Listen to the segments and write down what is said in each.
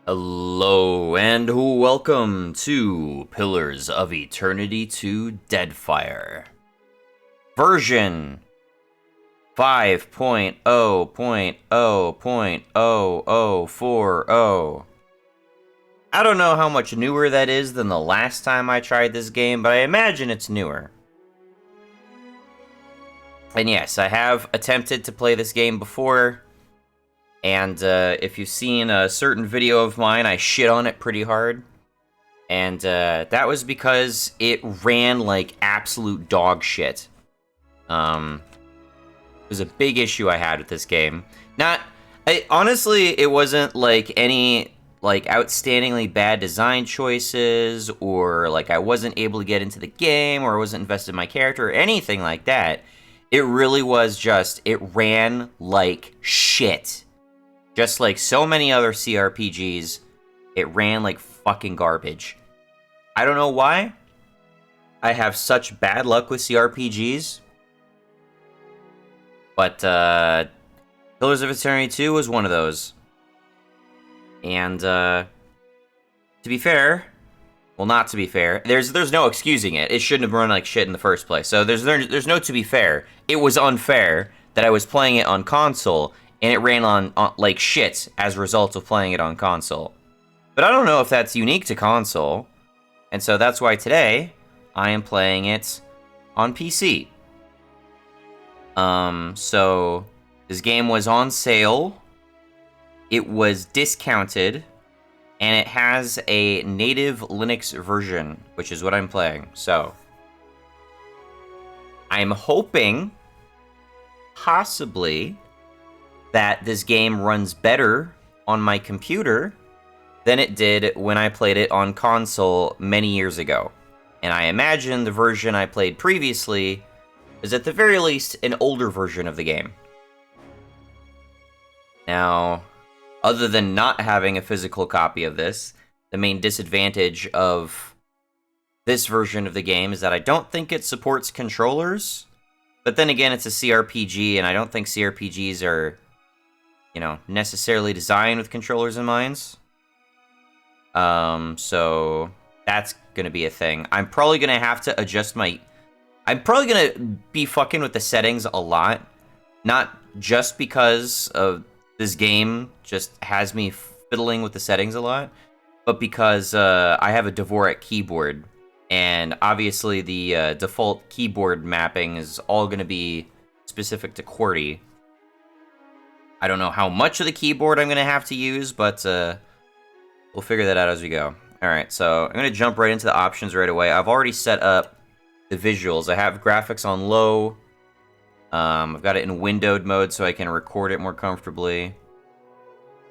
Hello and welcome to Pillars of Eternity 2 Deadfire. Version 5.0.0.0040. I don't know how much newer that is than the last time I tried this game, but I imagine it's newer. And yes, I have attempted to play this game before. And if you've seen a certain video of mine, I shit on it pretty hard. And that was because it ran like absolute dog shit. It was a big issue I had with this game. Honestly, it wasn't like any like outstandingly bad design choices, or like I wasn't able to get into the game, or I wasn't invested in my character, or anything like that. It really was just, it ran like shit. Just like so many other CRPGs, it ran like fucking garbage. I don't know why. I have such bad luck with CRPGs. But Pillars of Eternity 2 was one of those. And to be fair, well, not to be fair, there's no excusing it. It shouldn't have run like shit in the first place. So there's no to be fair. It was unfair that I was playing it on console and it ran on like shit as a result of playing it on console. But I don't know if that's unique to console, and so that's why today I am playing it on PC. So this game was on sale, it was discounted, and it has a native Linux version, which is what I'm playing. So I'm hoping, possibly, that this game runs better on my computer than it did when I played it on console many years ago. And I imagine the version I played previously is at the very least an older version of the game. Now, other than not having a physical copy of this, the main disadvantage of this version of the game is that I don't think it supports controllers. But then again, it's a CRPG, and I don't think CRPGs are, necessarily designed with controllers in mind. So that's gonna be a thing. I'm probably gonna have to adjust I'm probably gonna be fucking with the settings a lot. Not just because of this game just has me fiddling with the settings a lot, but because I have a Dvorak keyboard, and obviously the default keyboard mapping is all gonna be specific to QWERTY. I don't know how much of the keyboard I'm gonna have to use, but we'll figure that out as we go. Alright, so I'm gonna jump right into the options right away. I've already set up the visuals. I have graphics on low. I've got it in windowed mode so I can record it more comfortably.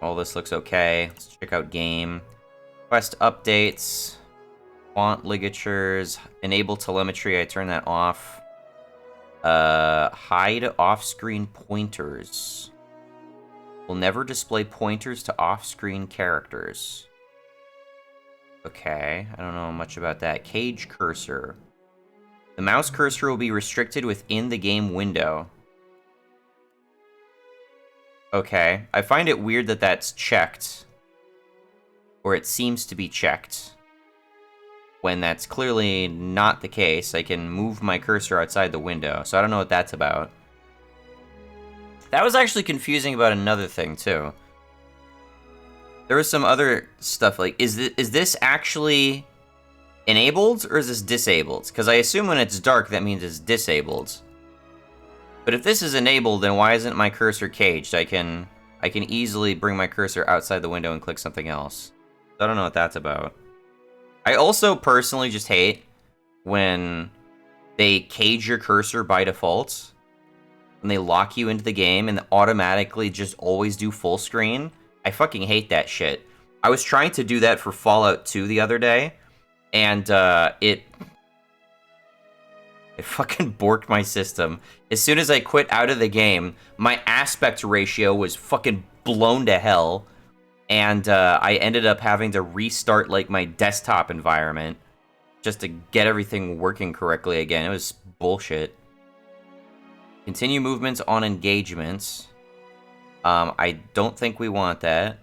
All this looks okay. Let's check out game. Quest updates. Font ligatures. Enable telemetry, I turn that off. Hide off-screen pointers. Will never display pointers to off-screen characters. Okay, I don't know much about that. Cage cursor. The mouse cursor will be restricted within the game window. Okay, I find it weird that that's checked. Or it seems to be checked. When that's clearly not the case. I can move my cursor outside the window, so I don't know what that's about. That was actually confusing about another thing, too. There was some other stuff, like, is this actually enabled, or is this disabled? Because I assume when it's dark, that means it's disabled. But if this is enabled, then why isn't my cursor caged? I can easily bring my cursor outside the window and click something else. I don't know what that's about. I also personally just hate when they cage your cursor by default, when they lock you into the game and automatically just always do full screen. I fucking hate that shit. I was trying to do that for Fallout 2 the other day, and it fucking borked my system. As soon as I quit out of the game, my aspect ratio was fucking blown to hell, and I ended up having to restart like my desktop environment just to get everything working correctly again. It was bullshit. Continue movements on engagements. I don't think we want that.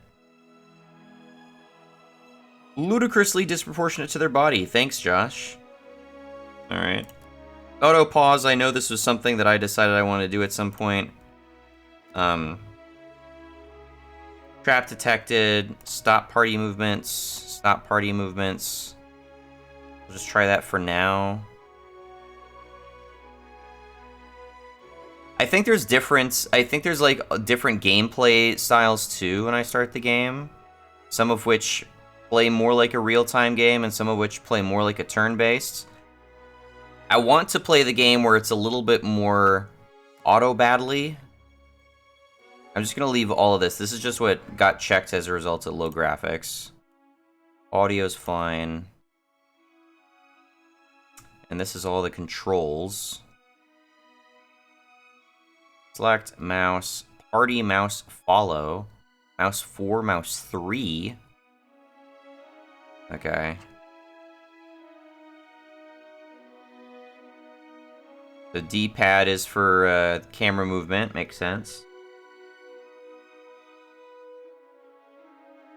ludicrously disproportionate to their body. Thanks, Josh. Alright. Auto pause. I know this was something that I decided I wanted to do at some point. Trap detected. Stop party movements. Stop party movements. We'll just try that for now. I think there's like different gameplay styles too when I start the game. Some of which play more like a real-time game and some of which play more like a turn-based. I want to play the game where it's a little bit more auto-battly. I'm just gonna leave all of this. This is just what got checked as a result of low graphics. Audio's fine. And this is all the controls. Select mouse, party mouse follow, mouse 4, mouse 3. Okay. The D-pad is for camera movement, makes sense.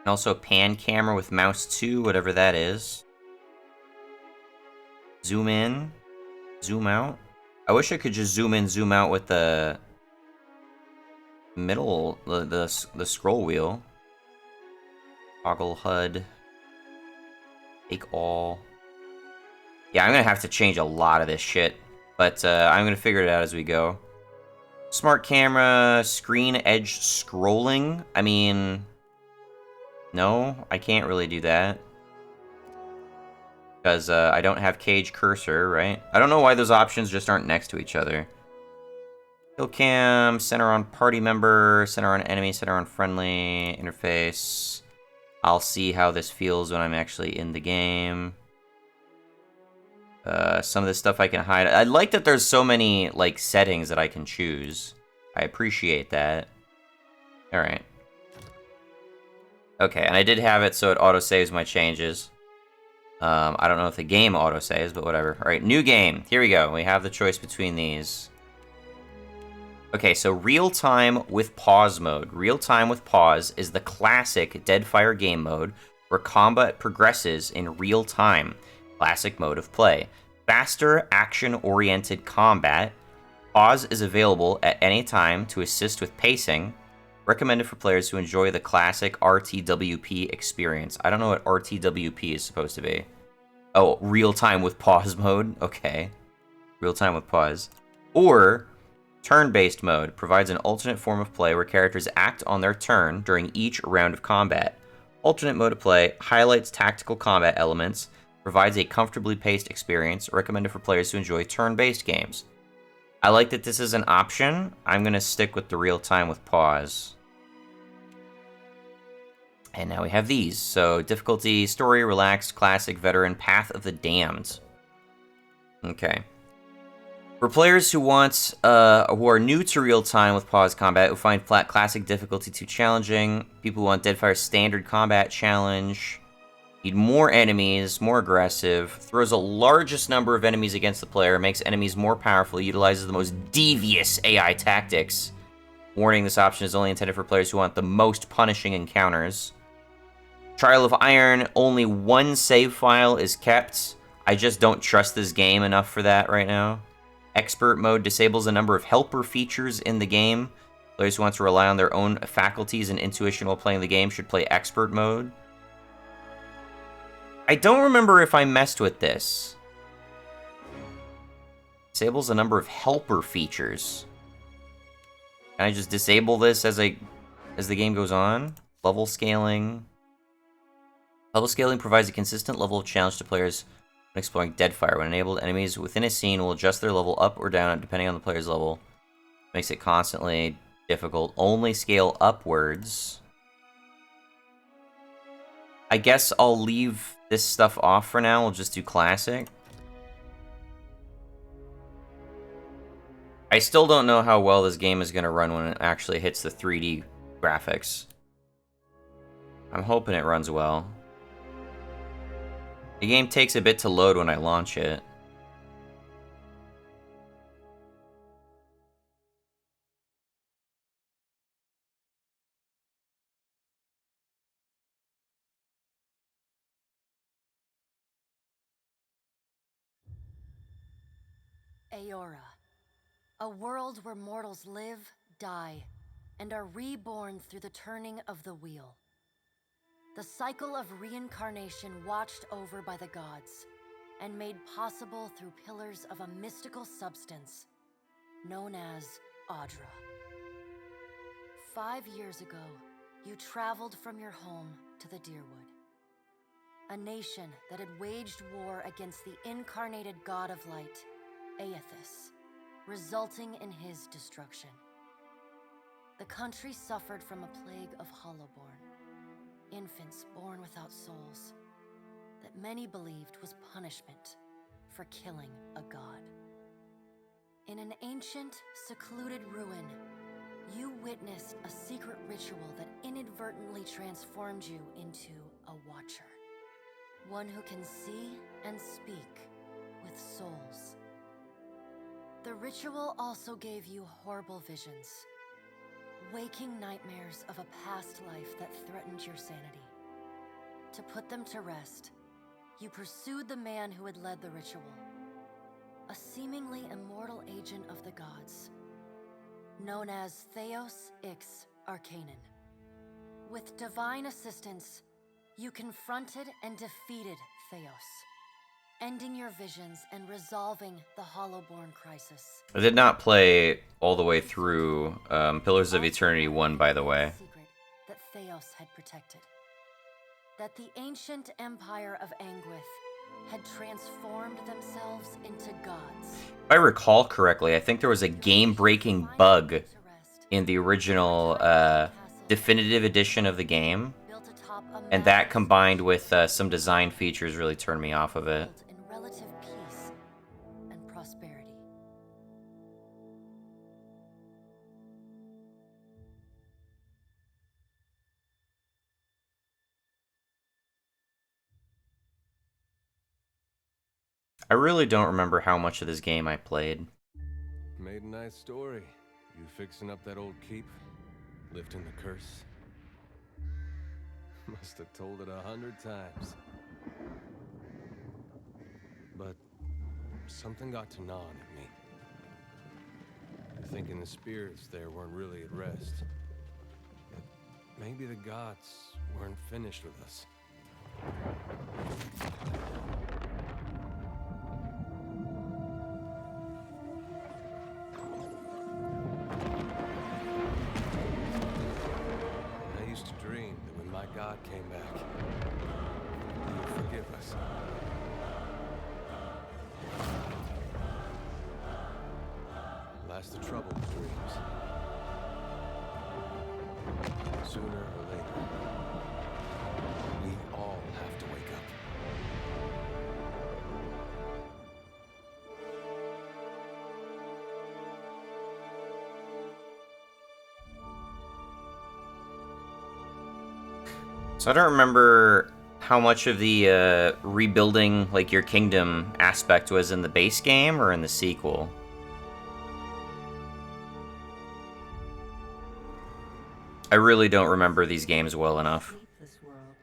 And also pan camera with mouse 2, whatever that is. Zoom in, zoom out. I wish I could just zoom in, zoom out with the middle, the scroll wheel. Toggle HUD. Take all. Yeah, I'm gonna have to change a lot of this shit, but I'm gonna figure it out as we go. Smart camera, screen edge scrolling. I mean, no, I can't really do that. Because I don't have cage cursor, right? I don't know why those options just aren't next to each other. Kill cam, center on party member, center on enemy, center on friendly, interface. I'll see how this feels when I'm actually in the game. Some of this stuff I can hide. I like that there's so many, like, settings that I can choose. I appreciate that. Alright. Okay, and I did have it so it auto-saves my changes. I don't know if the game auto-saves, but whatever. Alright, new game. Here we go. We have the choice between these. Okay, so real-time with pause mode. Real-time with pause is the classic Deadfire game mode where combat progresses in real time. Classic mode of play. Faster, action-oriented combat. Pause is available at any time to assist with pacing. Recommended for players who enjoy the classic RTWP experience. I don't know what RTWP is supposed to be. Oh, real-time with pause mode? Okay. Real-time with pause. Or turn-based mode provides an alternate form of play where characters act on their turn during each round of combat. Alternate mode of play highlights tactical combat elements, provides a comfortably paced experience, recommended for players who enjoy turn-based games. I like that this is an option. I'm going to stick with the real-time with pause. And now we have these. So, difficulty, story, relaxed, classic, veteran, path of the damned. Okay. For players who who are new to real-time with pause combat, who find flat classic difficulty too challenging, people who want Deadfire standard combat challenge, need more enemies, more aggressive, throws the largest number of enemies against the player, makes enemies more powerful, utilizes the most devious AI tactics. Warning, this option is only intended for players who want the most punishing encounters. Trial of Iron, only one save file is kept. I just don't trust this game enough for that right now. Expert mode disables a number of helper features in the game. Players who want to rely on their own faculties and intuition while playing the game should play expert mode. I don't remember if I messed with this. Disables a number of helper features. Can I just disable this as the game goes on? Level scaling. Level scaling provides a consistent level of challenge to players when exploring Deadfire. When enabled, enemies within a scene will adjust their level up or down depending on the player's level. Makes it constantly difficult. Only scale upwards. I guess I'll leave this stuff off for now. We'll just do classic. I still don't know how well this game is going to run when it actually hits the 3D graphics. I'm hoping it runs well. The game takes a bit to load when I launch it. Aora, a world where mortals live, die, and are reborn through the turning of the wheel. The cycle of reincarnation watched over by the gods, and made possible through pillars of a mystical substance known as Audra. 5 years ago, you traveled from your home to the Deerwood, a nation that had waged war against the incarnated god of light, Aethys, resulting in his destruction. The country suffered from a plague of Hollowborn, infants born without souls, that many believed was punishment for killing a god. In an ancient, secluded ruin, you witnessed a secret ritual that inadvertently transformed you into a watcher. One who can see and speak with souls. The ritual also gave you horrible visions, waking nightmares of a past life that threatened your sanity. To put them to rest, you pursued the man who had led the ritual, a seemingly immortal agent of the gods, known as Theos Ix Arcanon. With divine assistance, you confronted and defeated Theos, ending your visions and resolving the Hollowborn crisis. I did not play all the way through Pillars of Eternity 1, by the way. Secret that Theos had protected. That the ancient empire of Anguith had transformed themselves into gods. If I recall correctly, I think there was a game-breaking bug in the original definitive edition of the game, and that combined with some design features really turned me off of it. In relative peace and prosperity. I really don't remember how much of this game I played. Made a nice story. You fixing up that old keep? Lifting the curse? Must have told it 100 times. But something got to gnawing at me. Thinking the spirits there weren't really at rest. That maybe the gods weren't finished with us. I used to dream that when my God came back, he would forgive us. Last the trouble with dreams. Sooner or later, we all have to wake up. So I don't remember how much of the rebuilding, like, your kingdom aspect was in the base game or in the sequel. I really don't remember these games well enough. This world,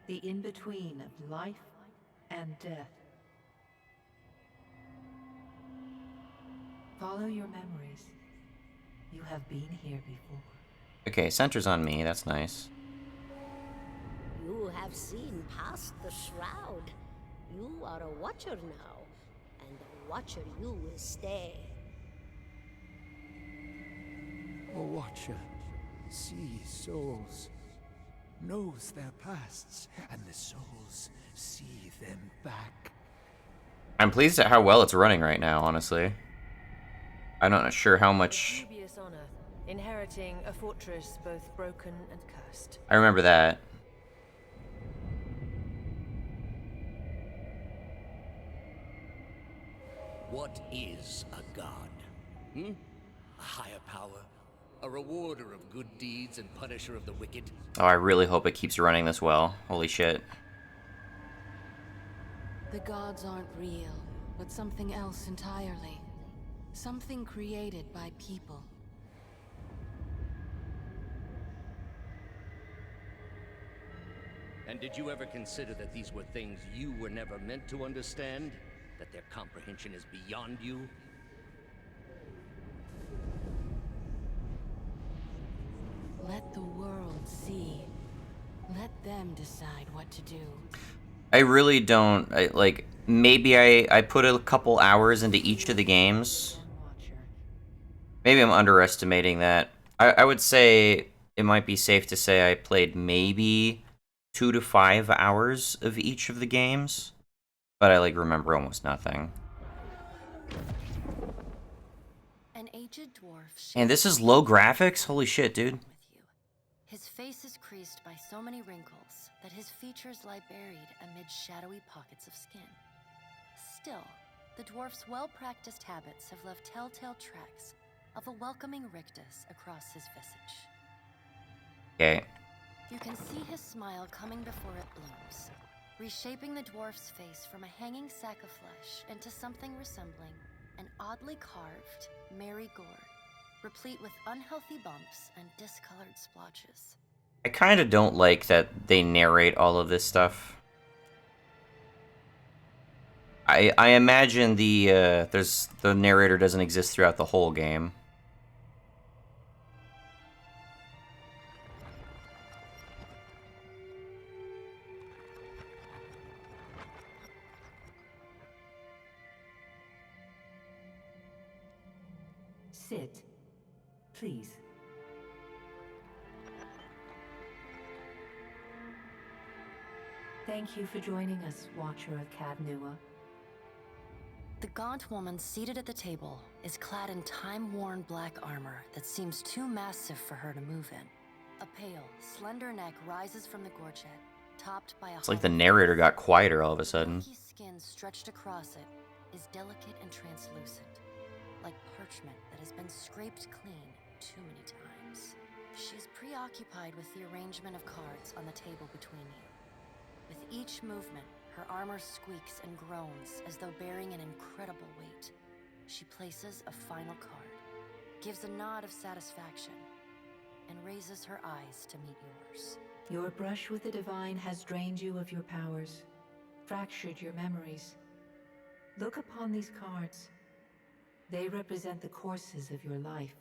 the in-between of life and death. Follow your memories. You have been here before. Okay, center's on me, that's nice. You have seen past the shroud. You are a watcher now, and a watcher you will stay. A watcher sees souls, knows their pasts, and the souls see them back. I'm pleased at how well it's running right now, honestly. I'm not sure how much... Dubious honor, inheriting a fortress both broken and cursed. I remember that. What is a god? A higher power? A rewarder of good deeds and punisher of the wicked? Oh, I really hope it keeps running this well. Holy shit. The gods aren't real, but something else entirely. Something created by people. And did you ever consider that these were things you were never meant to understand? That their comprehension is beyond you? Let the world see. Let them decide what to do. I really don't, maybe I put a couple hours into each of the games. Maybe I'm underestimating that. I would say it might be safe to say I played maybe 2 to 5 hours of each of the games, but I remember almost nothing. An aged dwarf. And this is low graphics? Holy shit, dude. His face is creased by so many wrinkles that his features lie buried amid shadowy pockets of skin. Still, the dwarf's well-practiced habits have left telltale tracks of a welcoming rictus across his visage. Okay. You can see his smile coming before it blooms, reshaping the dwarf's face from a hanging sack of flesh into something resembling an oddly carved merry gourd, replete with unhealthy bumps and discolored splotches. I kind of don't like that they narrate all of this stuff. I imagine the narrator doesn't exist throughout the whole game. Sit. Please. Thank you for joining us, Watcher of Cadnua. The gaunt woman seated at the table is clad in time-worn black armor that seems too massive for her to move in. A pale, slender neck rises from the gorget, topped by a... It's like the narrator got quieter all of a sudden. The skin stretched across it is delicate and translucent, like parchment that has been scraped clean too many times. She's preoccupied with the arrangement of cards on the table between you. With each movement, her armor squeaks and groans as though bearing an incredible weight. She places a final card, gives a nod of satisfaction, and raises her eyes to meet yours. Your brush with the divine has drained you of your powers, fractured your memories. Look upon these cards. They represent the courses of your life.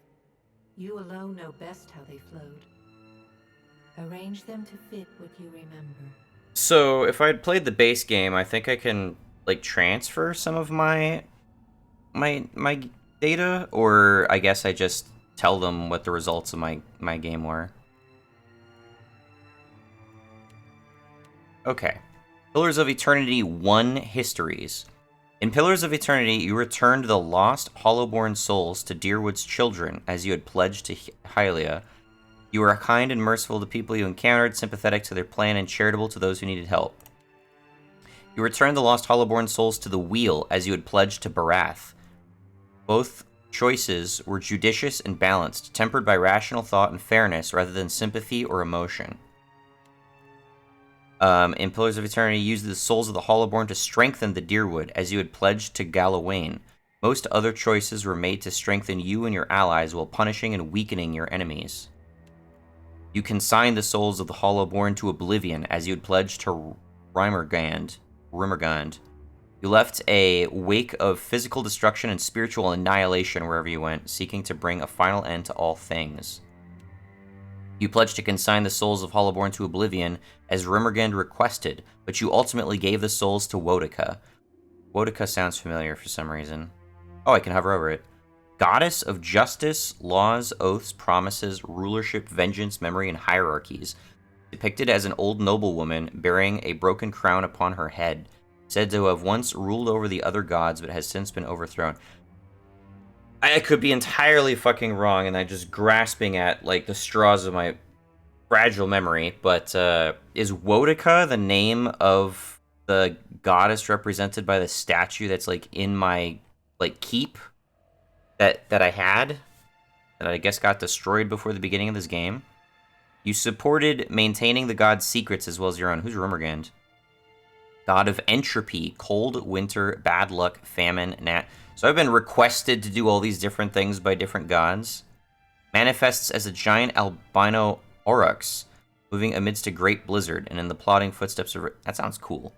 You alone know best how they flowed. Arrange them to fit what you remember. So, if I had played the base game, I think I can, transfer some of my data, or I guess I just tell them what the results of my game were. Okay. Pillars of Eternity 1 Histories. In Pillars of Eternity, you returned the lost, Hollowborn souls to Deerwood's children, as you had pledged to Hylia. You were kind and merciful to people you encountered, sympathetic to their plan, and charitable to those who needed help. You returned the lost Hollowborn souls to the Wheel, as you had pledged to Barath. Both choices were judicious and balanced, tempered by rational thought and fairness rather than sympathy or emotion. In Pillars of Eternity, you used the souls of the Hollowborn to strengthen the Deerwood, as you had pledged to Galawain. Most other choices were made to strengthen you and your allies while punishing and weakening your enemies. You consigned the souls of the Hollowborn to oblivion, as you had pledged to Rimmergand. You left a wake of physical destruction and spiritual annihilation wherever you went, seeking to bring a final end to all things. You pledged to consign the souls of Hollowborn to oblivion, as Rimmergand requested, but you ultimately gave the souls to Wotica. Wotica sounds familiar for some reason. Oh, I can hover over it. Goddess of justice, laws, oaths, promises, rulership, vengeance, memory, and hierarchies. Depicted as an old noblewoman bearing a broken crown upon her head. Said to have once ruled over the other gods, but has since been overthrown. I could be entirely fucking wrong, and I'm just grasping at, the straws of my fragile memory, but, is Wotica the name of the goddess represented by the statue that's, in my, keep? That I had, that I guess got destroyed before the beginning of this game. You supported maintaining the god's secrets as well as your own. Who's Rimmergand? God of entropy, cold, winter, bad luck, famine, So I've been requested to do all these different things by different gods. Manifests as a giant albino aurochs, moving amidst a great blizzard, and in the plodding footsteps of... That sounds cool.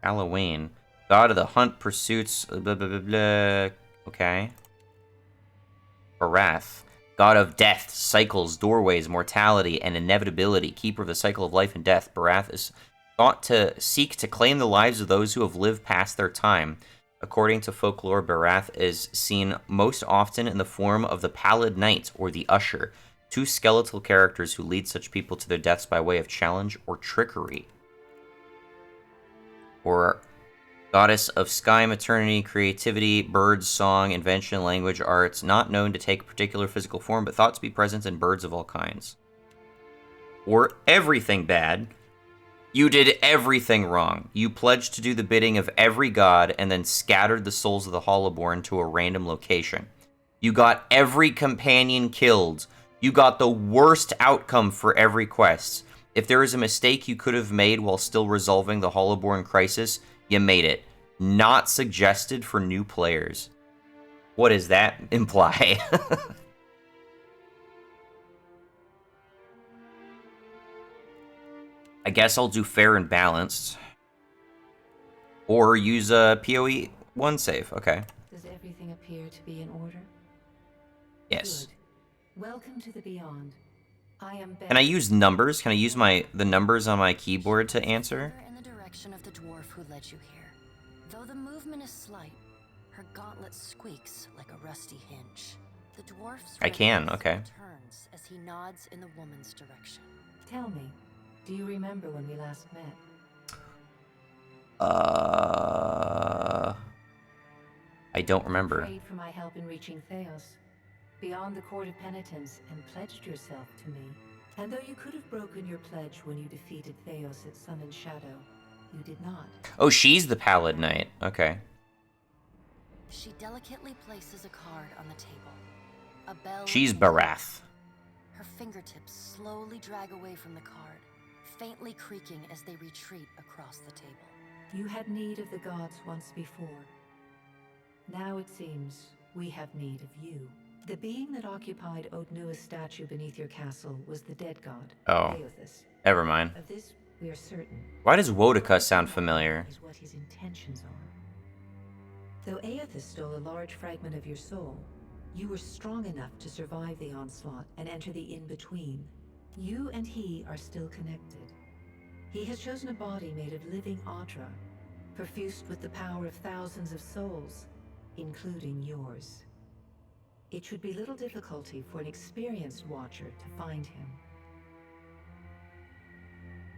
Halloween. God of the hunt, pursuits, blah, blah, blah, blah. Okay. Barath. God of death, cycles, doorways, mortality, and inevitability. Keeper of the cycle of life and death. Barath is thought to seek to claim the lives of those who have lived past their time. According to folklore, Barath is seen most often in the form of the Pallid Knight or the Usher, two skeletal characters who lead such people to their deaths by way of challenge or trickery. Or goddess of sky, maternity, creativity, birds, song, invention, language, arts, not known to take a particular physical form, but thought to be present in birds of all kinds. Or everything bad. You did everything wrong. You pledged to do the bidding of every god and then scattered the souls of the Hollowborn to a random location. You got every companion killed. You got the worst outcome for every quest. If there is a mistake you could have made while still resolving the Hollowborn crisis, you made it. Not suggested for new players. What does that imply? I guess I'll do fair and balanced. Or use a PoE 1 save. Okay. Does everything appear to be in order? Yes. Good. Welcome to the Beyond. I am Beth. Can I use numbers? Can I use the numbers on my keyboard to answer? In the direction of the dwarf who led you here. Though the movement is slight, her gauntlet squeaks like a rusty hinge. The dwarf's I can, radiance okay. turns as he nods in the woman's direction. Tell me, do you remember when we last met? I don't remember. You prayed for my help in reaching Theos, beyond the Court of Penitence, and pledged yourself to me. And though you could have broken your pledge when you defeated Theos at Sun and Shadow, you did not. Oh, she's the Pallid Knight. Okay. She delicately places a card on the table. A bell. She's Barath. Her fingertips slowly drag away from the card, faintly creaking as they retreat across the table. You had need of the gods once before. Now it seems we have need of you. The being that occupied Odnua's statue beneath your castle was the dead god, Aeothus. Never mind. Of this we are certain. Why does Wotica sound familiar? Is what his intentions are. Though Aeothus stole a large fragment of your soul, you were strong enough to survive the onslaught and enter the in-between. You and he are still connected. He has chosen a body made of living Audra, perfused with the power of thousands of souls, including yours. It should be little difficulty for an experienced watcher to find him.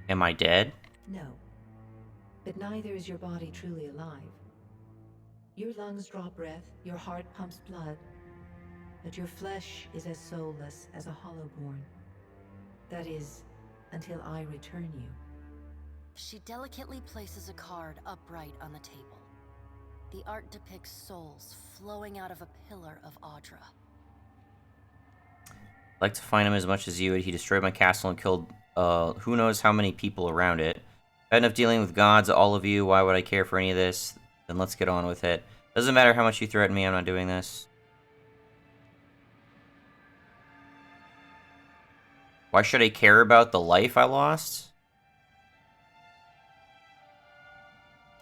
Am I dead? No. But neither is your body truly alive. Your lungs draw breath, your heart pumps blood, but your flesh is as soulless as a Hollowborn. That is, until I return you. She delicately places a card upright on the table. The art depicts souls flowing out of a pillar of Audra. I'd like to find him as much as you would. He destroyed my castle and killed who knows how many people around it. Had enough dealing with gods, all of you. Why would I care for any of this? Then let's get on with it. Doesn't matter how much you threaten me, I'm not doing this. Why should I care about the life I lost?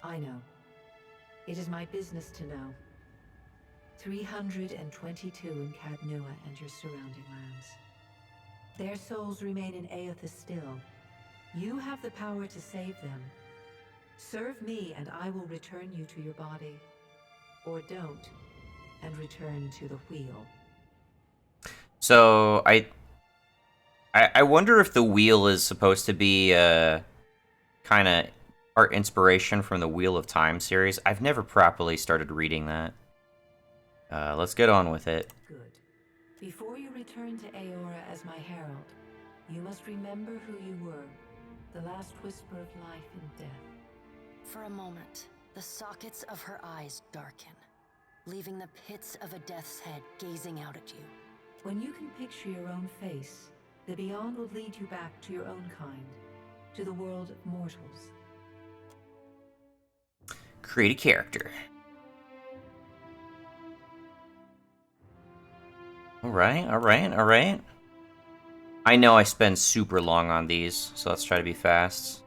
I know. It is my business to know. 322 in Cadnua and your surrounding lands. Their souls remain in Aeothus still. You have the power to save them. Serve me and I will return you to your body. Or don't, and return to the wheel. So, I wonder if the wheel is supposed to be kind of art inspiration from the Wheel of Time series. I've never properly started reading that. Let's get on with it. Good. Before you return to Aora as my herald, you must remember who you were, the last whisper of life and death. For a moment, the sockets of her eyes darken, leaving the pits of a death's head gazing out at you. When you can picture your own face, the Beyond will lead you back to your own kind, to the world of mortals. Create a character. Alright. I know I spend super long on these, so let's try to be fast.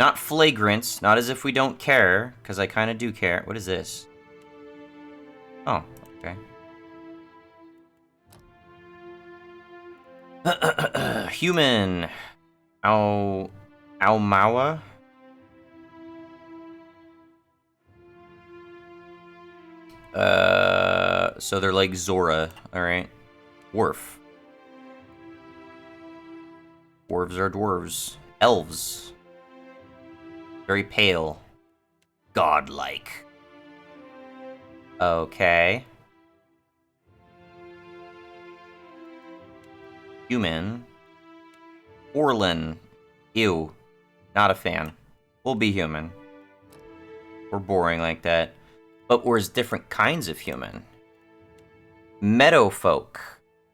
Not flagrant, not as if we don't care, because I kind of do care. What is this? Oh, okay. Human. Aumawa? So they're like Zora, alright. Dwarf. Dwarves are dwarves. Elves. Very pale. Godlike. Okay. Human. Orlin. Ew. Not a fan. We'll be human. We're boring like that. But we're different kinds of human. Meadowfolk.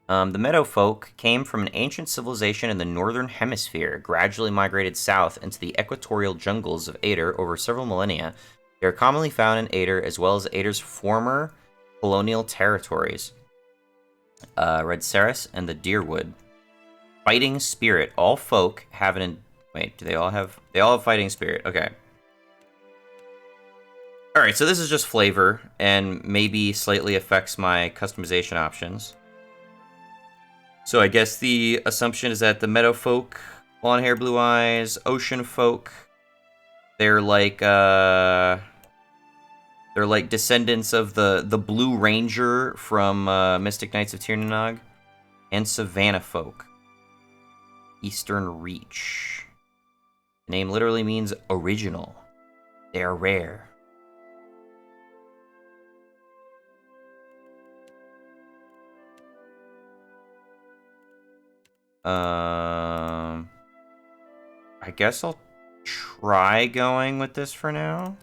The Meadowfolk came from an ancient civilization in the northern hemisphere, gradually migrated south into the equatorial jungles of Ader over several millennia. They are commonly found in Ader as well as Ader's former colonial territories. Red Ceres and the Deerwood. Fighting spirit. All folk have an... Wait, do they all have... They all have fighting spirit. Okay. Alright, so this is just flavor, and maybe slightly affects my customization options. So I guess the assumption is that the meadow folk, blonde hair, blue eyes, ocean folk, they're like descendants of the Blue Ranger from Mystic Knights of Tirnanog, and savannah folk. Eastern Reach. The name literally means original. They are rare. I guess I'll try going with this for now.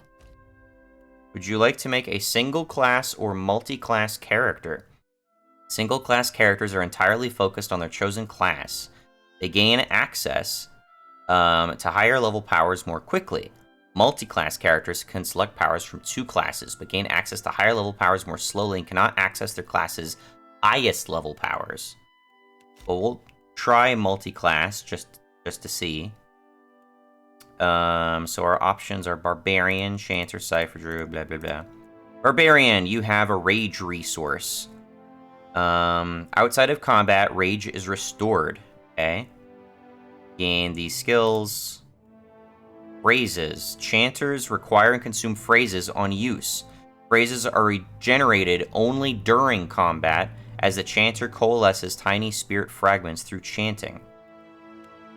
Would you like to make a single class or multi-class character? Single class characters are entirely focused on their chosen class. They gain access to higher level powers more quickly. Multi-class characters can select powers from 2 classes, but gain access to higher level powers more slowly and cannot access their class's highest level powers. Well, we'll try multi-class just to see. So our options are Barbarian, Chanter, Cypher, Druid, blah, blah, blah. Barbarian, you have a Rage resource. Outside of combat, Rage is restored. Okay. Gain these skills. Phrases. Chanters require and consume phrases on use. Phrases are regenerated only during combat, as the chanter coalesces tiny spirit fragments through chanting.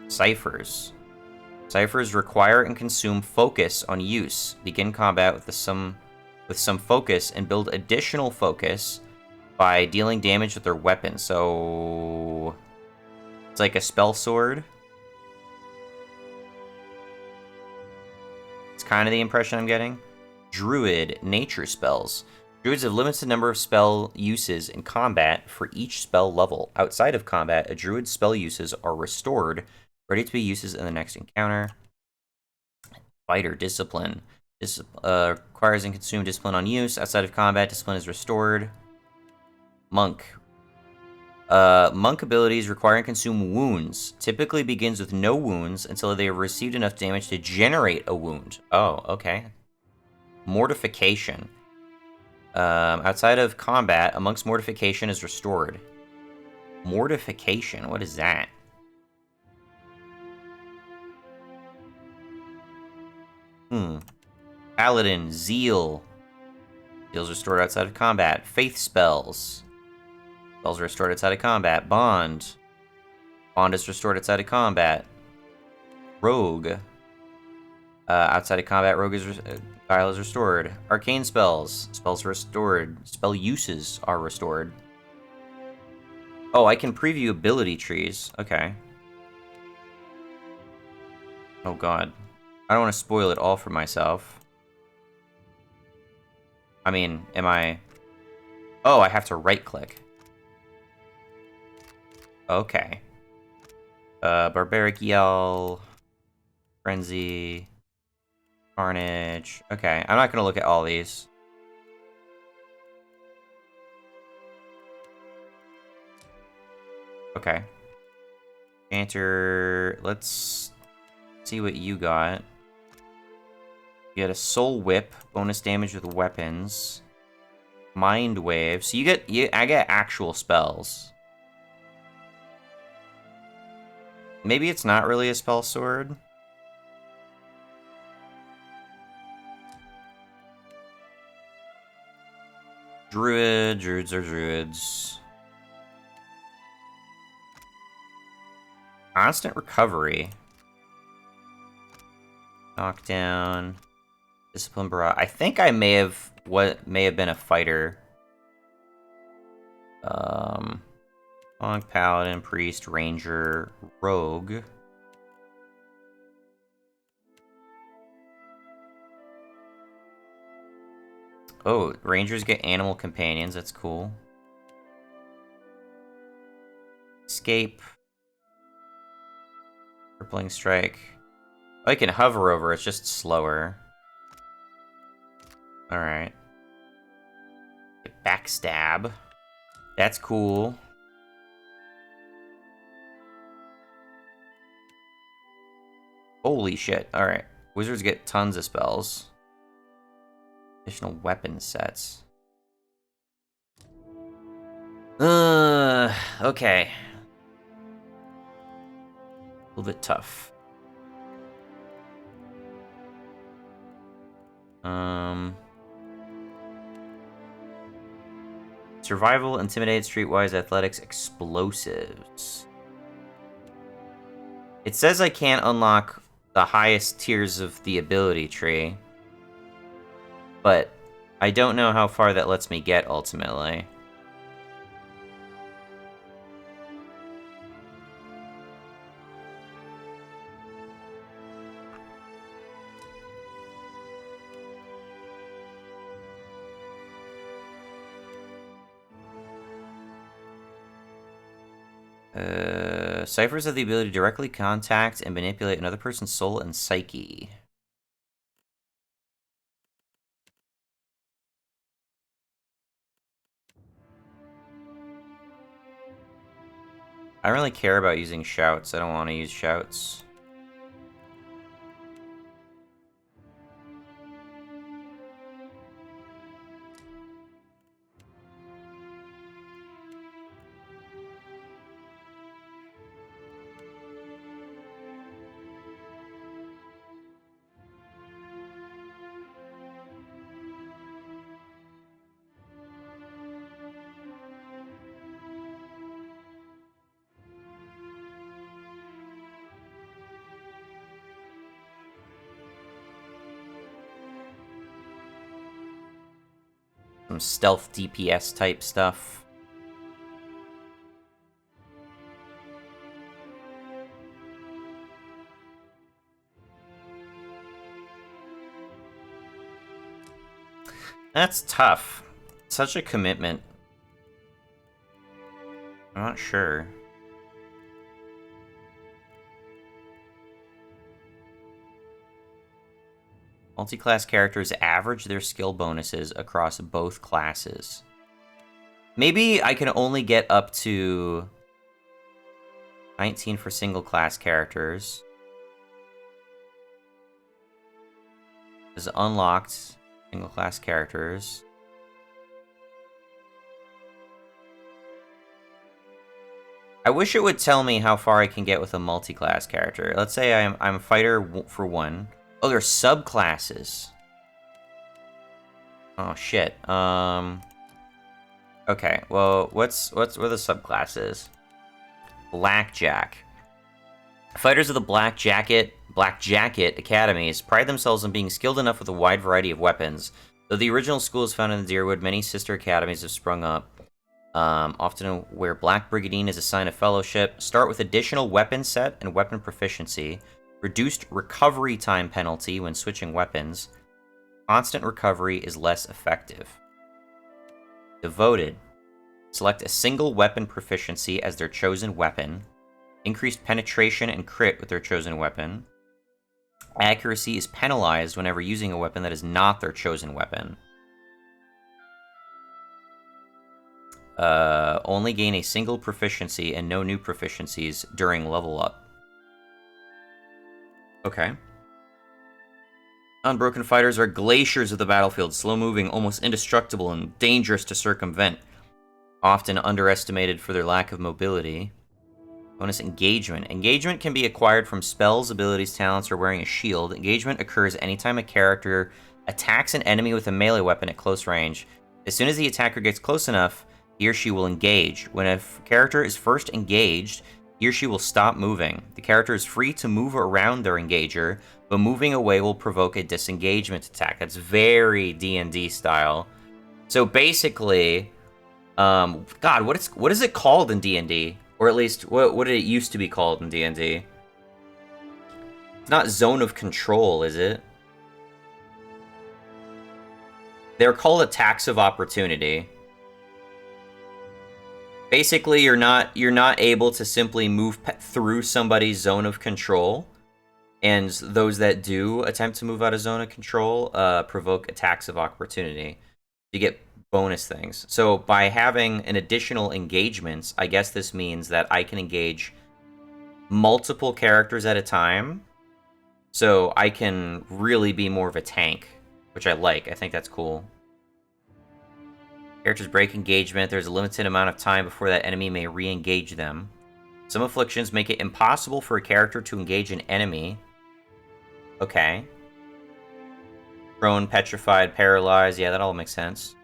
Ciphers. Ciphers require and consume focus on use. Begin combat with some focus and build additional focus by dealing damage with their weapon. So it's like a spell sword. It's kind of the impression I'm getting. Druid, nature spells. Druids have limited number of spell uses in combat for each spell level. Outside of combat, a druid's spell uses are restored, ready to be used in the next encounter. Fighter, discipline. Requires and consume discipline on use. Outside of combat, discipline is restored. Monk. Monk abilities require and consume wounds. Typically begins with no wounds until they have received enough damage to generate a wound. Oh, okay. Mortification. Outside of combat, a monk's mortification is restored. Mortification, what is that? Paladin, zeal. Zeal's restored outside of combat. Faith spells. Spells are restored outside of combat. Bond. Bond is restored outside of combat. Rogue. Outside of combat, Rogue is Guile is restored. Arcane spells. Spells are restored. Spell uses are restored. Oh, I can preview ability trees. Okay. Oh god. I don't want to spoil it all for myself. I mean, am I... Oh, I have to right-click. Okay. Barbaric Yell. Frenzy. Carnage. Okay, I'm not going to look at all these. Okay. Chanter, let's see what you got. You get a soul whip, bonus damage with weapons. Mind wave. So I get actual spells. Maybe it's not really a spell sword. Druids are druids. Constant recovery. Knockdown. Discipline barrage. I think I may have been a fighter. Monk, paladin, priest, ranger, rogue. Oh, rangers get animal companions. That's cool. Escape. Crippling strike. Oh, I can hover over. It's just slower. Alright. Backstab. That's cool. Holy shit. Alright. Wizards get tons of spells. Additional weapon sets. Okay. A little bit tough. Survival, intimidate, streetwise, athletics, explosives. It says I can't unlock the highest tiers of the ability tree, but I don't know how far that lets me get ultimately. Ciphers have the ability to directly contact and manipulate another person's soul and psyche. I don't really care about using shouts. I don't want to use shouts. Some stealth DPS type stuff. That's tough. Such a commitment. I'm not sure. Multi-class characters average their skill bonuses across both classes. Maybe I can only get up to 19 for single-class characters. Is unlocked single-class characters. I wish it would tell me how far I can get with a multi-class character. Let's say I'm a fighter for 1. Oh, there's subclasses. Oh shit. Okay. Well, what are the subclasses? Blackjack. Fighters of the Black Jacket academies pride themselves on being skilled enough with a wide variety of weapons. Though the original school is found in the Deerwood, many sister academies have sprung up. Often where Black Brigandine is a sign of fellowship. Start with additional weapon set and weapon proficiency. Reduced recovery time penalty when switching weapons. Constant recovery is less effective. Devoted. Select a single weapon proficiency as their chosen weapon. Increased penetration and crit with their chosen weapon. Accuracy is penalized whenever using a weapon that is not their chosen weapon. Only gain a single proficiency and no new proficiencies during level up. Okay. Unbroken fighters are glaciers of the battlefield, slow-moving, almost indestructible, and dangerous to circumvent. Often underestimated for their lack of mobility. Bonus engagement. Engagement can be acquired from spells, abilities, talents, or wearing a shield. Engagement occurs anytime a character attacks an enemy with a melee weapon at close range. As soon as the attacker gets close enough, he or she will engage. When a character is first engaged, he or she will stop moving. The character is free to move around their engager, but moving away will provoke a disengagement attack. That's very D&D style. So basically, God, what is it called in D&D? Or at least, what did it used to be called in D&D? It's not zone of control, is it? They're called attacks of opportunity. Basically, you're not able to simply move through somebody's zone of control, and those that do attempt to move out of zone of control provoke attacks of opportunity. You get bonus things. So by having an additional engagements, I guess this means that I can engage multiple characters at a time. So I can really be more of a tank, which I like. I think that's cool. Characters break engagement. There's a limited amount of time before that enemy may re-engage them. Some afflictions make it impossible for a character to engage an enemy. Okay. Prone, petrified, paralyzed. Yeah, that all makes sense.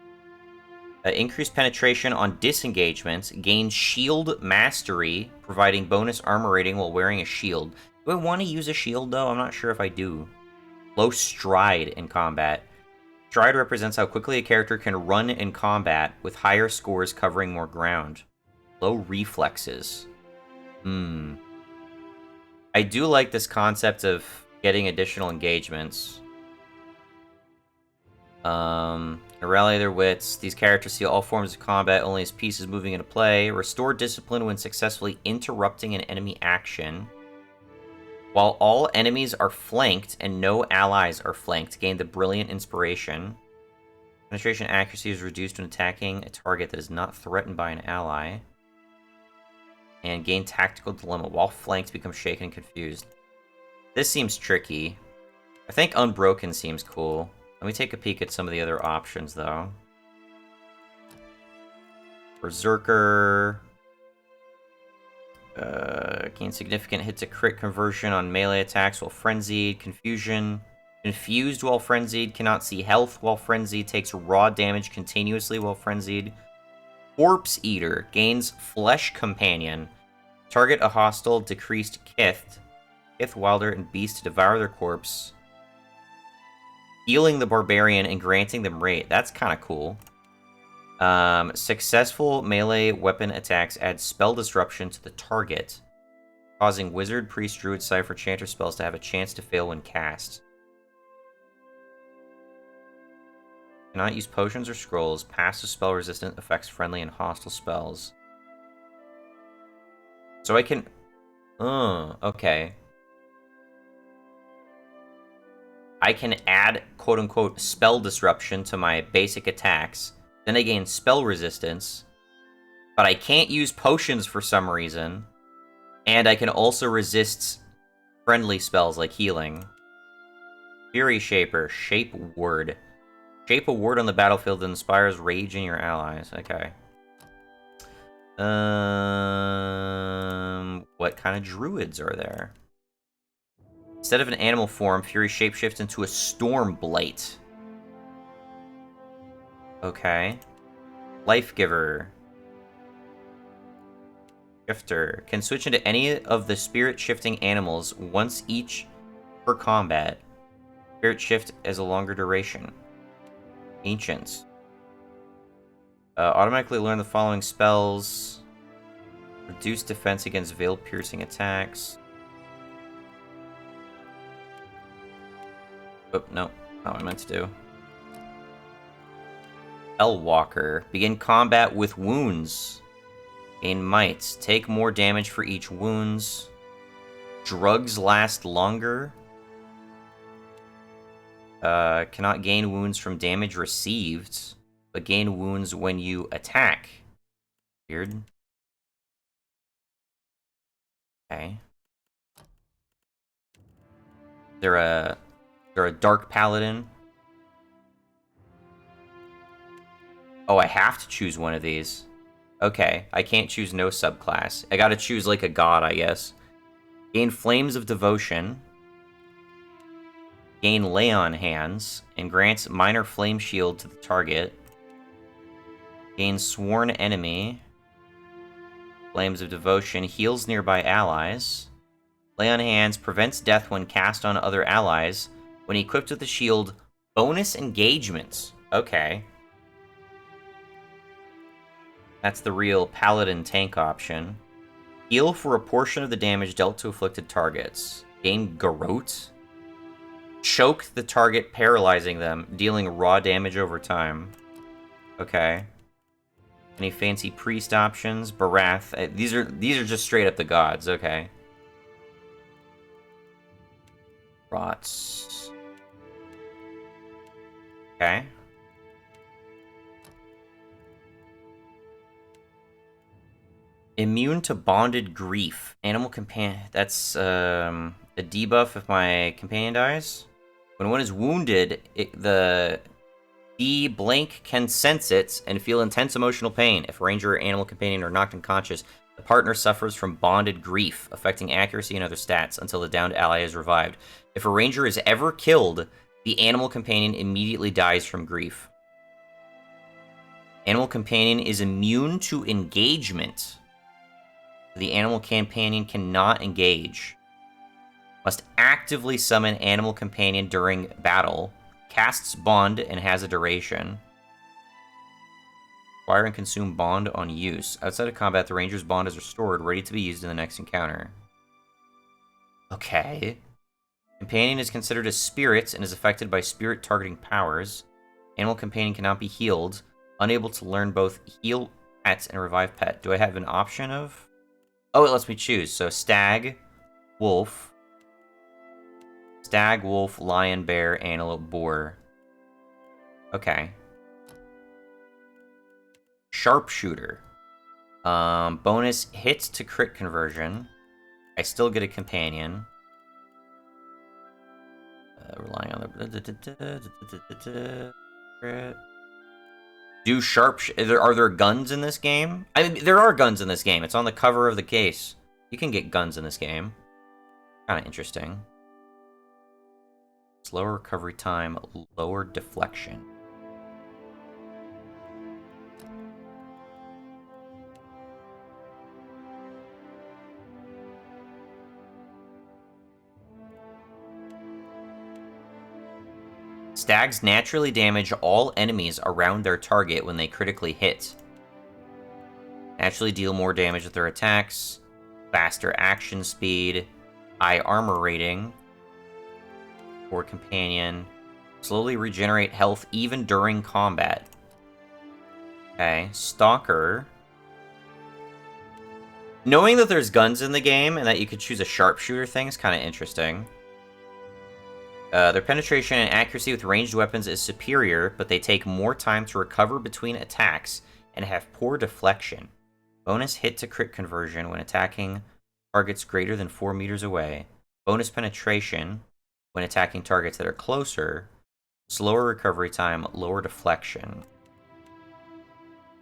Increased penetration on disengagement. Gain shield mastery, providing bonus armor rating while wearing a shield. Do I want to use a shield, though? I'm not sure if I do. Low stride in combat. Stride represents how quickly a character can run in combat, with higher scores covering more ground. Low reflexes. I do like this concept of getting additional engagements. Rally their wits. These characters see all forms of combat only as pieces moving into play. Restore discipline when successfully interrupting an enemy action. While all enemies are flanked and no allies are flanked, gain the Brilliant Inspiration. Penetration accuracy is reduced when attacking a target that is not threatened by an ally. And gain Tactical Dilemma. While flanked, become shaken and confused. This seems tricky. I think Unbroken seems cool. Let me take a peek at some of the other options, though. Berserker. Gain significant hit to crit conversion on melee attacks while frenzied. Confusion. Confused while frenzied. Cannot see health while frenzied. Takes raw damage continuously while frenzied. Corpse Eater. Gains Flesh Companion. Target a hostile. Decreased Kith. Kith, Wilder, and Beast to devour their corpse. Healing the Barbarian and granting them rate. That's kind of cool. Successful melee weapon attacks add spell disruption to the target, causing Wizard, Priest, Druid, Cypher, Chanter spells to have a chance to fail when cast. Cannot use potions or scrolls. Passive spell resistant affects friendly and hostile spells. So I can... okay. I can add, quote-unquote, spell disruption to my basic attacks. Then I gain spell resistance. But I can't use potions for some reason. And I can also resist friendly spells like healing. Fury Shaper. Shape Word. Shape a word on the battlefield that inspires rage in your allies. Okay. What kind of druids are there? Instead of an animal form, Fury shapeshifts into a Storm Blight. Okay. Life Giver. Shifter. Can switch into any of the spirit-shifting animals once each per combat. Spirit shift as a longer duration. Ancients. Automatically learn the following spells. Reduce defense against veil-piercing attacks. Oh, no. Not what I meant to do. Hellwalker. Begin combat with wounds. Gain might. Take more damage for each wounds. Drugs last longer. Cannot gain wounds from damage received, but gain wounds when you attack. Weird. Okay. Is there a Or a dark paladin. Oh, I have to choose one of these. Okay, I can't choose no subclass. I gotta choose like a god, I guess. Gain Flames of Devotion. Gain Lay on Hands, and grants minor flame shield to the target. Gain Sworn Enemy. Flames of Devotion heals nearby allies. Lay on Hands prevents death when cast on other allies. When equipped with the shield, bonus engagements. Okay. That's the real paladin tank option. Heal for a portion of the damage dealt to afflicted targets. Gain Garrote. Choke the target, paralyzing them, dealing raw damage over time. Okay. Any fancy priest options? Barath. These are just straight up the gods. Okay. Rots. Okay. Immune to Bonded Grief. Animal companion. That's a debuff if my companion dies. When one is wounded, the D blank can sense it and feel intense emotional pain. If a ranger or animal companion are knocked unconscious, the partner suffers from Bonded Grief, affecting accuracy and other stats until the downed ally is revived. If a ranger is ever killed, the animal companion immediately dies from grief. Animal companion is immune to engagement. The animal companion cannot engage. Must actively summon animal companion during battle. Casts bond and has a duration. Acquire and consume bond on use. Outside of combat, the ranger's bond is restored, ready to be used in the next encounter. Okay. Companion is considered a spirit and is affected by spirit targeting powers. Animal companion cannot be healed. Unable to learn both heal pet and revive pet. Do I have an option of... Oh, it lets me choose. So stag, wolf, lion, bear, antelope, boar. Okay. Sharpshooter. Bonus hit to crit conversion. I still get a companion. Relying on the... Crit. Are there guns in this game? I mean, there are guns in this game. It's on the cover of the case. You can get guns in this game. Kind of interesting. Slower recovery time, lower deflection. Stags naturally damage all enemies around their target when they critically hit. Naturally deal more damage with their attacks. Faster action speed. High armor rating. For companion. Slowly regenerate health even during combat. Okay, Stalker. Knowing that there's guns in the game and that you could choose a sharpshooter thing is kind of interesting. Their penetration and accuracy with ranged weapons is superior, but they take more time to recover between attacks and have poor deflection. Bonus hit to crit conversion when attacking targets greater than 4 meters away. Bonus penetration when attacking targets that are closer. Slower recovery time, lower deflection.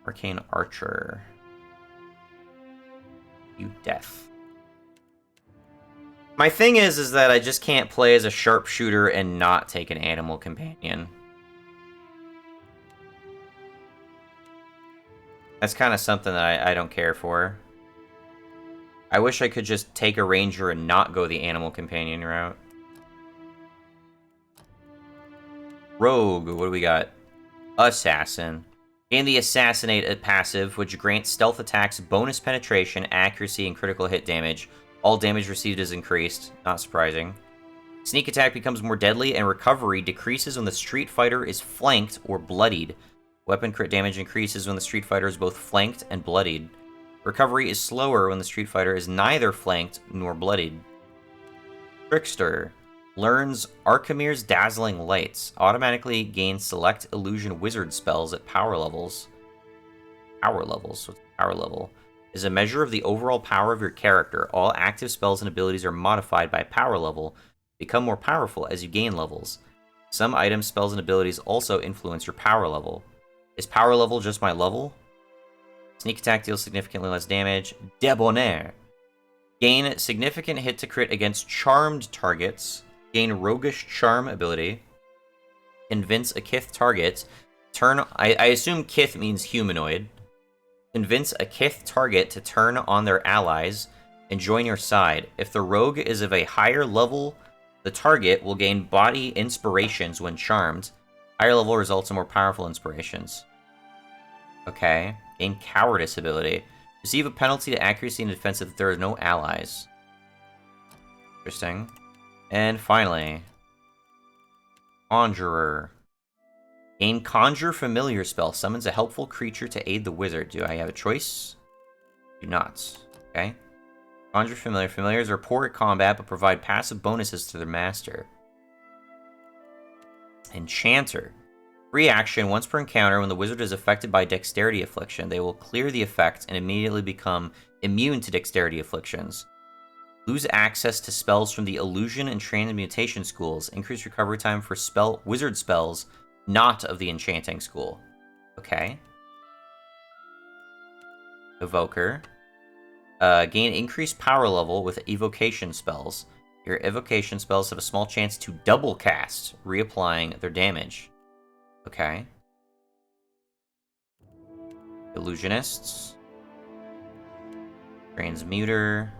Arcane Archer. You death. My thing is that I just can't play as a sharpshooter and not take an animal companion. That's kind of something that I don't care for. I wish I could just take a ranger and not go the animal companion route. Rogue, what do we got? Assassin. Gain the Assassinate passive, which grants stealth attacks bonus penetration, accuracy, and critical hit damage. All damage received is increased. Not surprising. Sneak attack becomes more deadly, and recovery decreases when the Street Fighter is flanked or bloodied. Weapon crit damage increases when the Street Fighter is both flanked and bloodied. Recovery is slower when the Street Fighter is neither flanked nor bloodied. Trickster. Learns Archimir's Dazzling Lights. Automatically gains select illusion wizard spells at power levels. Power levels? What's power level? Is a measure of the overall power of your character. All active spells and abilities are modified by power level. become more powerful as you gain levels. Some items, spells, and abilities also influence your power level. Is power level just my level? Sneak attack deals significantly less damage. Debonair. Gain significant hit to crit against charmed targets. Gain roguish charm ability. Convince a Kith target. I assume Kith means humanoid. Convince a Kith target to turn on their allies and join your side. If the rogue is of a higher level, the target will gain body inspirations when charmed. Higher level results in more powerful inspirations. Okay. Gain cowardice ability. Receive a penalty to accuracy and defense if there are no allies. Interesting. And finally, Conjurer. Gain Conjure Familiar spell. Summons a helpful creature to aid the wizard. Do I have a choice? Do not. Okay. Conjure Familiar. Familiars are poor at combat, but provide passive bonuses to their master. Enchanter. Free action. Once per encounter, when the wizard is affected by Dexterity Affliction, they will clear the effect and immediately become immune to Dexterity Afflictions. Lose access to spells from the Illusion and Transmutation schools. Increase recovery time for wizard spells not of the Enchanting school. Okay. Evoker. Gain increased power level with evocation spells. Your evocation spells have a small chance to double cast, reapplying their damage. Okay. Illusionists. Transmuter.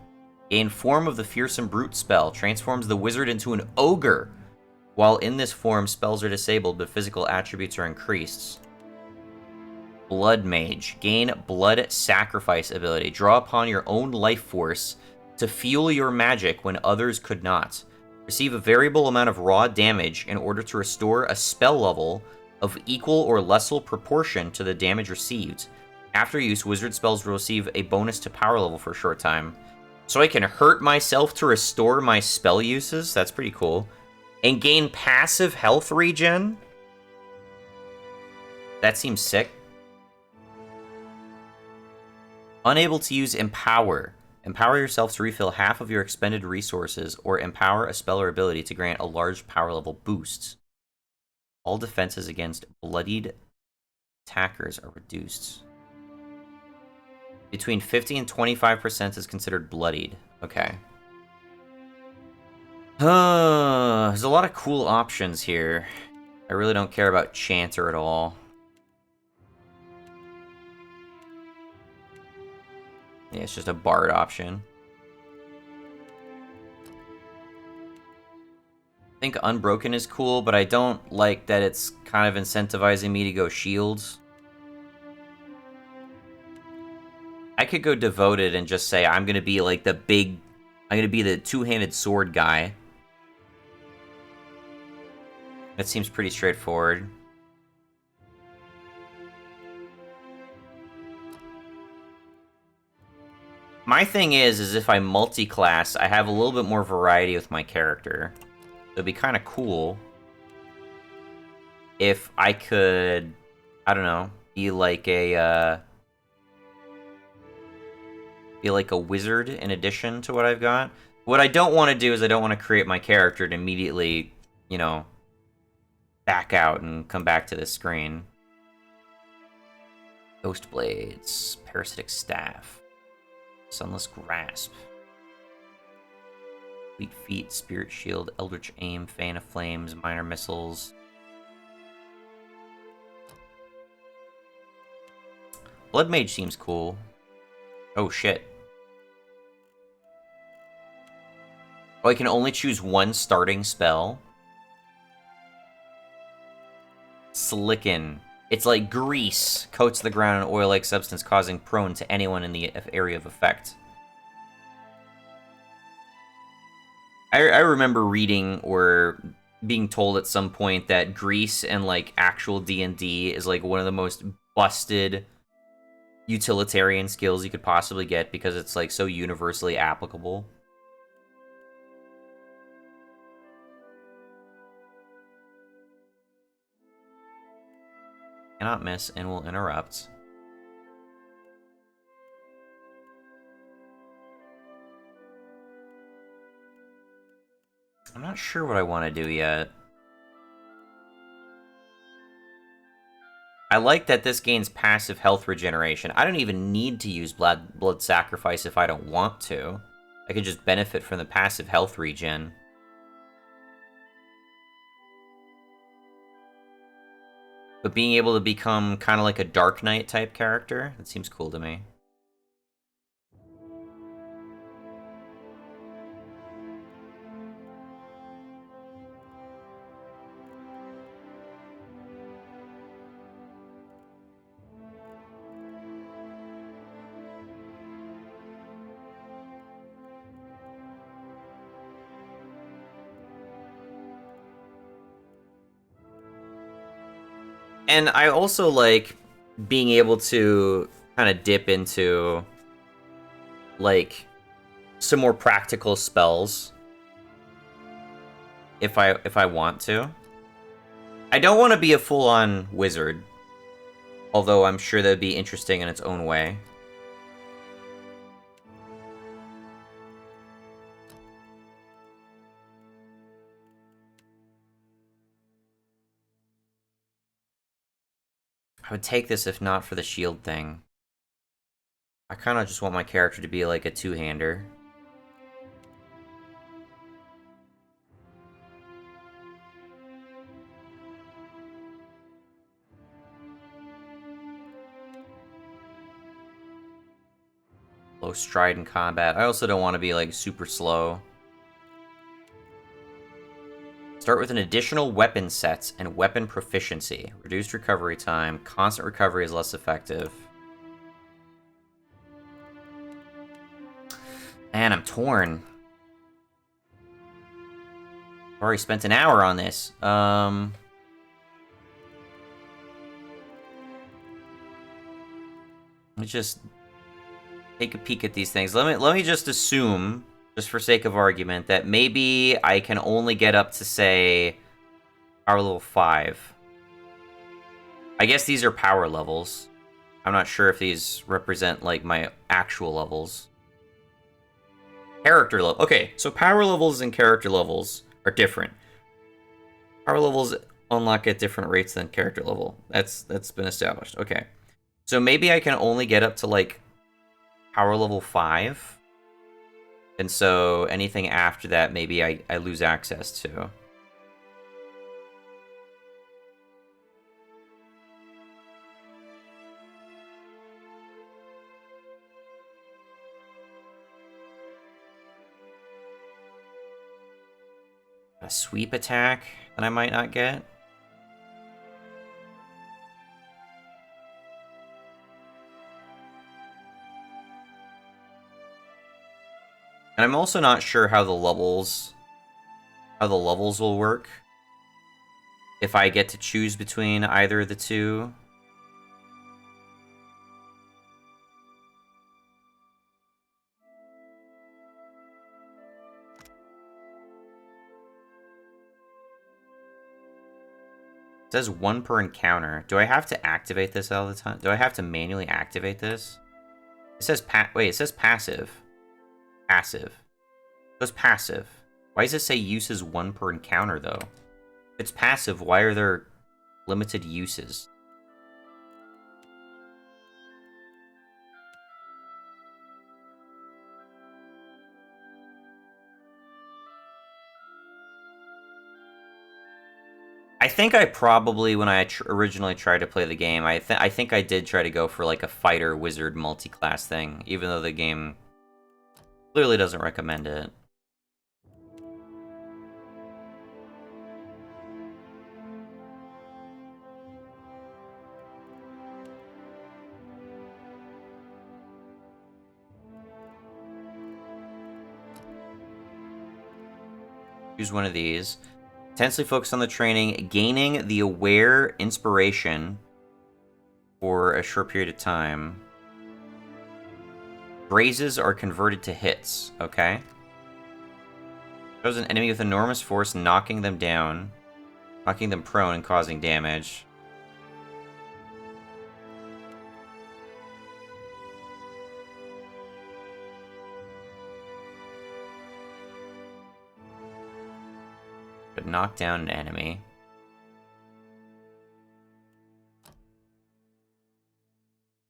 Gain Form of the Fearsome Brute spell. Transforms the wizard into an ogre. While in this form, spells are disabled, but physical attributes are increased. Blood Mage. Gain Blood Sacrifice ability. Draw upon your own life force to fuel your magic when others could not. Receive a variable amount of raw damage in order to restore a spell level of equal or lesser proportion to the damage received. After use, wizard spells will receive a bonus to power level for a short time. So I can hurt myself to restore my spell uses? That's pretty cool. And gain passive health regen? That seems sick. Unable to use Empower. Empower yourself to refill half of your expended resources, or empower a spell or ability to grant a large power level boost. All defenses against bloodied attackers are reduced. Between 50 and 25% is considered bloodied. Okay. There's a lot of cool options here. I really don't care about Chanter at all. Yeah, it's just a Bard option. I think Unbroken is cool, but I don't like that it's kind of incentivizing me to go Shields. I could go Devoted and just say I'm gonna be like I'm gonna be the two-handed sword guy. That seems pretty straightforward. My thing is if I multi-class, I have a little bit more variety with my character. It'd be kind of cool if I could, I don't know, be like a wizard in addition to what I've got. What I don't want to do is I don't want to create my character to immediately, you know, back out and come back to this screen. Ghost Blades, Parasitic Staff, Sunless Grasp, Weak Feet, Spirit Shield, Eldritch Aim, Fan of Flames, Minor Missiles. Blood Mage seems cool. Oh shit. Oh, I can only choose one starting spell. Slicken. It's like grease. Coats the ground in oil-like substance, causing prone to anyone in the area of effect. I remember reading or being told at some point that grease and like actual D&D is like one of the most busted utilitarian skills you could possibly get because it's like so universally applicable. Cannot miss and will interrupt. I'm not sure what I want to do yet. I like that this gains passive health regeneration. I don't even need to use blood sacrifice if I don't want to. I could just benefit from the passive health regen. But being able to become kind of like a Dark Knight type character, that seems cool to me. And I also like being able to kind of dip into like some more practical spells if I want to. I don't want to be a full-on wizard, although I'm sure that'd be interesting in its own way. I would take this if not for the shield thing. I kind of just want my character to be like a two-hander. Low stride in combat. I also don't want to be like super slow. Start with an additional weapon sets and weapon proficiency. Reduced recovery time. Constant recovery is less effective. Man, I'm torn. I've already spent an hour on this. Let me just take a peek at these things. Let me just assume, just for sake of argument, that maybe I can only get up to, say, power level 5. I guess these are power levels. I'm not sure if these represent, like, my actual levels. Character level. Okay, so power levels and character levels are different. Power levels unlock at different rates than character level. That's been established. Okay. So maybe I can only get up to, like, power level 5. And so anything after that, maybe I lose access to. A sweep attack that I might not get. And I'm also not sure how the levels will work. If I get to choose between either of the two. It says 1 per encounter. Do I have to activate this all the time? Do I have to manually activate this? It says it says passive. Passive. It goes passive. Why does it say uses 1 per encounter, though? If it's passive, why are there limited uses? I think I probably, when I originally tried to play the game, I think I did try to go for like a fighter wizard multi-class thing, even though the game clearly doesn't recommend it. Choose one of these. Intensely focus on the training, gaining the aware inspiration for a short period of time. Grazes are converted to hits, okay? Shows an enemy with enormous force, knocking them down, knocking them prone and causing damage. But knock down an enemy.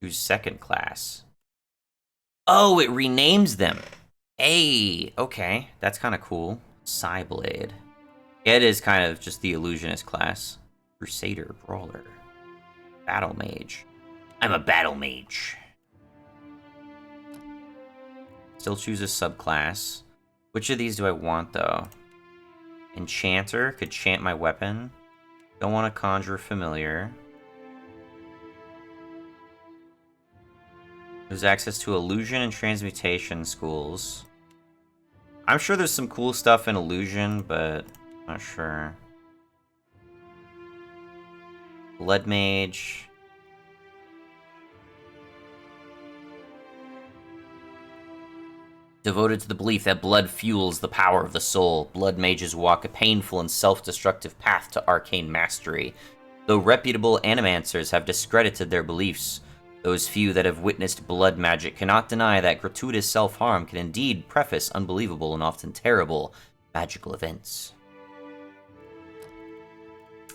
Who's second class? Oh, it renames them. Hey, okay. That's kind of cool. Psyblade. Yeah, it is kind of just the illusionist class. Crusader, Brawler. Battle Mage. I'm a Battle Mage. Still choose a subclass. Which of these do I want, though? Enchanter. Could chant my weapon. Don't want to conjure familiar. There's access to illusion and transmutation schools. I'm sure there's some cool stuff in illusion, but I'm not sure. Blood Mage. Devoted to the belief that blood fuels the power of the soul, blood mages walk a painful and self-destructive path to arcane mastery. Though reputable animancers have discredited their beliefs, those few that have witnessed blood magic cannot deny that gratuitous self-harm can indeed preface unbelievable and often terrible magical events.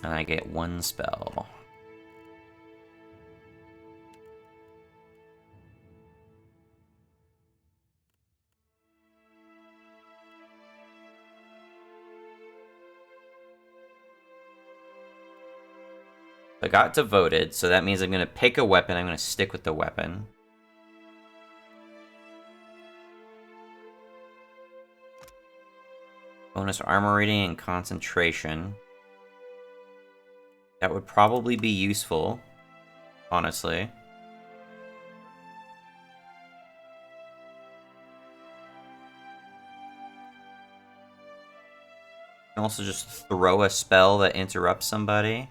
And I get one spell. I got devoted, so that means I'm going to pick a weapon. I'm going to stick with the weapon. Bonus armor rating and concentration. That would probably be useful, honestly. You can also just throw a spell that interrupts somebody.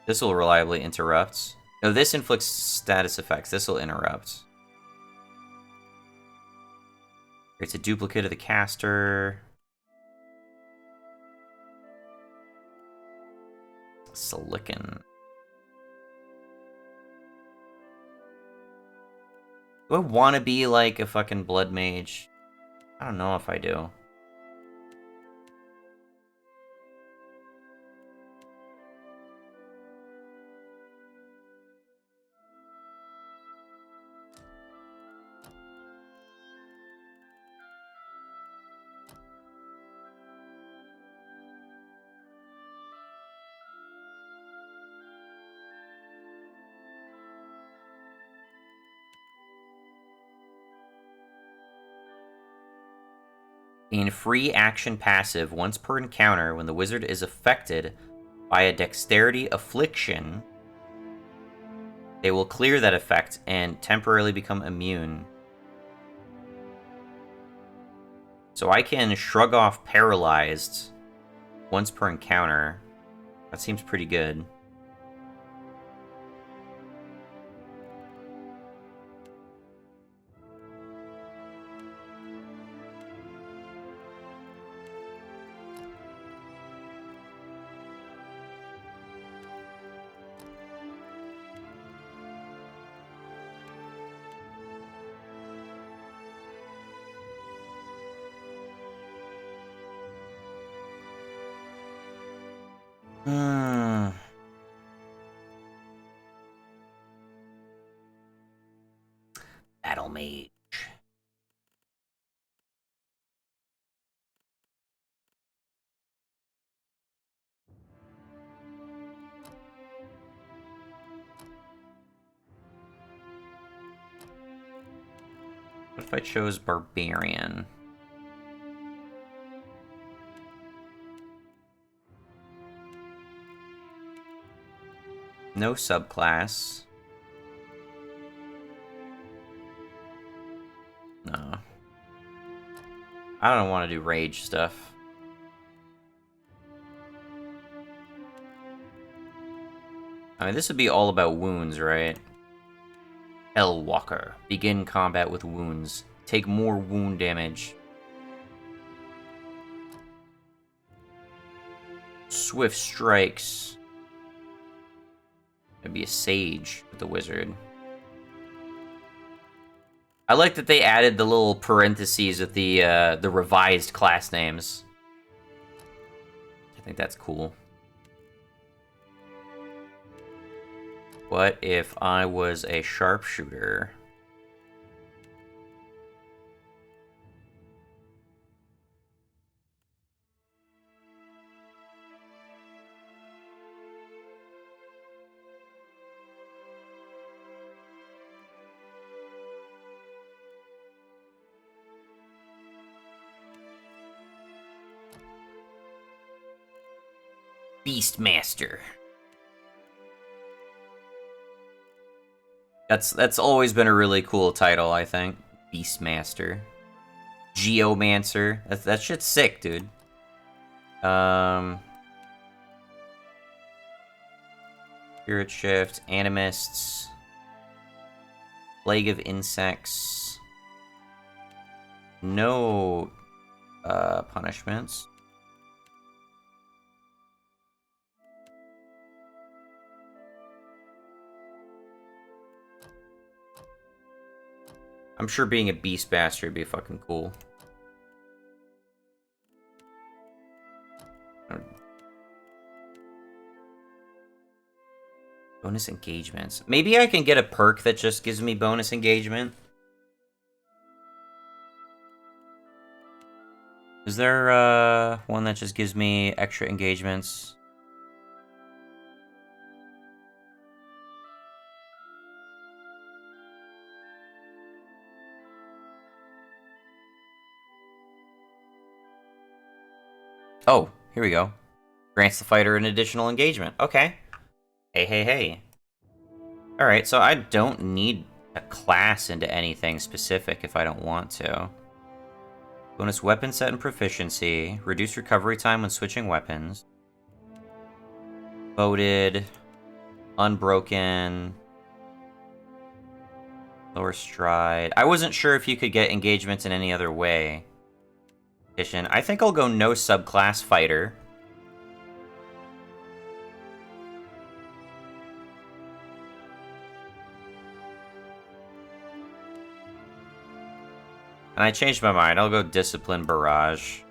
This will reliably interrupt. No, this inflicts status effects. This will interrupt. It's a duplicate of the caster. Silicon. Do I want to be like a fucking blood mage? I don't know if I do. In free action passive, once per encounter, when the wizard is affected by a dexterity affliction, they will clear that effect and temporarily become immune. So I can shrug off paralyzed once per encounter. That seems pretty good. Battle Mage. What if I chose Barbarian? No subclass. No. I don't want to do rage stuff. I mean, this would be all about wounds, right? Hellwalker. Begin combat with wounds. Take more wound damage. Swift strikes. It'd be a sage with the wizard. I like that they added the little parentheses with the revised class names. think that's cool. What if I was a sharpshooter? Beastmaster. That's always been a really cool title, I think. Beastmaster. Geomancer. That shit's sick, dude. Spirit Shift, Animists, Plague of Insects. No punishments. I'm sure being a Beastmaster would be fucking cool. Bonus engagements. Maybe I can get a perk that just gives me bonus engagement. Is there one that just gives me extra engagements? Oh, here we go. Grants the fighter an additional engagement. Okay. Hey. Alright, so I don't need a class into anything specific if I don't want to. Bonus weapon set and proficiency. Reduce recovery time when switching weapons. Voted. Unbroken. Lower stride. I wasn't sure if you could get engagements in any other way. I think I'll go no subclass fighter. And I changed my mind. I'll go discipline barrage.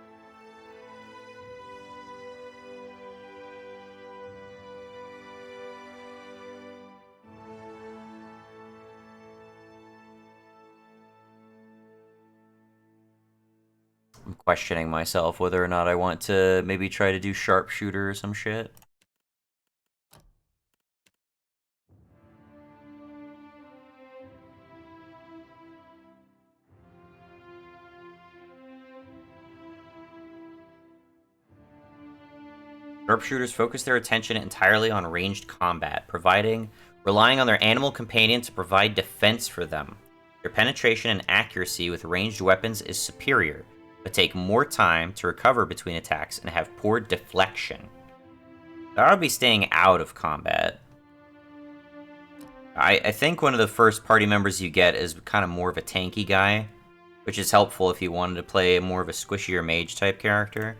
I'm questioning myself whether or not I want to maybe try to do sharpshooter or some shit. Sharpshooters focus their attention entirely on ranged combat, relying on their animal companion to provide defense for them. Their penetration and accuracy with ranged weapons is superior, but take more time to recover between attacks and have poor deflection. I would be staying out of combat. I think one of the first party members you get is kind of more of a tanky guy, which is helpful if you wanted to play more of a squishier mage type character.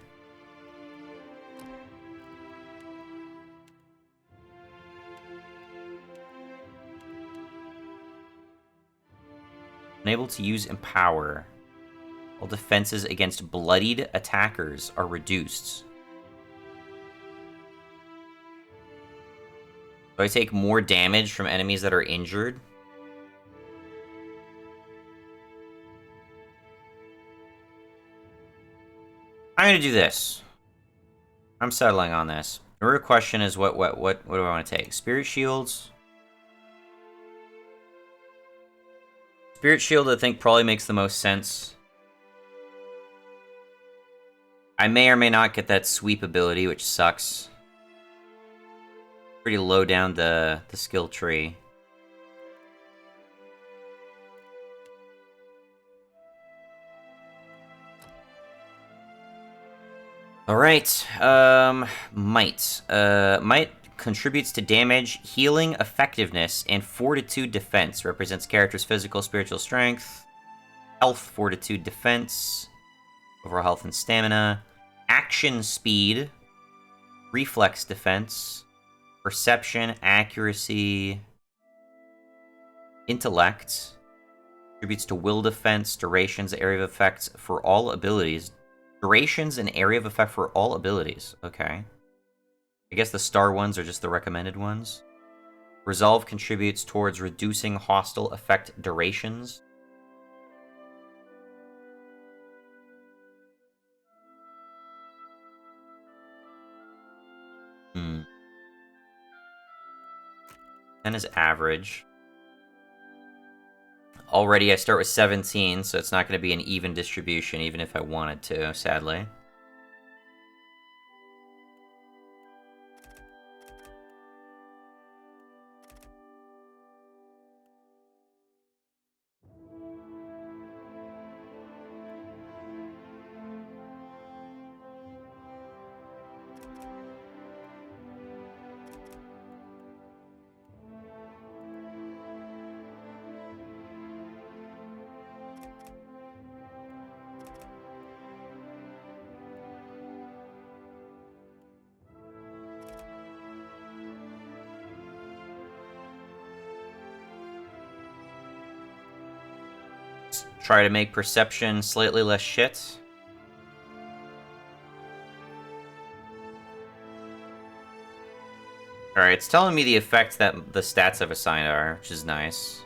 Unable to use Empower. All defenses against bloodied attackers are reduced. So I take more damage from enemies that are injured. I'm gonna do this. I'm settling on this. The real question is what do I want to take? Spirit Shields. Spirit Shield, I think, probably makes the most sense. I may or may not get that sweep ability, which sucks. Pretty low down the skill tree. Alright, Might. Might contributes to damage, healing, effectiveness, and fortitude defense. Represents character's physical, spiritual strength, health, fortitude, defense, overall health and stamina, action speed, reflex defense, perception, accuracy, intellect, contributes to will defense, durations, area of effects for all abilities, Durations and area of effect for all abilities. Okay. I guess the star ones are just the recommended ones. Resolve contributes towards reducing hostile effect durations. Hmm. 10 is average. Already I start with 17, so it's not going to be an even distribution, even if I wanted to, sadly. Try to make perception slightly less shit. Alright, it's telling me the effects that the stats I've assigned are, which is nice.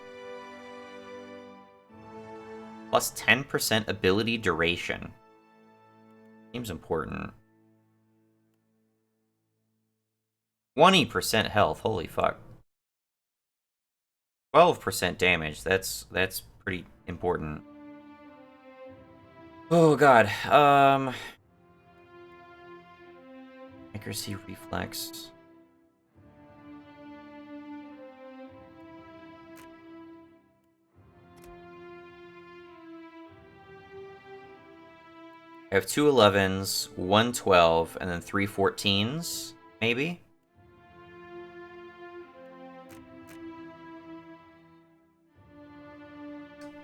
Plus 10% ability duration. Seems important. 20% health, holy fuck. 12% damage, that's pretty important. Oh god, accuracy, reflex. I have 2 11s, 1 12, and then 3 14s, maybe?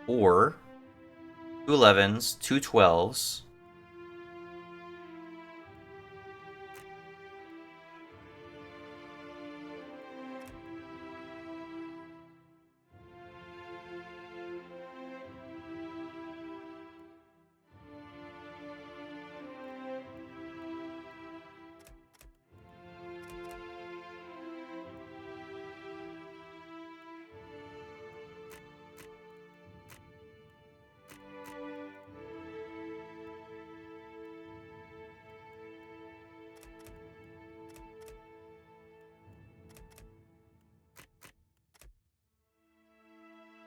Or 2 11s, 2 12s.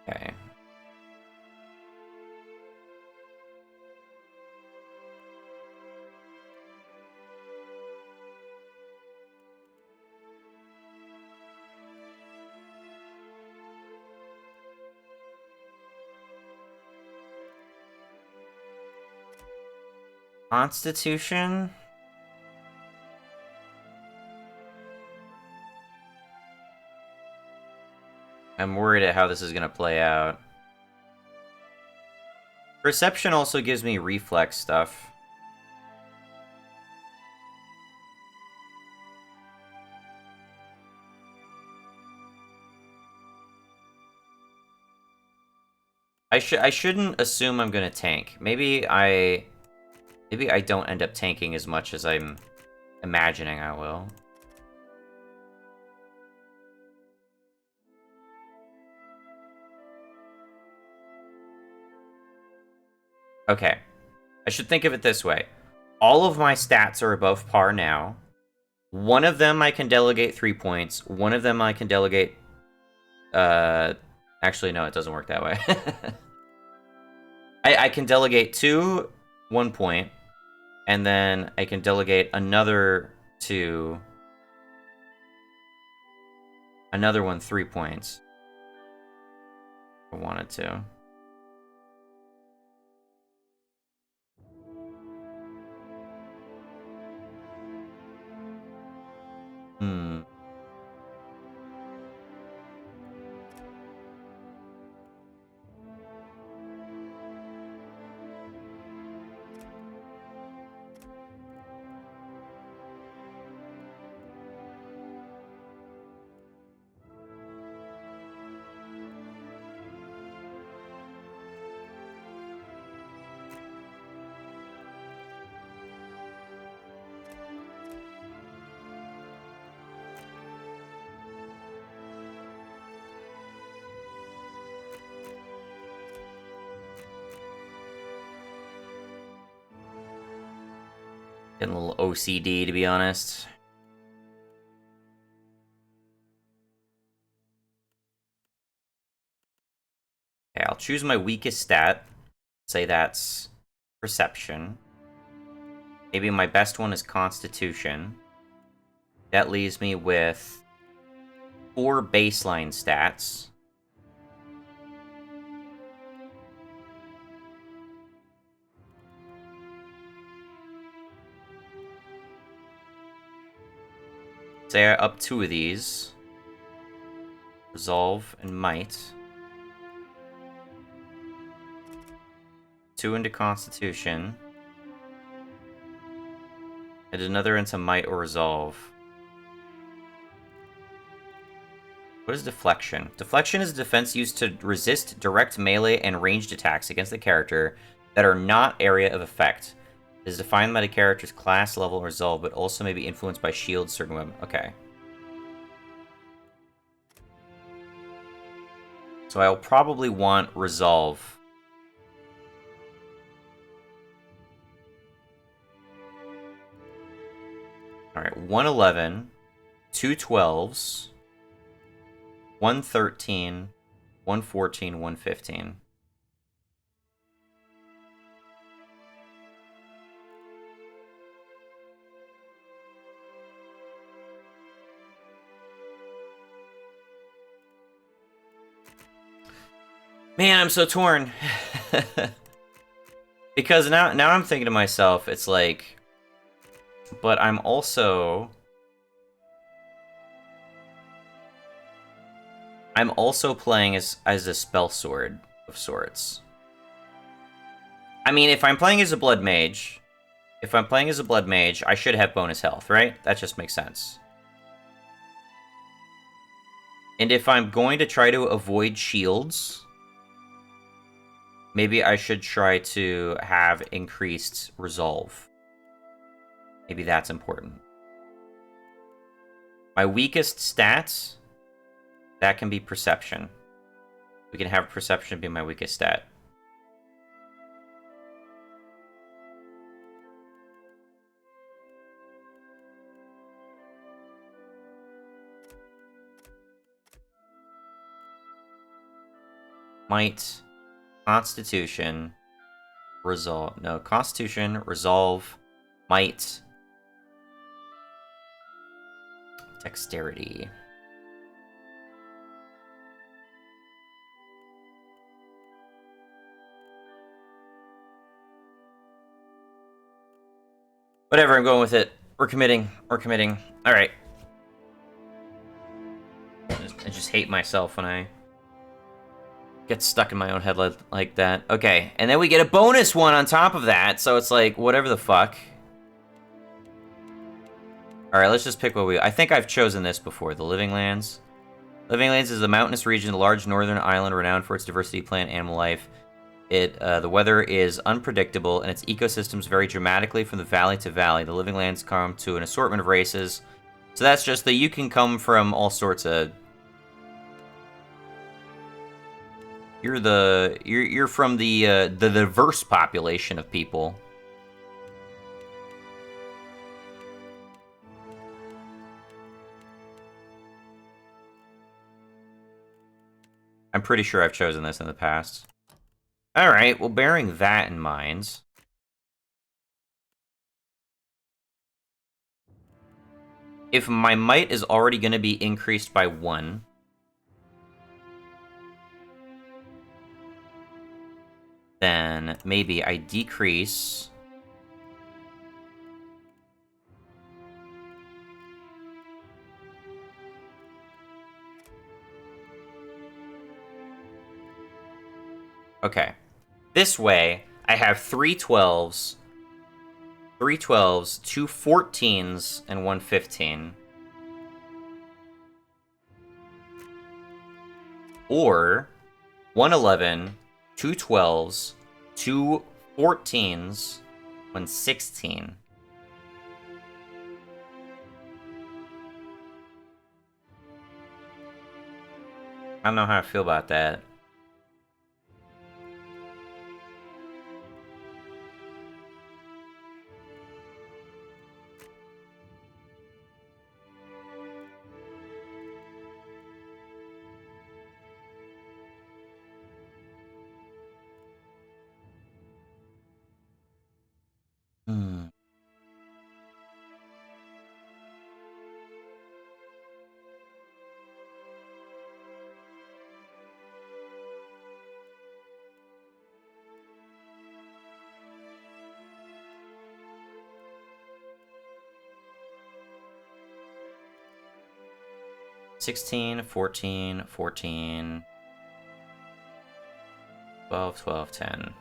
Okay. Constitution? I'm worried at how this is gonna play out. Perception also gives me reflex stuff. I shouldn't assume I'm gonna tank. Maybe I don't end up tanking as much as I'm imagining I will. Okay. I should think of it this way. All of my stats are above par now. One of them I can delegate 3 points. One of them I can delegate... Actually, no, it doesn't work that way. I can delegate 2, 1 point. And then I can delegate another 2... Another one, 3 points. If I wanted to. Hmm. Getting a little OCD, to be honest. Okay, I'll choose my weakest stat. Say that's perception. Maybe my best one is constitution. That leaves me with 4 baseline stats. Say I up 2 of these. Resolve and might. 2 into constitution. And another into might or resolve. What is deflection? Deflection is a defense used to resist direct melee and ranged attacks against the character that are not area of effect. It is defined by the character's class, level, or resolve, but also may be influenced by shields, certain weapons. Okay. So I'll probably want resolve. Alright, 111, 2 12s, 113, 114, 115. Man, I'm so torn. Because now I'm thinking to myself, it's like, but I'm also playing as a spell sword of sorts. I mean, if I'm playing as a blood mage, I should have bonus health, right? That just makes sense. And if I'm going to try to avoid shields, maybe I should try to have increased resolve. Maybe that's important. My weakest stats, that can be perception. We can have perception be my weakest stat. Might, constitution, resolve. No, constitution, resolve, might, dexterity. Whatever, I'm going with it. We're committing. Alright. I just hate myself when I get stuck in my own head like that. Okay, and then we get a bonus one on top of that, so it's like, whatever the fuck. Alright, let's just pick what I think I've chosen this before, the Living Lands. Living Lands is a mountainous region, a large northern island renowned for its diversity of plant and animal life. The weather is unpredictable, and its ecosystems vary dramatically from the valley to valley. The Living Lands come to an assortment of races. So that's just that you can come from all sorts of... You're from the diverse population of people. I'm pretty sure I've chosen this in the past. Alright, well, bearing that in mind... If my might is already going to be increased by 1... then maybe I decrease... Okay. This way, I have 3 12s, 2 14s, and 1 15. Or 1 11, 2 12s, 2 14s, 1 16. I don't know how I feel about that. 16, 14, 14, 12, 12, 10.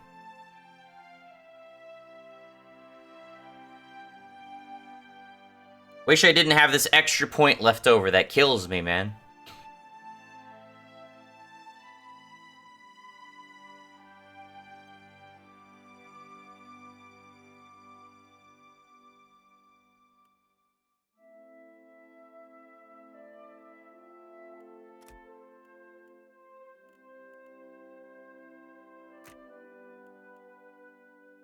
Wish I didn't have this extra point left over. That kills me, man.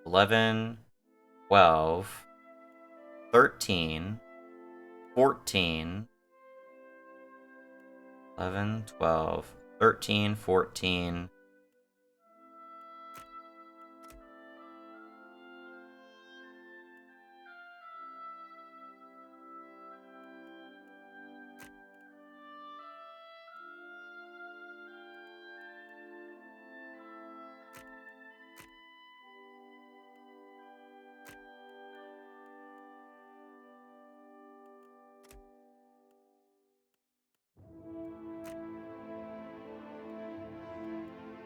$11, 12, 13, 14, 11, 12, 13, 14.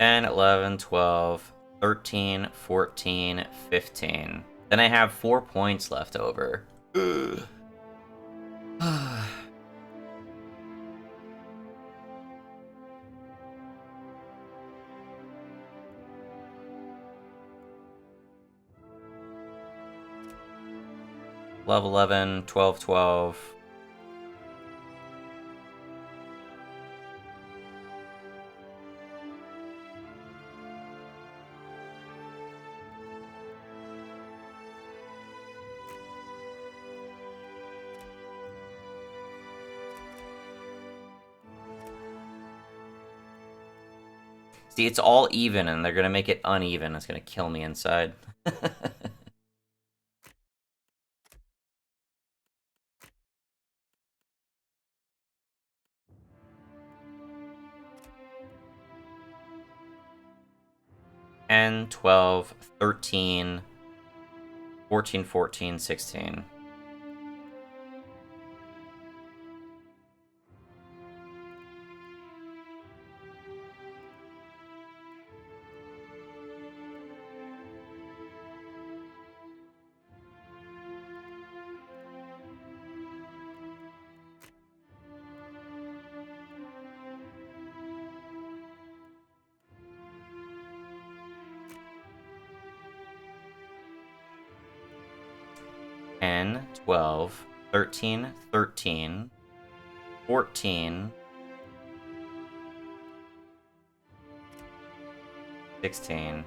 Ten, 11, 12, 13, 14, 15. Then I have 4 points left over. Ugh. Level 11, 12, 12. See, it's all even, and they're gonna make it uneven. It's gonna kill me inside. And 12, 13, 14, 14, 16. And 12, 13, 13, 14, 16.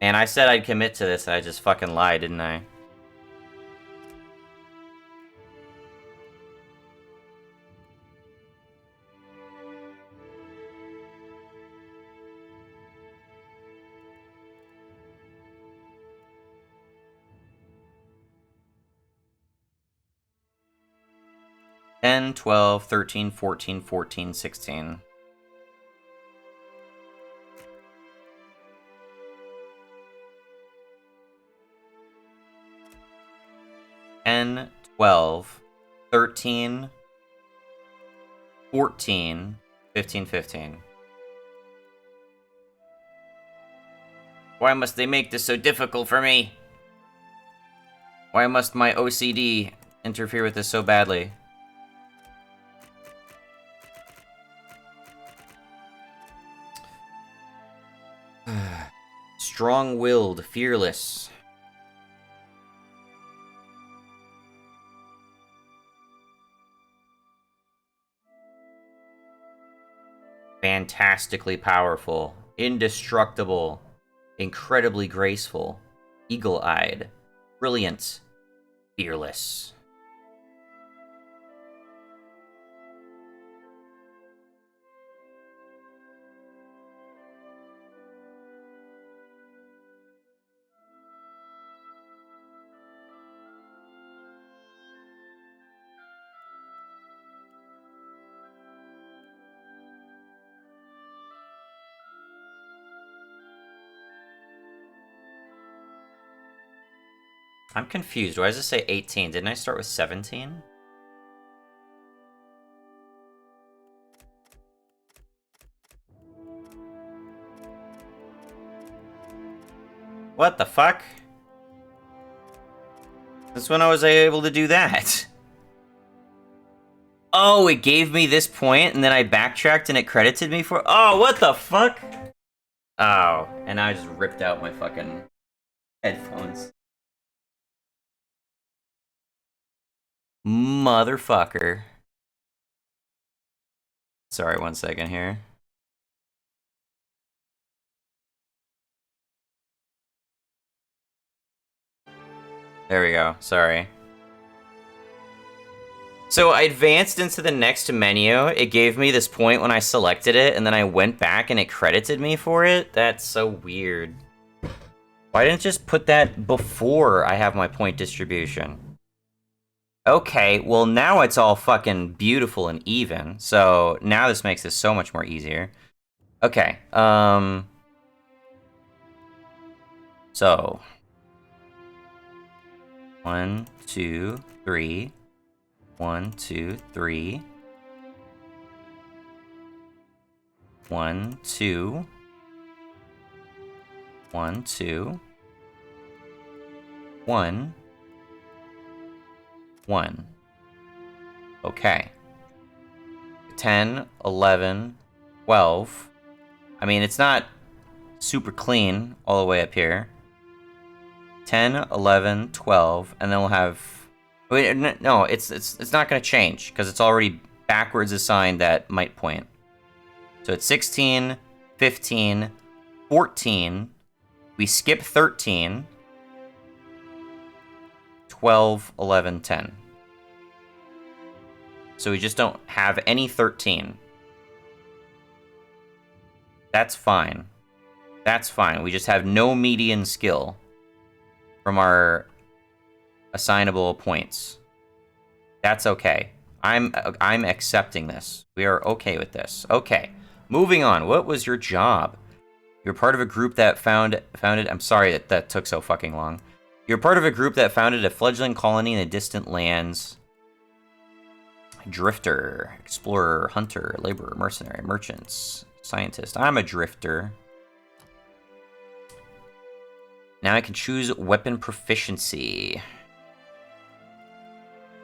And I said I'd commit to this, and I just fucking lied, didn't I? Ten, 12, 13, 14, 14, 16. Ten, 12, 13, 14, 15, 15. Why must they make this so difficult for me? Why must my OCD interfere with this so badly? Strong-willed, fearless. Fantastically powerful, indestructible, incredibly graceful, eagle-eyed, brilliant, fearless. I'm confused. Why does it say 18? Didn't I start with 17? What the fuck? Since when was I able to do that? Oh, it gave me this point, and then I backtracked and it credited me for... Oh, what the fuck? Oh, and I just ripped out my fucking headphones. Motherfucker. Sorry, 1 second here. There we go, sorry. So I advanced into the next menu, it gave me this point when I selected it, and then I went back and it credited me for it? That's so weird. Why didn't it just put that before I have my point distribution? Okay, well now it's all fucking beautiful and even, so now this makes this so much more easier. Okay, so... 1, 2, 3... 1, 2, 3. 1, 2. 1, 2. 1. 1. Okay. 10, 11, 12. I mean, it's not super clean all the way up here. 10, 11, 12, and then we'll have... Wait, no, it's not going to change, because it's already backwards assigned that might point. So it's 16, 15, 14, we skip 13, 12, 11, 10. So we just don't have any 13. That's fine. That's fine. We just have no median skill from our assignable points. That's okay. I'm accepting this. We are okay with this. Okay. Moving on. What was your job? You're part of a group that founded... I'm sorry that took so fucking long. You're part of a group that founded a fledgling colony in the distant lands. Drifter, explorer, hunter, laborer, mercenary, merchants, scientist. I'm a drifter. Now I can choose weapon proficiency.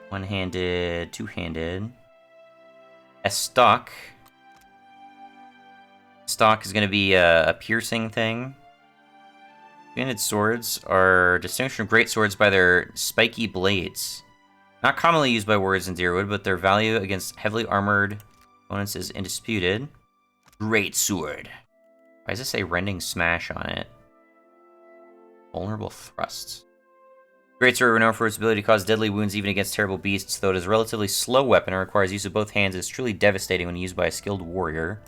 One-handed, two-handed. A stock. Stock is going to be a piercing thing. Two-handed swords are distinguished from great swords by their spiky blades. Not commonly used by warriors in Deerwood, but their value against heavily armored opponents is indisputed. Great sword. Why does it say rending smash on it? Vulnerable thrust. Great sword renowned for its ability to cause deadly wounds even against terrible beasts, though it is a relatively slow weapon and requires use of both hands. It is truly devastating when used by a skilled warrior.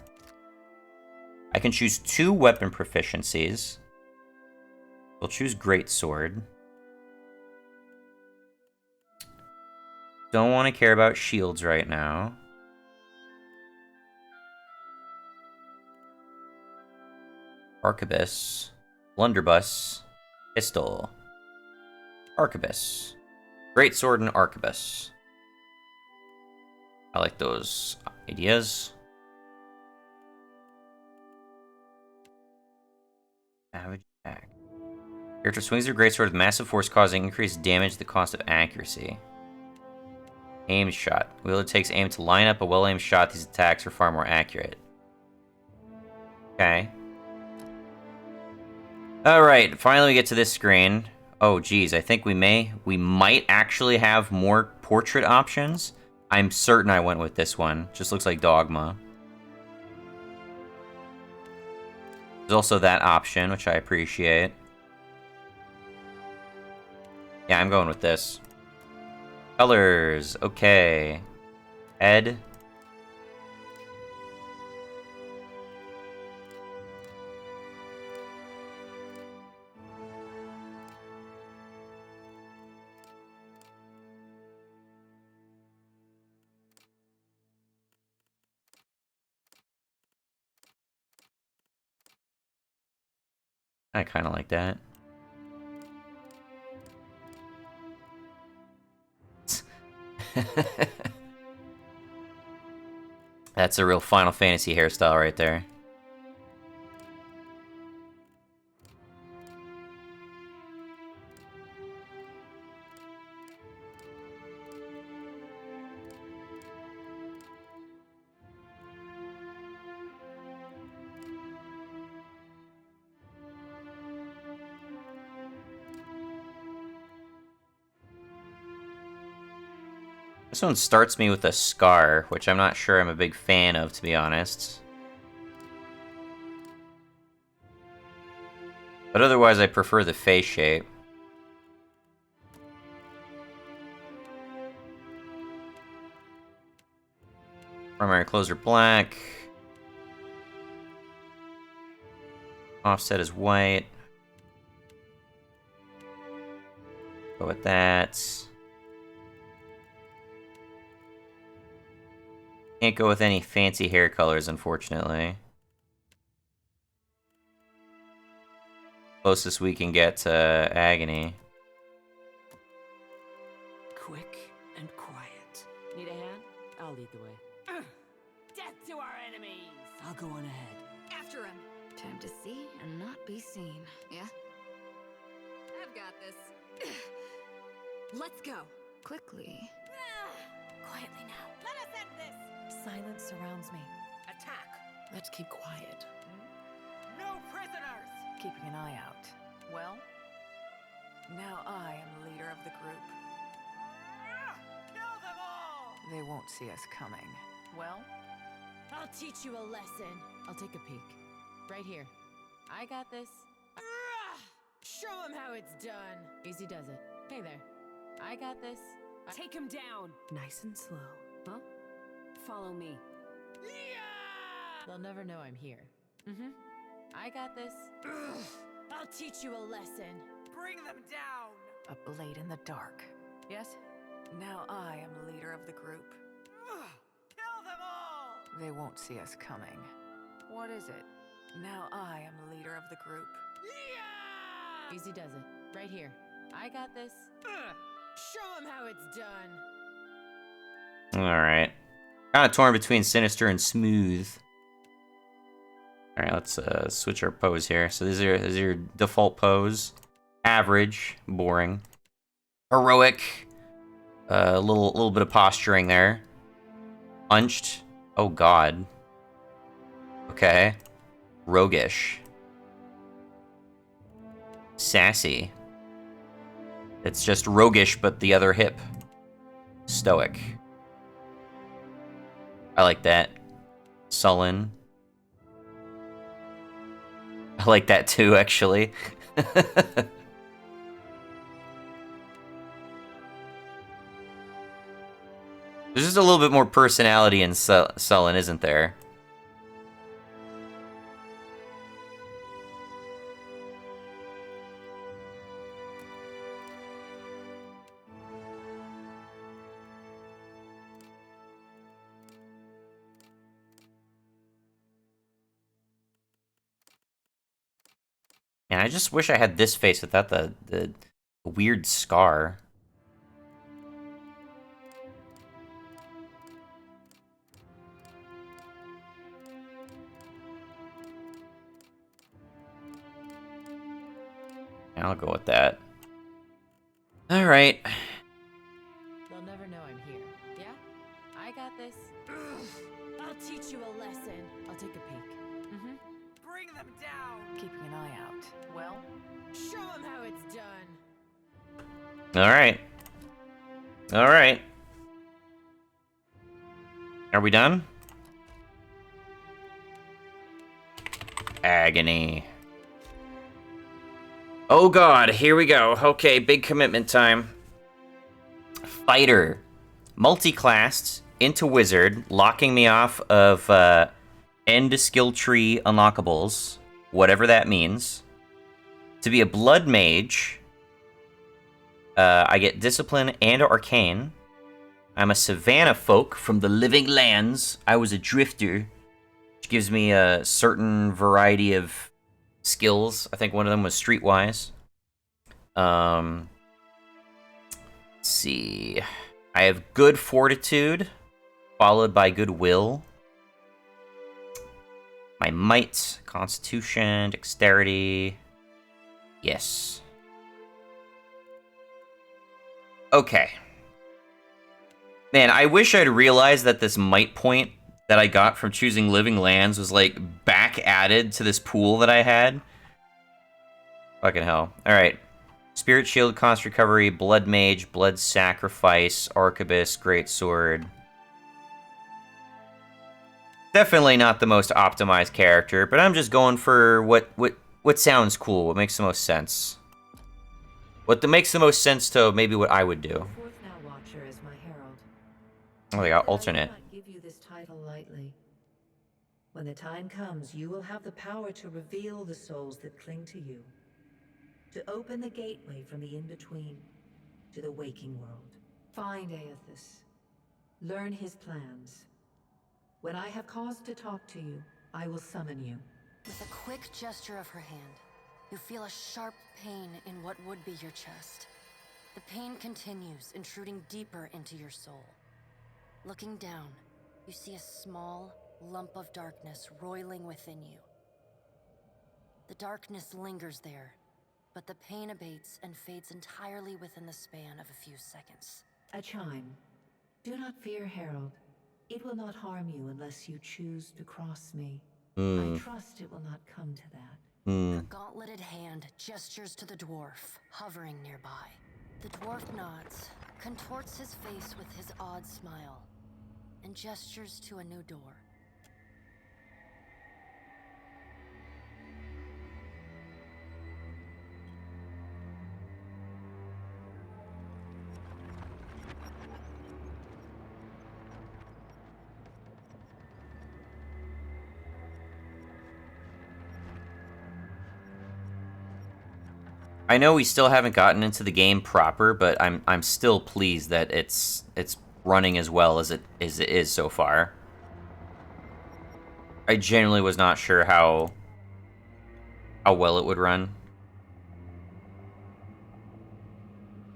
I can choose 2 weapon proficiencies. We'll choose great sword. Don't want to care about shields right now. Arquebus. Blunderbuss. Pistol. Arquebus. Great sword and arquebus. I like those ideas. Savage attack. Character swings their greatsword with massive force, causing increased damage at the cost of accuracy. Aim shot. Wielder takes aim to line up a well-aimed shot. These attacks are far more accurate. Okay. Alright, finally we get to this screen. Oh, geez, I think we might actually have more portrait options. I'm certain I went with this one. Just looks like Dogma. There's also that option, which I appreciate. Yeah, I'm going with this. Colors, okay. Head. I kind of like that. That's a real Final Fantasy hairstyle right there. This one starts me with a scar, which I'm not sure I'm a big fan of, to be honest. But otherwise, I prefer the face shape. Primary clothes are black. Offset is white. Go with that. Can't go with any fancy hair colors, unfortunately. Closest we can get to Agony. Quick and quiet. Need a hand? I'll lead the way. Death to our enemies! I'll go on ahead. After him. Time to see and not be seen. Yeah? I've got this. Let's go. Quickly. Quietly now. Let us end this! Silence surrounds me, Attack! Let's keep quiet. No prisoners! Keeping an eye out. Well, now I am the leader of the group. Kill them all! They won't see us coming. Well, I'll teach you a lesson. I'll take a peek. Right here. I got this. Show them how it's done. Easy does it. Hey there. I got this. Take him down. nice and slow. Huh? Follow me. They'll never know I'm here. Mm-hmm. I got this. I'll teach you a lesson. Bring them down! A blade in the dark. Yes? Now I am the leader of the group. Kill them all! They won't see us coming. What is it? Now I am the leader of the group. Easy does it. Right here. I got this. Show them how it's done. Alright. Kind of torn between Sinister and Smooth. Alright, let's switch our pose here. So this is your default pose. Average. Boring. Heroic. A little bit of posturing there. Punched. Oh god. Okay. Roguish. Sassy. It's just roguish, but the other hip. Stoic. I like that. Sullen. I like that too, actually. There's just a little bit more personality in Sullen, isn't there? And I just wish I had this face without the weird scar. Yeah, I'll go with that. All right. They'll never know I'm here. Yeah? I got this. I'll teach you a lesson. I'll take a peek. Mm-hmm. Bring them down! Keeping an eye out. Well, Show them how it's done. All right. All right. Are we done? Agony. Oh god, here we go. Okay, big commitment time. Fighter. Multi-classed into wizard, locking me off of end skill tree unlockables, whatever that means. To be a blood mage, I get discipline and arcane. I'm a savannah folk from the living lands. I was a drifter, which gives me a certain variety of skills. I think one of them was streetwise. Let's see. I have good fortitude, followed by good will. My might, constitution, dexterity. Yes. Okay. Man, I wish I'd realized that this might point that I got from choosing Living Lands was, like, back added to this pool that I had. Fucking hell. Alright. Spirit Shield, Cost Recovery, Blood Mage, Blood Sacrifice, Arquebus, Greatsword. Definitely not the most optimized character, but I'm just going for what sounds cool, what makes the most sense. What makes the most sense to maybe what I would do. The fourth now Watcher is my herald. Oh, they got I will alternate. not give you this title lightly. When the time comes, you will have the power to reveal the souls that cling to you. To open the gateway from the in-between to the waking world. Find Aethys. Learn his plans. When I have cause to talk to you, I will summon you. With a quick gesture of her hand, you feel a sharp pain in what would be your chest. The pain continues, intruding deeper into your soul. Looking down, you see a small lump of darkness roiling within you. The darkness lingers there, but the pain abates and fades entirely within the span of a few seconds. A chime. Do not fear, Herald. It will not harm you unless you choose to cross me. I trust it will not come to that. Her gauntleted hand gestures to the dwarf, hovering nearby. The dwarf nods, contorts his face with his odd smile, and gestures to a new door. I know we still haven't gotten into the game proper, but I'm still pleased that it's running as well as it is so far. I genuinely was not sure how well it would run.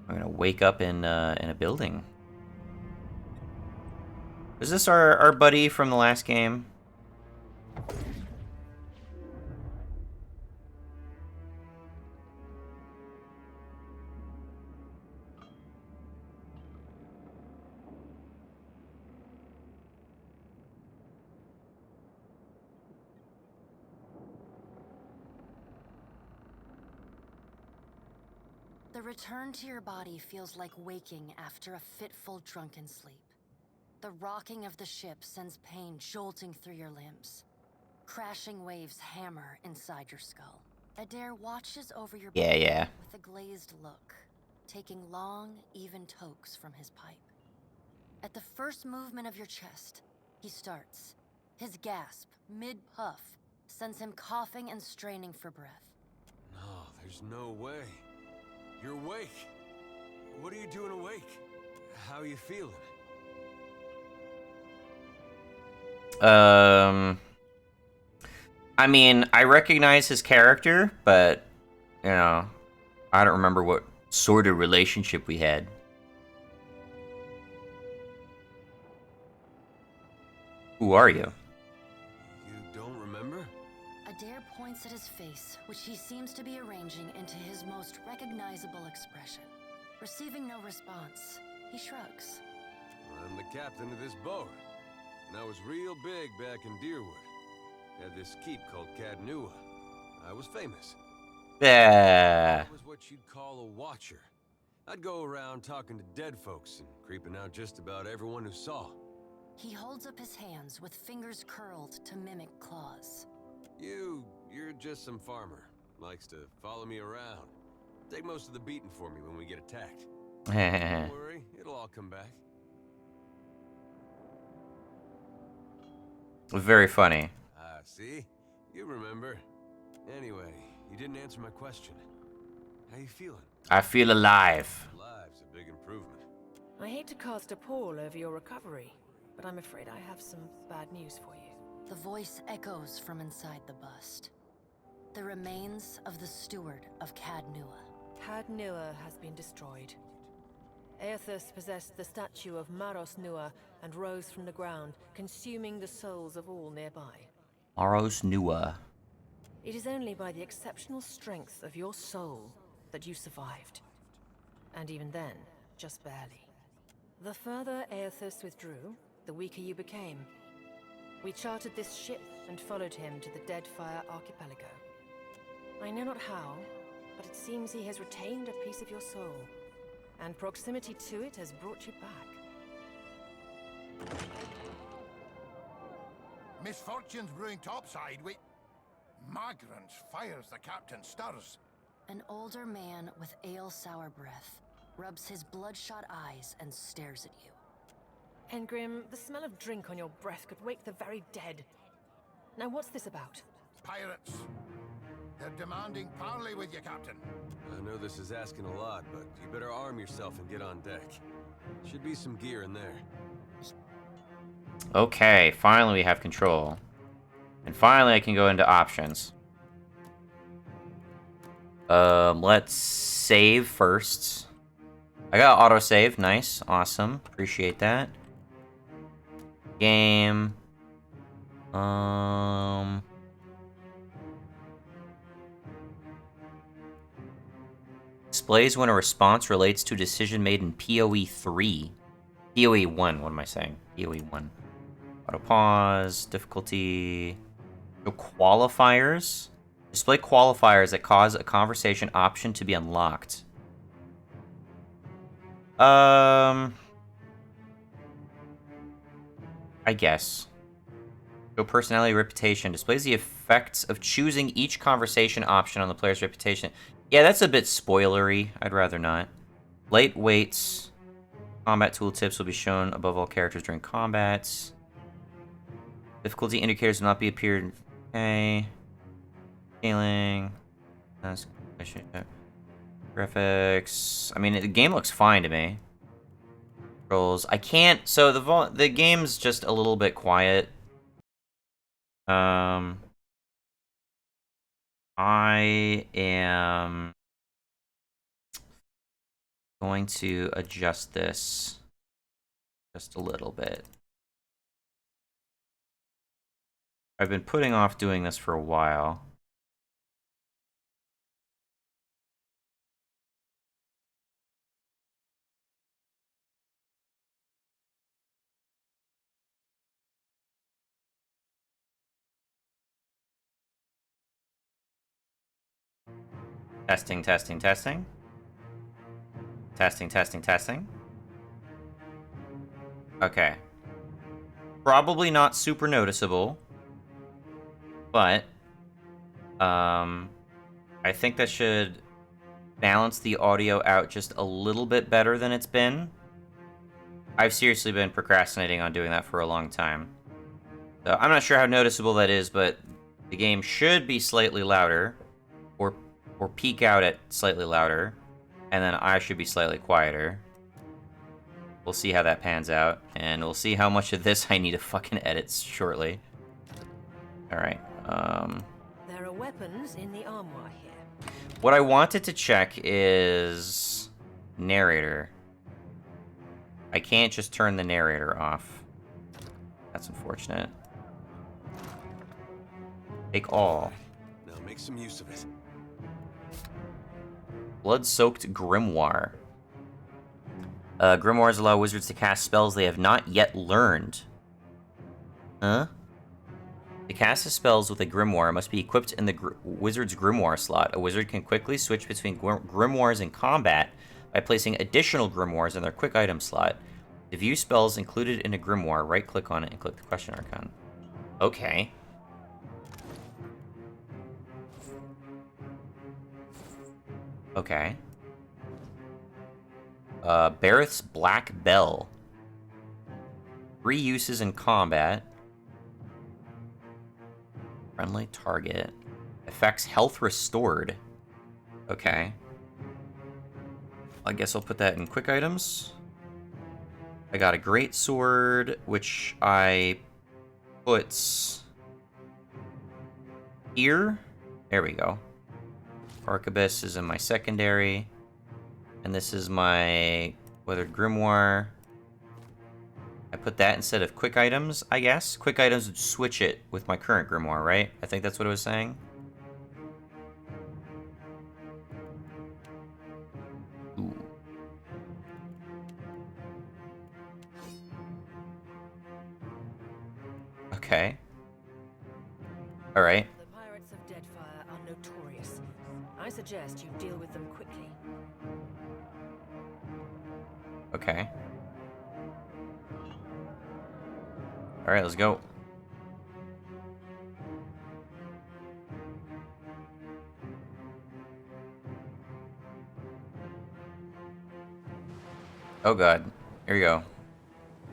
I'm gonna wake up in a building. Is this our buddy from the last game? The return to your body feels like waking after a fitful drunken sleep. The rocking of the ship sends pain jolting through your limbs. Crashing waves hammer inside your skull. Adair watches over your body with a glazed look, taking long, even tokes from his pipe. At the first movement of your chest, he starts. His gasp, mid-puff, sends him coughing and straining for breath. No, there's no way. You're awake. What are you doing awake? How are you feeling? I mean, I recognize his character, but, you know, I don't remember what sort of relationship we had. Who are you? You don't remember? Adair points at his face, which he seems to be arranging into his most recognizable expression. Receiving no response, he shrugs. I'm the captain of this boat, and I was real big back in Deerwood. Had this keep called Cadnua. I was famous. Yeah. I was what you'd call a watcher. I'd go around talking to dead folks and creeping out just about everyone who saw. He holds up his hands with fingers curled to mimic claws. You're just some farmer. Likes to follow me around. Take most of the beating for me when we get attacked. Don't worry, it'll all come back. Very funny. Ah, see? You remember. Anyway, you didn't answer my question. How you feeling? I feel alive. Alive's a big improvement. I hate to cast a pall over your recovery, but I'm afraid I have some bad news for you. The voice echoes from inside the bust. The remains of the steward of Cadnua. Cadnua has been destroyed. Aethys possessed the statue of Maros Nua and rose from the ground, consuming the souls of all nearby. Maros Nua. It is only by the exceptional strength of your soul that you survived. And even then, just barely. The further Aethys withdrew, the weaker you became. We chartered this ship and followed him to the Deadfire archipelago. I know not how, but it seems he has retained a piece of your soul, and proximity to it has brought you back. Misfortune's brewing topside. Wait. Migrants fires, the captain stirs. An older man with ale-sour breath rubs his bloodshot eyes and stares at you. Engrim, the smell of drink on your breath could wake the very dead. Now what's this about? Pirates. They're demanding parley with you, Captain. I know this is asking a lot, but you better arm yourself and get on deck. Should be some gear in there. Okay, finally we have control. And finally I can go into options. Let's save first. I got autosave, nice, awesome, appreciate that. Game. Displays when a response relates to a decision made in PoE 3. PoE 1, what am I saying? PoE 1. Auto pause, difficulty. No qualifiers. Display qualifiers that cause a conversation option to be unlocked. I guess. Show personality reputation. Displays the effects of choosing each conversation option on the player's reputation. Yeah, that's a bit spoilery. I'd rather not. Light weights. Combat tooltips will be shown above all characters during combats. Difficulty indicators will not be appeared. Okay. Scaling. Graphics. I mean, the game looks fine to me. Controls. I can't. So the game's just a little bit quiet. I am going to adjust this just a little bit. I've been putting off doing this for a while. Testing, testing, testing. Testing, testing, testing. Okay. Probably not super noticeable. But, I think that should balance the audio out just a little bit better than it's been. I've seriously been procrastinating on doing that for a long time. So I'm not sure how noticeable that is, but the game should be slightly louder, or peak out at slightly louder, and then I should be slightly quieter. We'll see how that pans out, and we'll see how much of this I need to fucking edit shortly. Alright, There are weapons in the armoire here. what I wanted to check is narrator. I can't just turn the narrator off. That's unfortunate. Take all. Now make some use of it. Blood-soaked grimoire. Grimoires allow wizards to cast spells they have not yet learned. Huh? To cast the spells with a grimoire must be equipped in the wizard's grimoire slot. A wizard can quickly switch between grimoires in combat by placing additional grimoires in their quick item slot. To view spells included in a grimoire, right-click on it and click the question icon. Okay. Okay. Bareth's Black Bell. 3 uses in combat. Friendly target. Effects health restored. Okay. I guess I'll put that in quick items. I got a great sword, which I put here. There we go. Arquebus is in my secondary. And this is my Weathered Grimoire. I put that instead of quick items, I guess. Quick items would switch it with my current Grimoire, right? I think that's what it was saying. Ooh. Okay. Alright. The pirates of Deadfire are notorious. I suggest you deal with them quickly. Okay. Alright, let's go. Oh god. Here we go.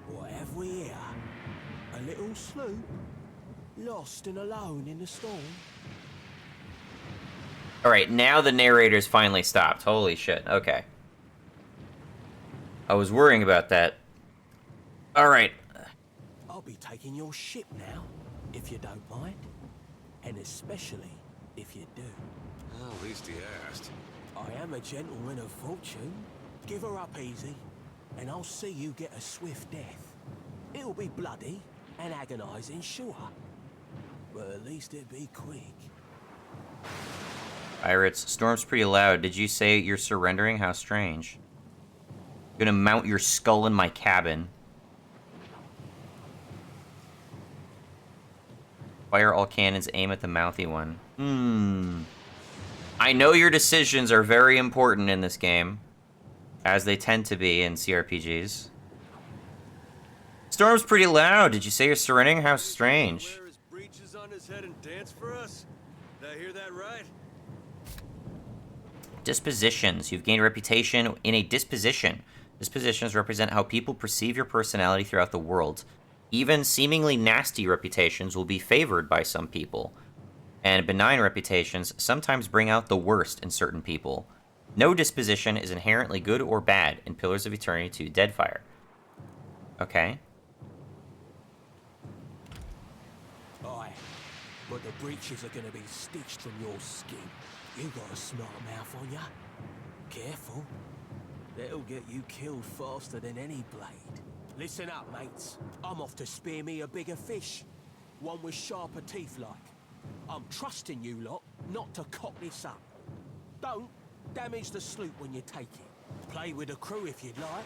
What have we here? A little sloop? Lost and alone in the storm? Alright, now the narrator's finally stopped. Holy shit. Okay. I was worrying about that. Alright. I'll be taking your ship now, if you don't mind. And especially if you do. Well, at least he asked. I am a gentleman of fortune. Give her up easy, and I'll see you get a swift death. It'll be bloody and agonizing, sure. But at least it'll be quick. Pirates, storm's pretty loud. Did you say you're surrendering? How strange. Gonna mount your skull in my cabin. Fire all cannons, aim at the mouthy one. I know your decisions are very important in this game, as they tend to be in CRPGs. Storm's pretty loud. Did you say you're surrendering? How strange. Wear his breeches on his head and dance for us? Did I hear that right? Dispositions. You've gained reputation in a disposition. Dispositions represent how people perceive your personality throughout the world. Even seemingly nasty reputations will be favored by some people. And benign reputations sometimes bring out the worst in certain people. No disposition is inherently good or bad in Pillars of Eternity 2 Deadfire. Okay. Aye, but the breeches are gonna be stitched from your skin. You got a smart mouth on ya. Careful. That'll get you killed faster than any blade. Listen up, mates. I'm off to spear me a bigger fish. One with sharper teeth like. I'm trusting you lot not to cock this up. Don't damage the sloop when you take it. Play with the crew if you'd like,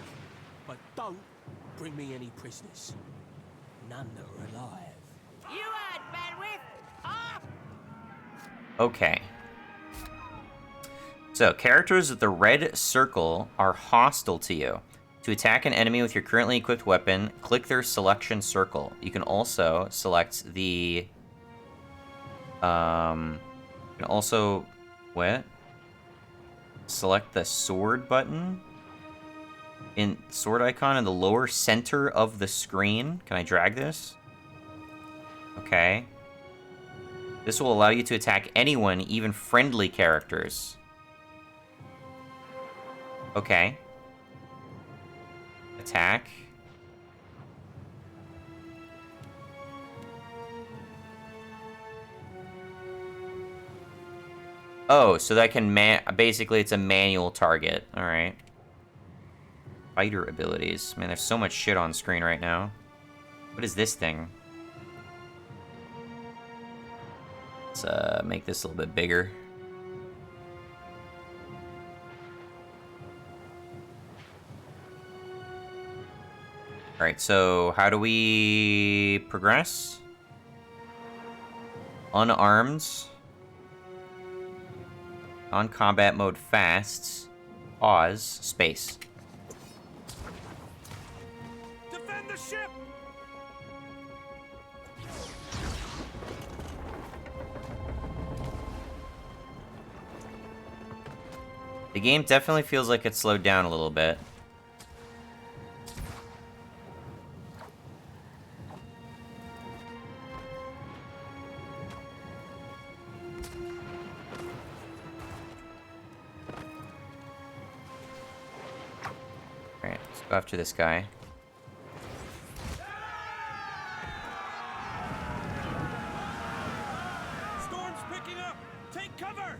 but don't bring me any prisoners. None that are alive. You heard, bandwidth! Off! Okay. So, characters with the red circle are hostile to you. To attack an enemy with your currently equipped weapon, click their selection circle. You can also select the... you can also... what? Select the sword button in sword icon in the lower center of the screen. Can I drag this? Okay. This will allow you to attack anyone, even friendly characters. Okay. Attack. Oh, so that can basically it's a manual target. All right. Fighter abilities. Man, there's so much shit on screen right now. What is this thing? Let's make this a little bit bigger. All right, so how do we progress? Unarmed. On combat mode fast. Pause. Space. Defend the ship! The game definitely feels like it's slowed down a little bit. Alright, let's go after this guy. Storm's picking up! Take cover!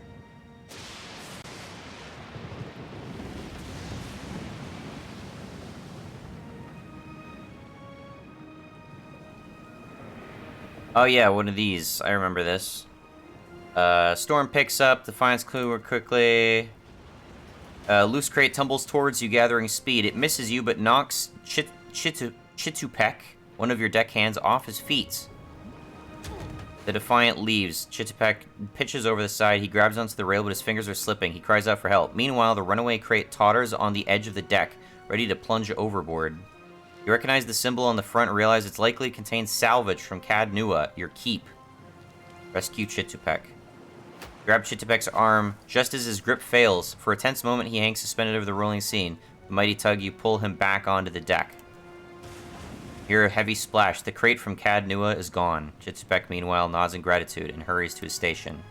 Oh yeah, one of these. I remember this. Storm picks up, defines clue quickly. Loose crate tumbles towards you, gathering speed. It misses you, but knocks Chitupek, one of your deckhands, off his feet. The Defiant leaves. Chitapek pitches over the side. He grabs onto the rail, but his fingers are slipping. He cries out for help. Meanwhile, the runaway crate totters on the edge of the deck, ready to plunge overboard. You recognize the symbol on the front and realize it's likely contains salvage from Cad Nua, your keep. Rescue Chitapek. Grab Chitapek's arm just as his grip fails. For a tense moment, he hangs suspended over the rolling scene. The mighty tug, you pull him back onto the deck. Hear a heavy splash. The crate from Cad Nua is gone. Chitapek, meanwhile, nods in gratitude and hurries to his station.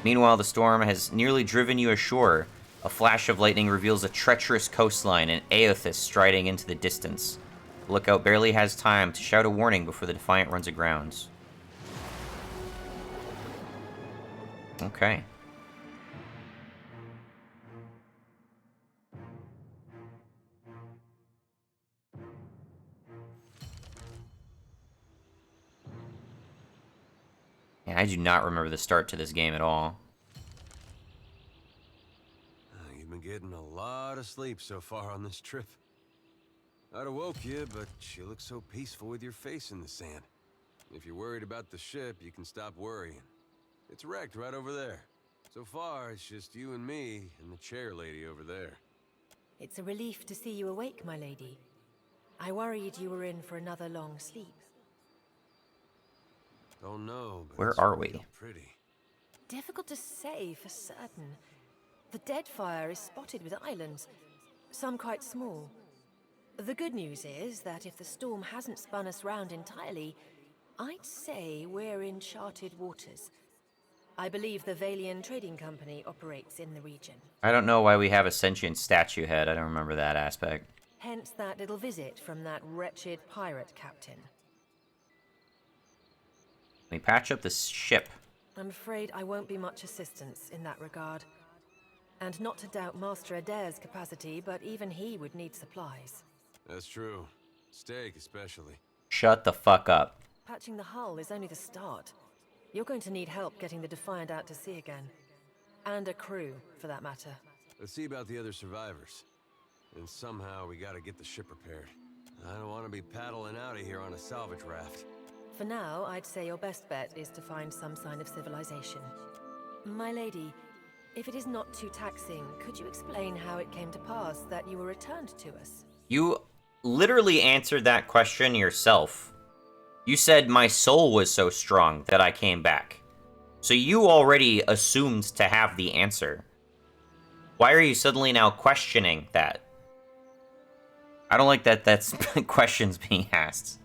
Meanwhile, the storm has nearly driven you ashore. A flash of lightning reveals a treacherous coastline and Aothis striding into the distance. The lookout barely has time to shout a warning before the Defiant runs aground. Okay. Yeah, I do not remember the start to this game at all. You've been getting a lot of sleep so far on this trip. I'd have woke you, but you look so peaceful with your face in the sand. If you're worried about the ship, you can stop worrying. It's wrecked right over there. So far, it's just you and me and the chair lady over there. It's a relief to see you awake, my lady. I worried you were in for another long sleep. Don't know, but where are we? Pretty. Difficult to say for certain. The Deadfire is spotted with islands, some quite small. The good news is that if the storm hasn't spun us round entirely, I'd say we're in charted waters. I believe the Valian Trading Company operates in the region. I don't know why we have a sentient statue head. I don't remember that aspect. Hence that little visit from that wretched pirate captain. We patch up the ship. I'm afraid I won't be much assistance in that regard. And not to doubt Master Adair's capacity, but even he would need supplies. That's true. Steak, especially. Shut the fuck up. Patching the hull is only the start. You're going to need help getting the Defiant out to sea again. And a crew, for that matter. Let's see about the other survivors. And somehow we gotta get the ship repaired. I don't want to be paddling out of here on a salvage raft. For now, I'd say your best bet is to find some sign of civilization. My lady, if it is not too taxing, could you explain how it came to pass that you were returned to us? You literally answered that question yourself. You said my soul was so strong that I came back. So you already assumed to have the answer. Why are you suddenly now questioning that? I don't like that that's questions being asked.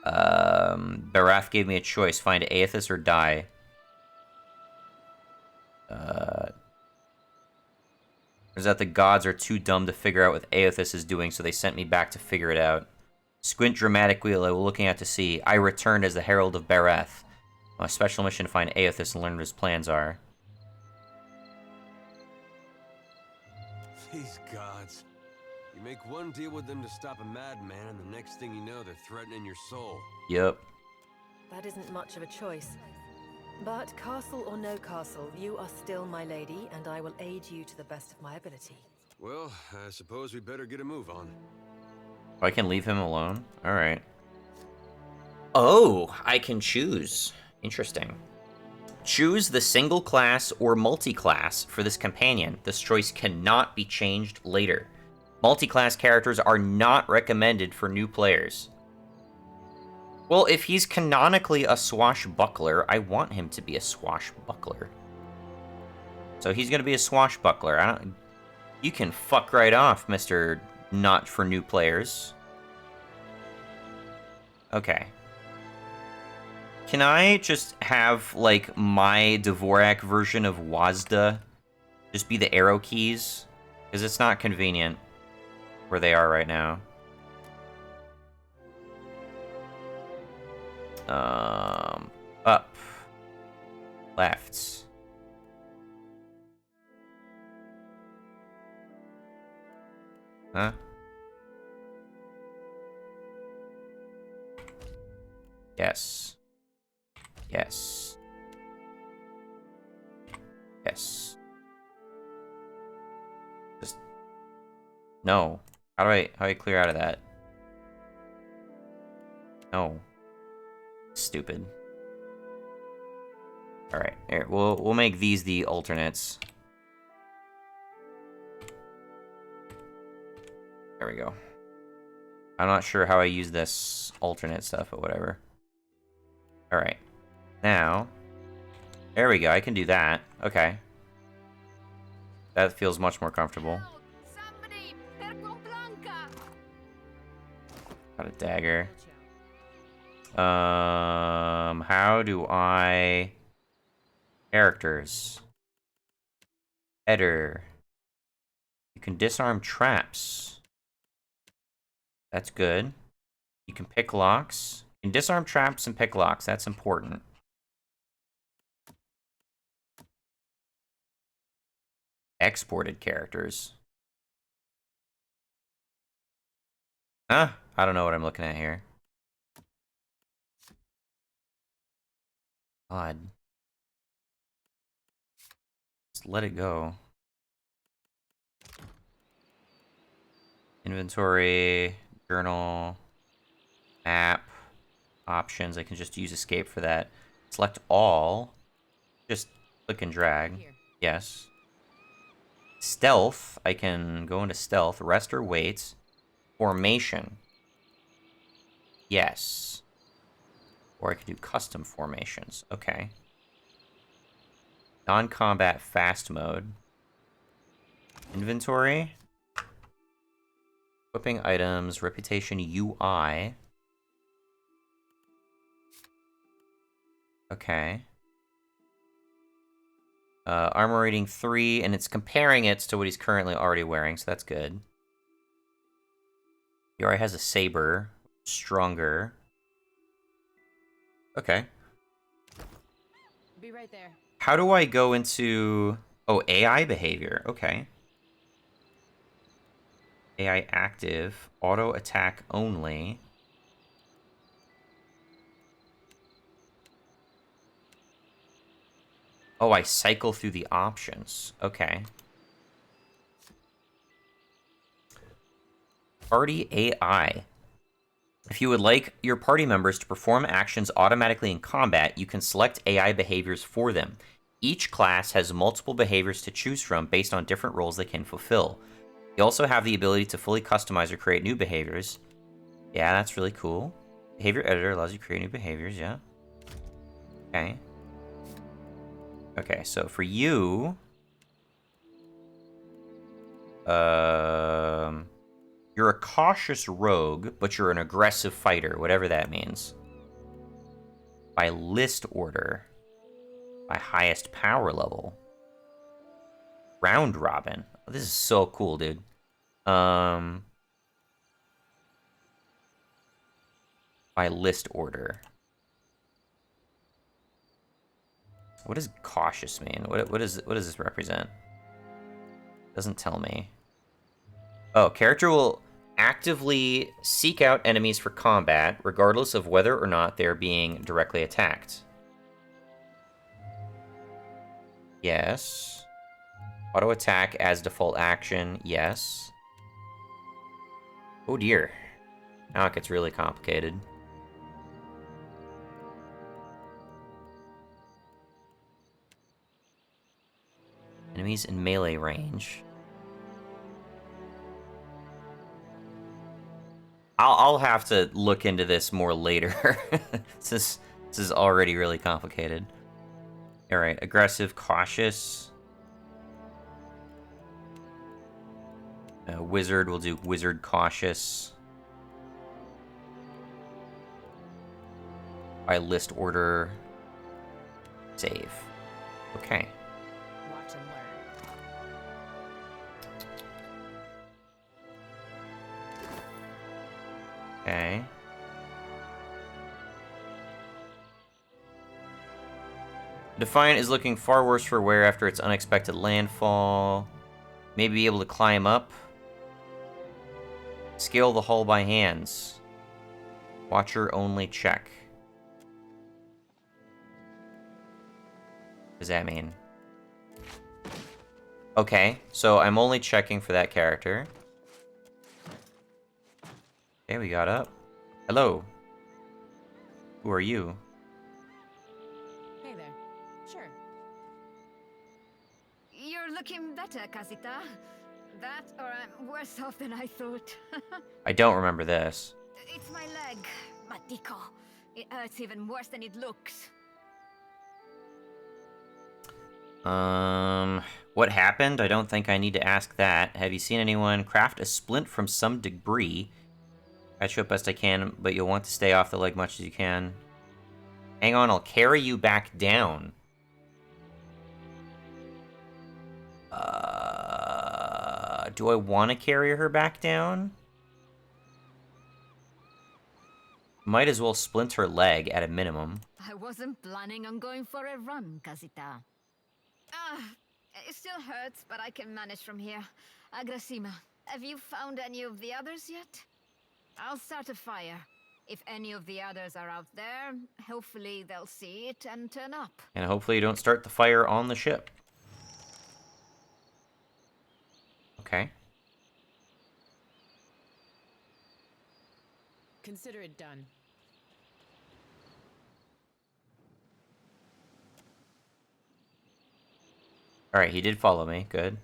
Barath gave me a choice. Find Aothis or die. Is that the gods are too dumb to figure out what Aothis is doing, so they sent me back to figure it out. Squint dramatically while looking out to sea. I returned as the Herald of Barath. My special mission to find Aothis and learn what his plans are. These gods. You make one deal with them to stop a madman, and the next thing you know, they're threatening your soul. Yep. That isn't much of a choice. But castle or no castle, you are still my lady, and I will aid you to the best of my ability. Well, I suppose we better get a move on. I can leave him alone? Alright. Oh, I can choose. Interesting. Choose the single class or multi-class for this companion. This choice cannot be changed later. Multi-class characters are not recommended for new players. Well, if he's canonically a swashbuckler, I want him to be a swashbuckler. So he's gonna be a swashbuckler. You can fuck right off, Mr. Not for new players. Okay. Can I just have, like, my Dvorak version of Wazda just be the arrow keys? Because it's not convenient where they are right now. Up. Left. Huh? Yes. Yes. Yes. Just... No. How do I clear out of that? No. Stupid. Alright, here, we'll make these the alternates. There we go. I'm not sure how I use this alternate stuff, but whatever. Alright. Now, there we go, I can do that. Okay. That feels much more comfortable. Got a dagger. How do I... Characters. Header. You can disarm traps. That's good. You can pick locks. You can disarm traps and pick locks. That's important. Exported characters. Huh? I don't know what I'm looking at here. Odd. Just let it go. Inventory, journal, map, options. I can just use escape for that. Select all. Just click and drag. Here. Yes. Stealth. I can go into stealth. Rest or wait. Formation. Yes. Or I can do custom formations. Okay. Non-combat fast mode. Inventory. Equipping items. Reputation UI. Okay. Armor rating 3, and it's comparing it to what he's currently already wearing, so that's good. He already has a saber. Stronger. Okay. Be right there. How do I go into... Oh, AI behavior. Okay. AI active. Auto attack only. Oh, I cycle through the options. Okay. Party AI. If you would like your party members to perform actions automatically in combat, you can select AI behaviors for them. Each class has multiple behaviors to choose from based on different roles they can fulfill. You also have the ability to fully customize or create new behaviors. Yeah, that's really cool. Behavior editor allows you to create new behaviors, yeah. Okay. Okay, so for you... You're a cautious rogue, but you're an aggressive fighter, whatever that means. By list order. By highest power level. Round robin. Oh, this is so cool, dude. By list order. What does cautious mean? What does this represent? Doesn't tell me. Oh, character will actively seek out enemies for combat, regardless of whether or not they're being directly attacked. Yes. Auto attack as default action. Yes. Oh dear. Now it gets really complicated. Enemies in melee range. I'll have to look into this more later. This is already really complicated. All right, aggressive, cautious. Wizard, we'll do wizard, cautious. By list order. Save. Okay. Watch and learn. Okay. Defiant is looking far worse for wear after its unexpected landfall. Maybe be able to climb up. Scale the hull by hands. Watcher only check. What does that mean? Okay, so I'm only checking for that character. Okay, we got up. Hello. Who are you? Hey there. Sure. looking better, Casita. That, or I'm worse off than I thought. I don't remember this. It's my leg, Matico. It hurts even worse than it looks. What happened? I don't think I need to ask that. Have you seen anyone craft a splint from some debris? Catch you up best I can, but you'll want to stay off the leg much as you can. Hang on, I'll carry you back down. Do I want to carry her back down? Might as well splint her leg at a minimum. I wasn't planning on going for a run, Casita. It still hurts, but I can manage from here. Agrasima, have you found any of the others yet? I'll start a fire. If any of the others are out there, hopefully they'll see it and turn up. And hopefully you don't start the fire on the ship. Okay. Consider it done. Alright, he did follow me. Good.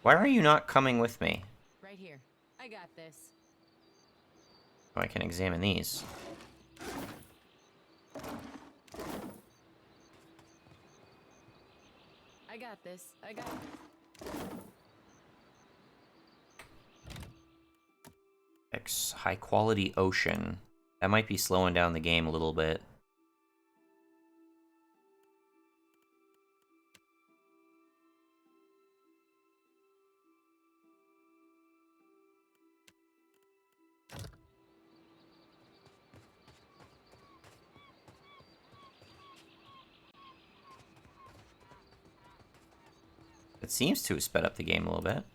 Why are you not coming with me? Right here. I got this. Oh, I can examine these. I got this. I got X high quality ocean. That might be slowing down the game a little bit. It seems to have sped up the game a little bit.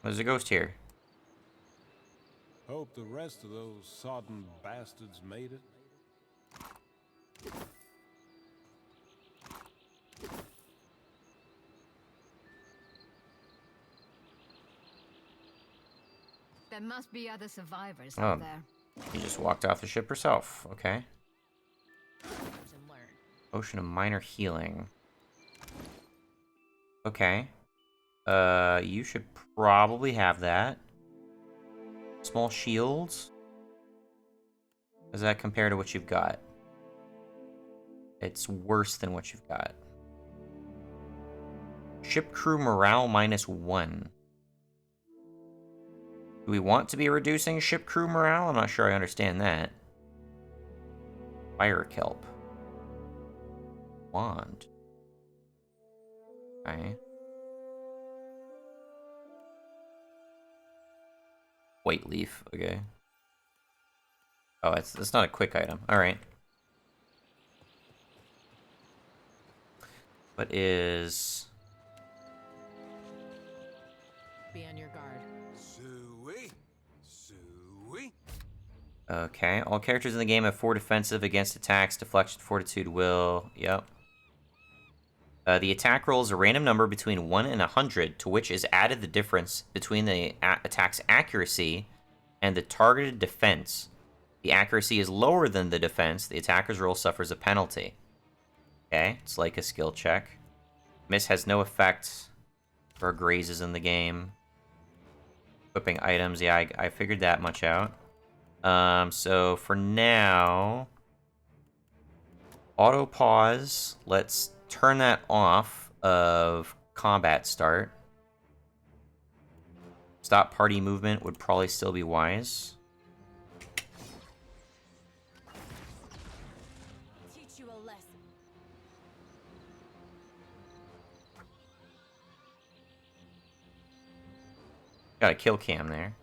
There's a ghost here. Hope the rest of those sodden bastards made it. There must be other survivors Oh, out there. she just walked off the ship herself. Okay. and learn. Ocean of minor healing. Okay. You should probably have that. Small shields. Does that compare to what you've got? It's worse than what you've got. Ship crew morale -1. Do we want to be reducing ship crew morale? I'm not sure I understand that. Fire kelp. Wand. Okay. White leaf, okay. Oh, it's not a quick item. Alright. What is... Be on your guard. Okay, all characters in the game have 4 defensive against attacks, deflection, fortitude, will. Yep. The attack roll is a random number between 1 and 100, to which is added the difference between the attack's accuracy and the targeted defense. The accuracy is lower than the defense, the attacker's roll suffers a penalty. Okay, it's like a skill check. Miss has no effect for grazes in the game. Equipping items, yeah, I figured that much out. So for now, auto pause. Let's turn that off of combat start. Stop party movement would probably still be wise. Teach you a lesson. Got a kill cam there.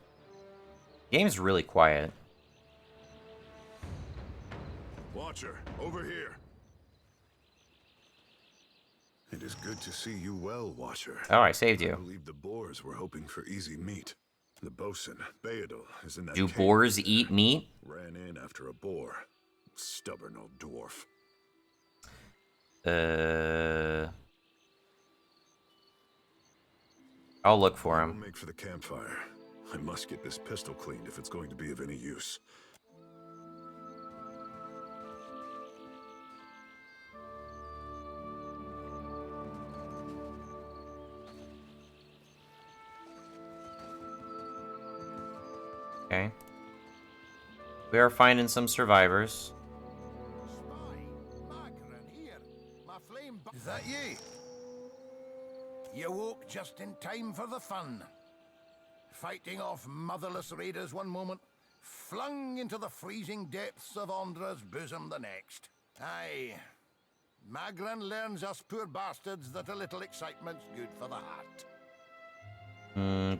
Game's really quiet. Watcher, over here. It is good to see you well, Watcher. Oh, I saved you. I believe the boars were hoping for easy meat. The bosun, Beadle, is in that Do cave boars there. eat meat? Ran in after a boar. Stubborn old dwarf. I'll look for We'll him. make for the campfire. I must get this pistol cleaned if it's going to be of any use. We are finding some survivors. Is that you? You woke just in time for the fun. Fighting off motherless raiders one moment, flung into the freezing depths of Ondra's bosom the next. Aye. Magran learns us poor bastards that a little excitement's good for the heart.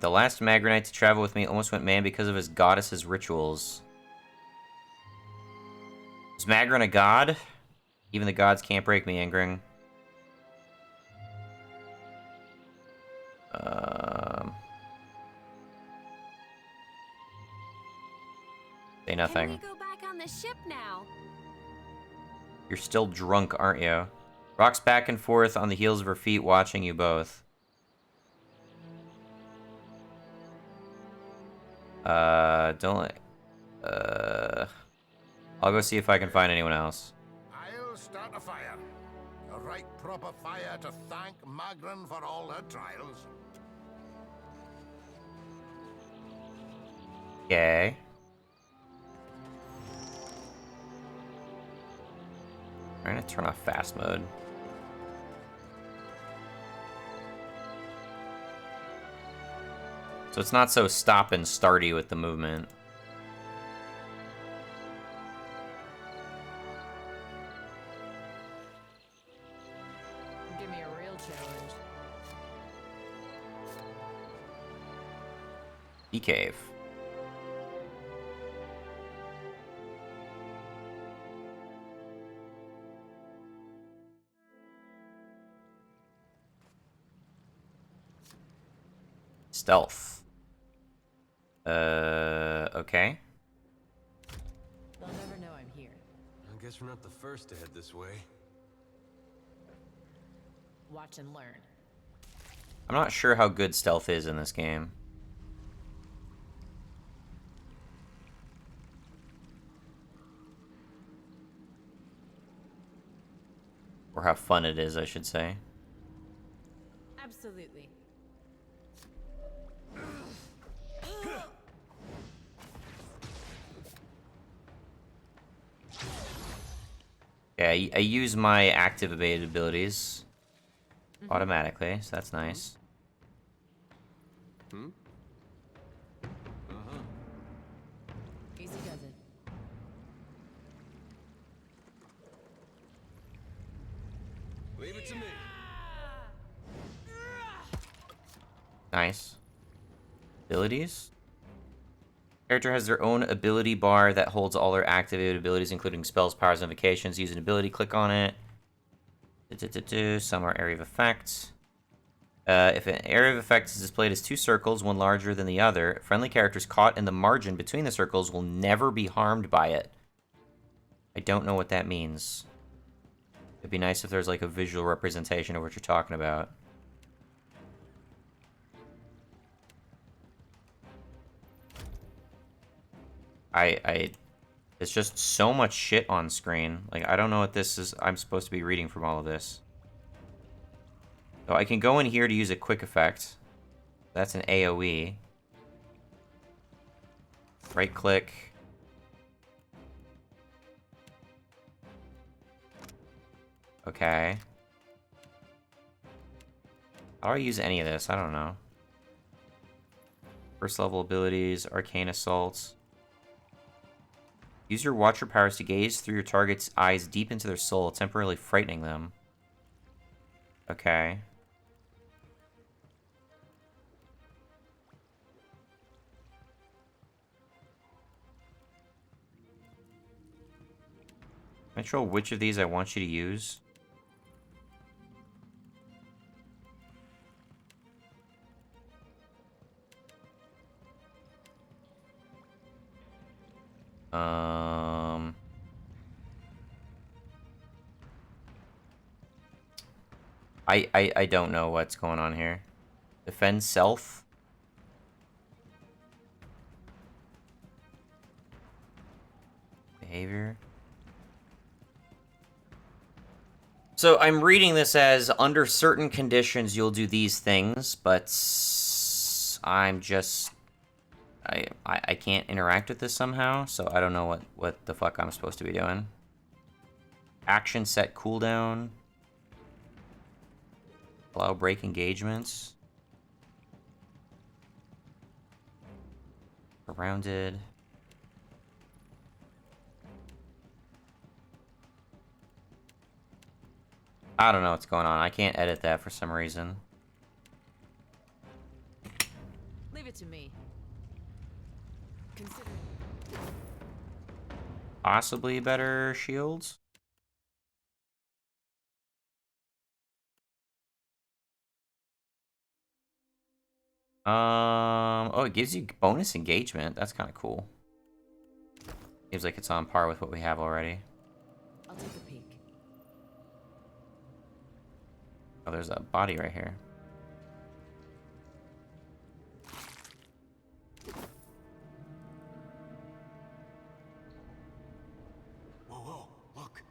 The last Magranite to travel with me almost went mad because of his goddess's rituals. Is Magran a god? Even the gods can't break me, Ingring. Say nothing. Can we go back on the ship now? You're still drunk, aren't you? Rocks back and forth on the heels of her feet, watching you both. Don't... I'll go see if I can find anyone else. I'll start a fire. A right proper fire to thank Magran for all her trials. Okay. I'm gonna turn off fast mode. So it's not so stop and starty with the movement. Give me a real challenge. E-cave. Stealth. Okay. They'll never know I'm here. I guess we're not the first to head this way. Watch and learn. I'm not sure how good stealth is in this game. Or how fun it is, I should say. Absolutely. Yeah, I use my active evade abilities automatically, so that's nice. Easy does it. Leave it to me. Nice. Abilities? Character has their own ability bar that holds all their activated abilities, including spells, powers, and invocations. Use an ability, click on it. Some are area of effect. If an area of effect is displayed as two circles, one larger than the other, friendly characters caught in the margin between the circles will never be harmed by it. I don't know what that means. It'd be nice if there's like a visual representation of what you're talking about. It's just so much shit on screen. Like, I don't know what this is. I'm supposed to be reading from all of this. So I can go in here to use a quick effect. That's an AoE. Right click. Okay. How do I use any of this? I don't know. First level abilities, Arcane Assault. Use your Watcher powers to gaze through your target's eyes deep into their soul, temporarily frightening them. Okay. Control which of these I want you to use. I don't know what's going on here. Defend self? Behavior? So I'm reading this as, under certain conditions, you'll do these things, but I can't interact with this somehow, so I don't know what the fuck I'm supposed to be doing. Action set cooldown. Allow break engagements. Surrounded. I don't know what's going on. I can't edit that for some reason. Leave it to me. Consider. Possibly better shields. Oh, it gives you bonus engagement. That's kind of cool. Seems like it's on par with what we have already. I'll take a peek. Oh, there's a body right here. Whoa, whoa, look.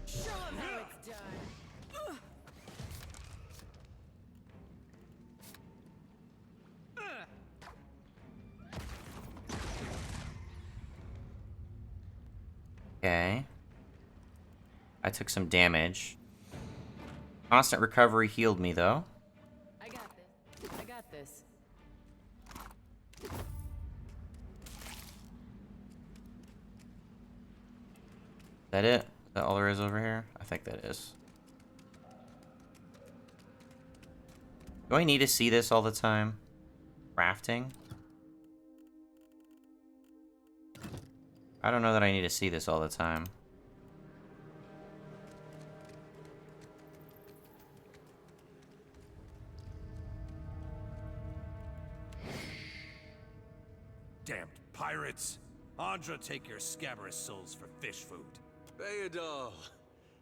Show 'em how it's done. Okay. I took some damage. Constant recovery healed me, though. I got this. I got this. Is that it? Is that all there is over here? I think that is. Do I need to see this all the time? Crafting? I don't know that I need to see this all the time. Damned pirates! Andra, take your scabrous souls for fish food. Bayadol,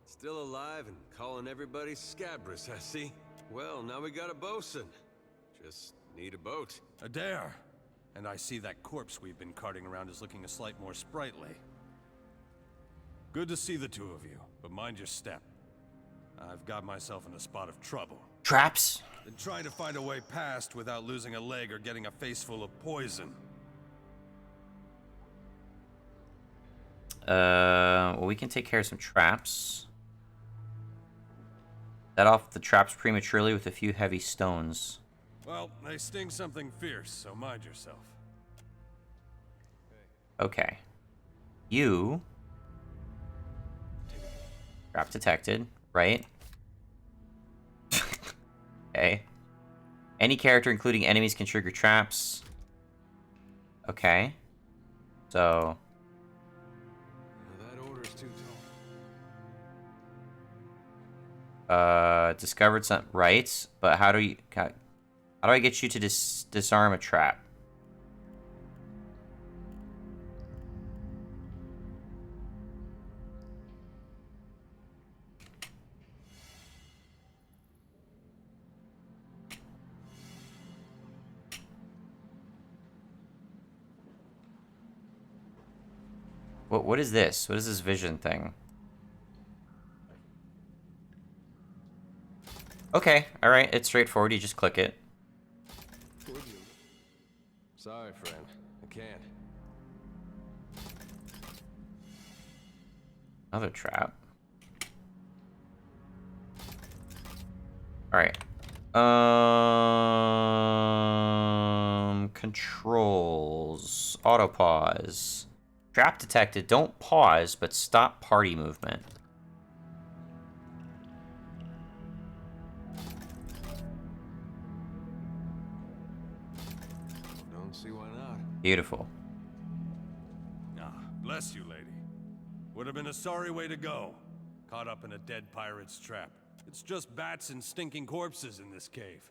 still alive and calling everybody scabrous, I see. Well, now we got a bosun. Just need a boat. Adair! And I see that corpse we've been carting around is looking a slight more sprightly. Good to see the two of you, but mind your step. I've got myself in a spot of trouble. Traps? Been trying to find a way past without losing a leg or getting a face full of poison. Well, we can take care of some traps. Set off the traps prematurely with a few heavy stones. Well, they sting something fierce, so mind yourself. Okay. You... Trap detected, right? Okay. Any character, including enemies, can trigger traps. Okay. So... That order's too discovered some... Right, but how do I get you to disarm a trap? What is this? What is this vision thing? Okay, alright, it's straightforward, you just click it. Sorry, friend. I can't. Another trap. Alright. Controls. Auto pause. Trap detected. Don't pause, but stop party movement. Don't see why not. Beautiful. Ah, bless you, lady. Would have been a sorry way to go. Caught up in a dead pirate's trap. It's just bats and stinking corpses in this cave.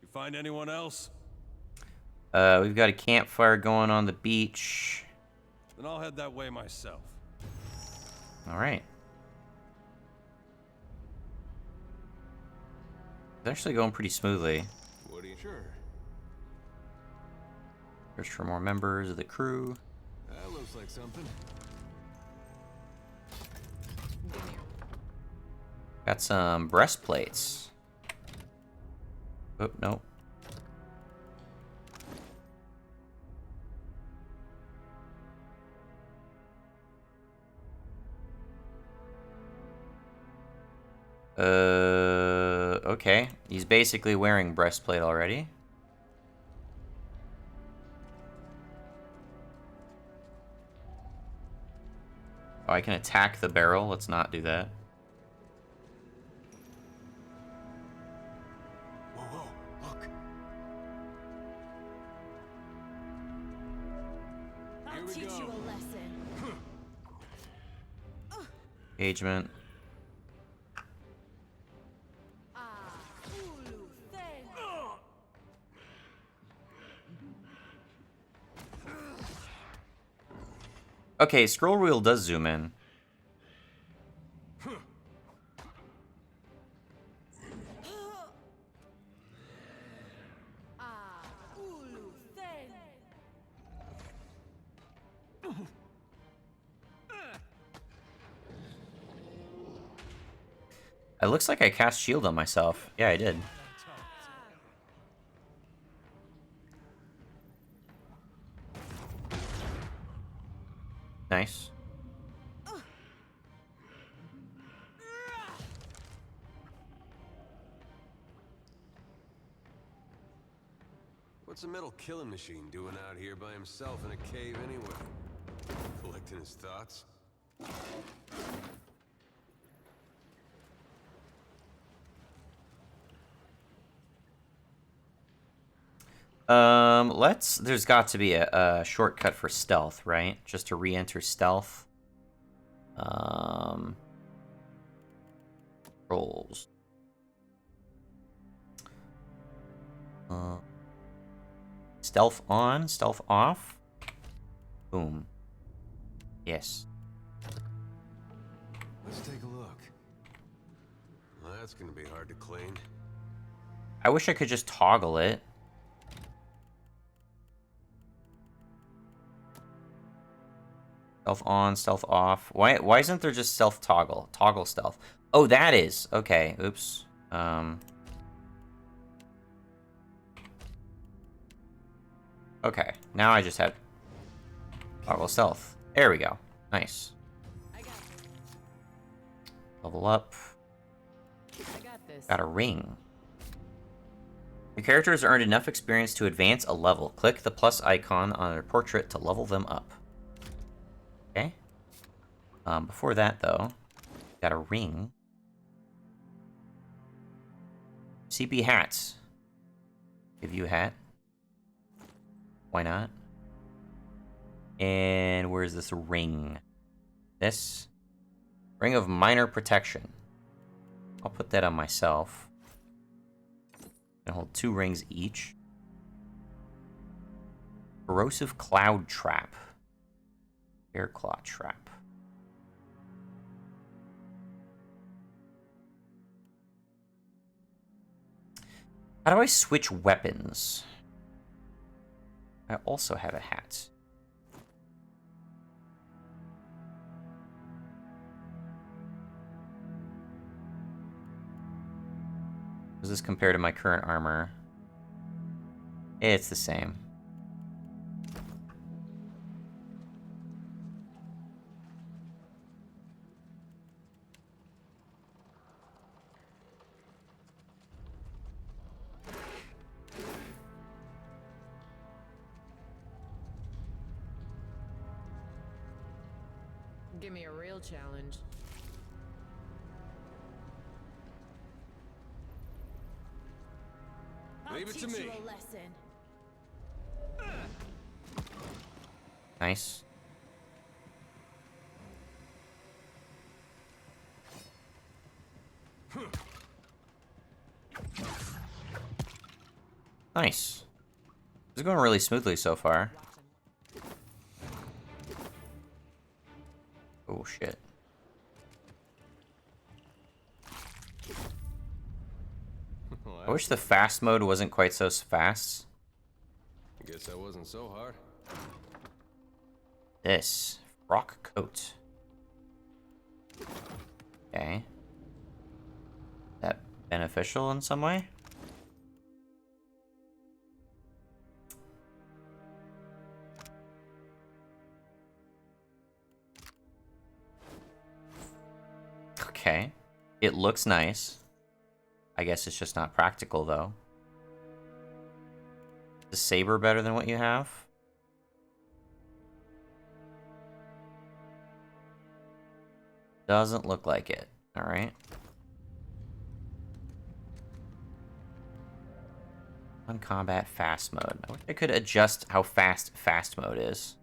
You find anyone else? We've got a campfire going on the beach. Then I'll head that way myself. Alright. It's actually going pretty smoothly. What are you sure? Search for more members of the crew. That looks like something. Got some breastplates. Oh, no. Okay. He's basically wearing breastplate already. Oh, I can attack the barrel. Let's not do that. Whoa, whoa, look. I'll teach you a lesson. Engagement. Okay, scroll wheel does zoom in. It looks like I cast shield on myself. Yeah, I did. Nice. What's a metal killing machine doing out here by himself in a cave anyway? Collecting his thoughts? There's got to be a shortcut for stealth, right? Just to re-enter stealth. Rolls. Stealth on, stealth off. Boom. Yes. Let's take a look. Well, that's gonna be hard to clean. I wish I could just toggle it. Stealth on, stealth off. Why isn't there just stealth toggle? Toggle stealth. Oh, that is. Okay, oops. Okay, now I just have toggle stealth. There we go. Nice. Level up. Got a ring. Your character has earned enough experience to advance a level. Click the plus icon on their portrait to level them up. Okay. Before that, though, got a ring. CP hats. Give you a hat. Why not? And where's this ring? This? Ring of minor protection. I'll put that on myself. And hold 2 rings each. Corrosive cloud trap. Air claw trap. How do I switch weapons? I also have a hat. Does this compare to my current armor? It's the same. Give me a real challenge. Leave it to me. You a lesson. Nice. Nice. This is going really smoothly so far. Oh, shit. I wish the fast mode wasn't quite so fast. I guess that wasn't so hard. This. Frock coat. Okay. That beneficial in some way? Okay. It looks nice. I guess it's just not practical, though. Is the saber better than what you have? Doesn't look like it. Alright. On combat fast mode. I wish I could adjust how fast fast mode is.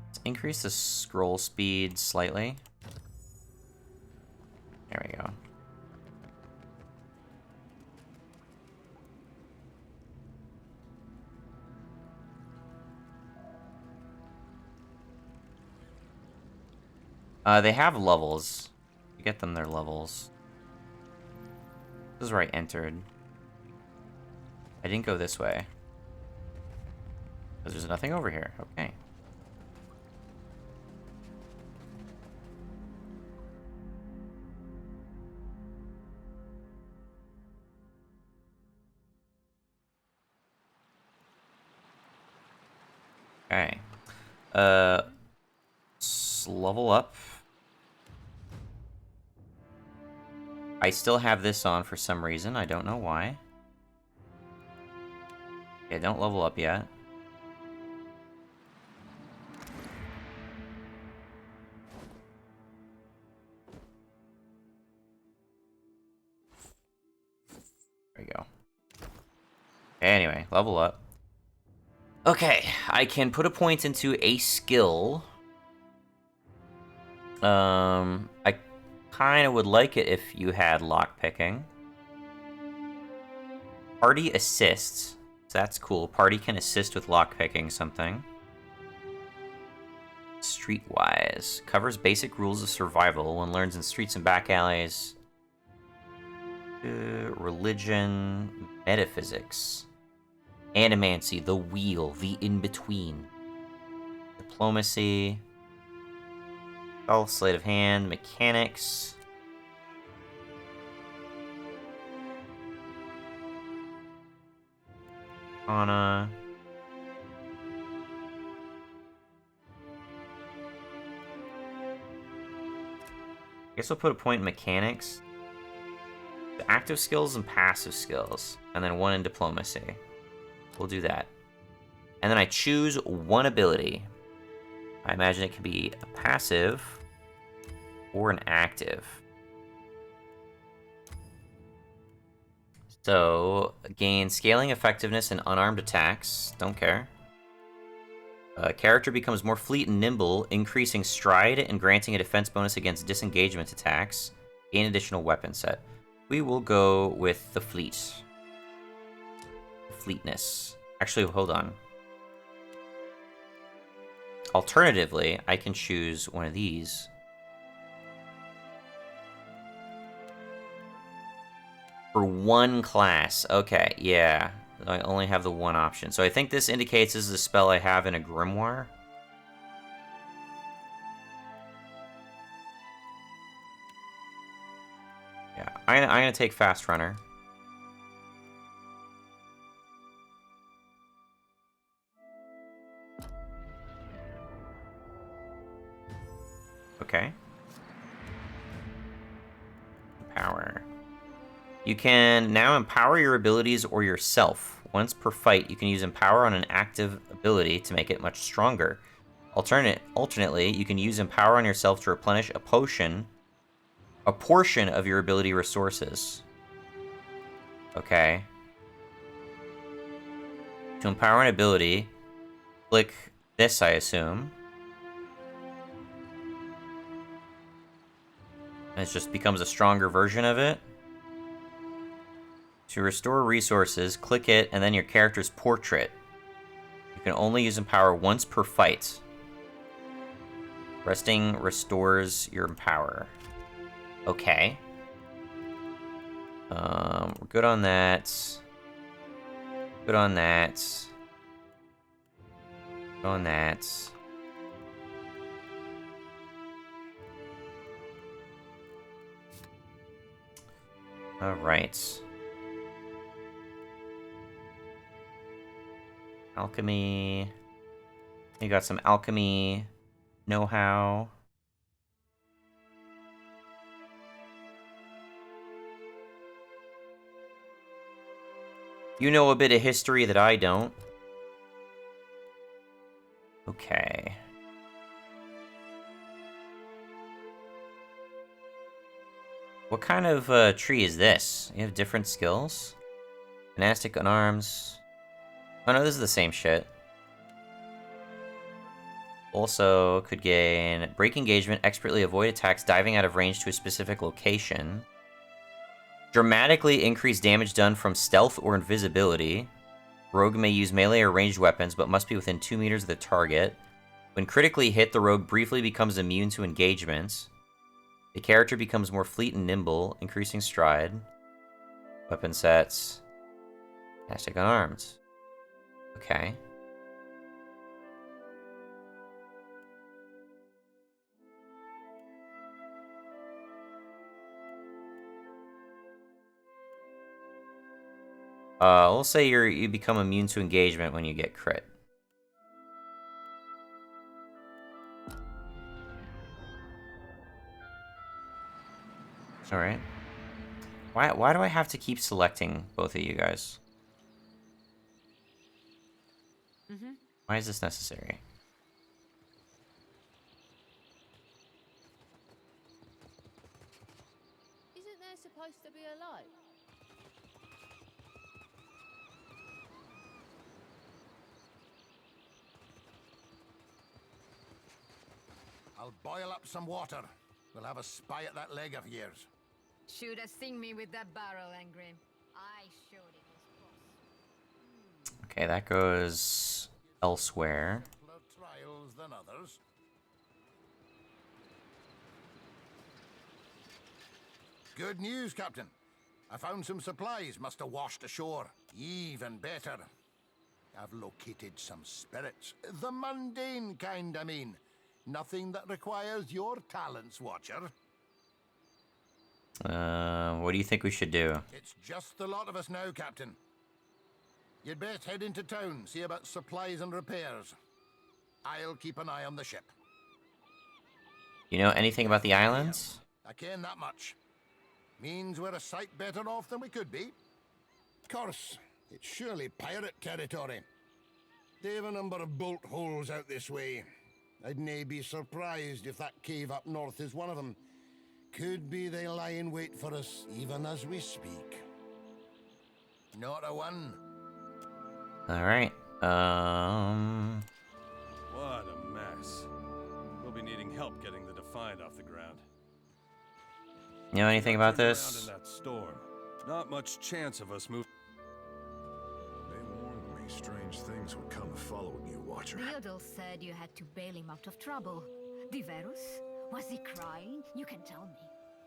Let's increase the scroll speed slightly. There we go. They have levels. You get them their levels. This is where I entered. I didn't go this way. Because there's nothing over here. Okay. Okay. Level up. I still have this on for some reason. I don't know why. Okay, don't level up yet. There we go. Anyway, level up. Okay, I can put a point into a skill. I kind of would like it if you had lockpicking. Party assists. So that's cool. Party can assist with lockpicking something. Streetwise. Covers basic rules of survival. One learns in streets and back alleys. Religion. Metaphysics. Animancy. The wheel. The in-between. Diplomacy. Sleight of hand. Mechanics. I guess I'll put a point in mechanics. The active skills and passive skills. And then one in diplomacy. We'll do that. And then I choose one ability. I imagine it can be a passive or an active. So, gain scaling effectiveness and unarmed attacks. Don't care. Character becomes more fleet and nimble, increasing stride and granting a defense bonus against disengagement attacks. Gain additional weapon set. We will go with the fleet. Fleetness. Actually, hold on. Alternatively, I can choose one of these. For one class. Okay, yeah. I only have the one option. So I think this indicates this is a spell I have in a grimoire. Yeah, I'm gonna take Fast Runner. Okay. Power. You can now empower your abilities or yourself. Once per fight, you can use Empower on an active ability to make it much stronger. Alternately, you can use Empower on yourself to replenish a portion of your ability resources. Okay. To empower an ability, click this, I assume. And it just becomes a stronger version of it. To restore resources, click it, and then your character's portrait. You can only use Empower once per fight. Resting restores your Empower. Okay. We're good on that. Good on that. Good on that. Alright. Alchemy. You got some alchemy know-how. You know a bit of history that I don't. Okay. What kind of tree is this? You have different skills? Monastic unarms. Oh no, this is the same shit. Also, could gain break engagement, expertly avoid attacks, diving out of range to a specific location. Dramatically increase damage done from stealth or invisibility. Rogue may use melee or ranged weapons, but must be within 2 meters of the target. When critically hit, the rogue briefly becomes immune to engagements. The character becomes more fleet and nimble, increasing stride. Weapon sets. Monastic unarmed. Okay. We'll say you become immune to engagement when you get crit. Alright. Why do I have to keep selecting both of you guys? Why is this necessary? Isn't there supposed to be a light? I'll boil up some water. We'll have a spy at that leg of yours. Should have seen me with that barrel, Angrim. I showed it was possible. Okay, that goes elsewhere. Simpler trials than others. Good news, Captain. I found some supplies must have washed ashore. Even better. I've located some spirits. The mundane kind, I mean. Nothing that requires your talents, Watcher. What do you think we should do? It's just the lot of us now, Captain. You'd best head into town, see about supplies and repairs. I'll keep an eye on the ship. You know anything about the islands? I ken that much. Means we're a sight better off than we could be. Course, it's surely pirate territory. They've a number of bolt holes out this way. I'd nae be surprised if that cave up north is one of them. Could be they lie in wait for us even as we speak. Not a one. Alright, What a mess. We'll be needing help getting the Defiant off the ground. You know anything about Turned this? around in that storm. Not much chance of us moving. They warned me strange things would come following you, Watcher. Theodul said you had to bail him out of trouble. Diverus? Was he crying? You can tell me.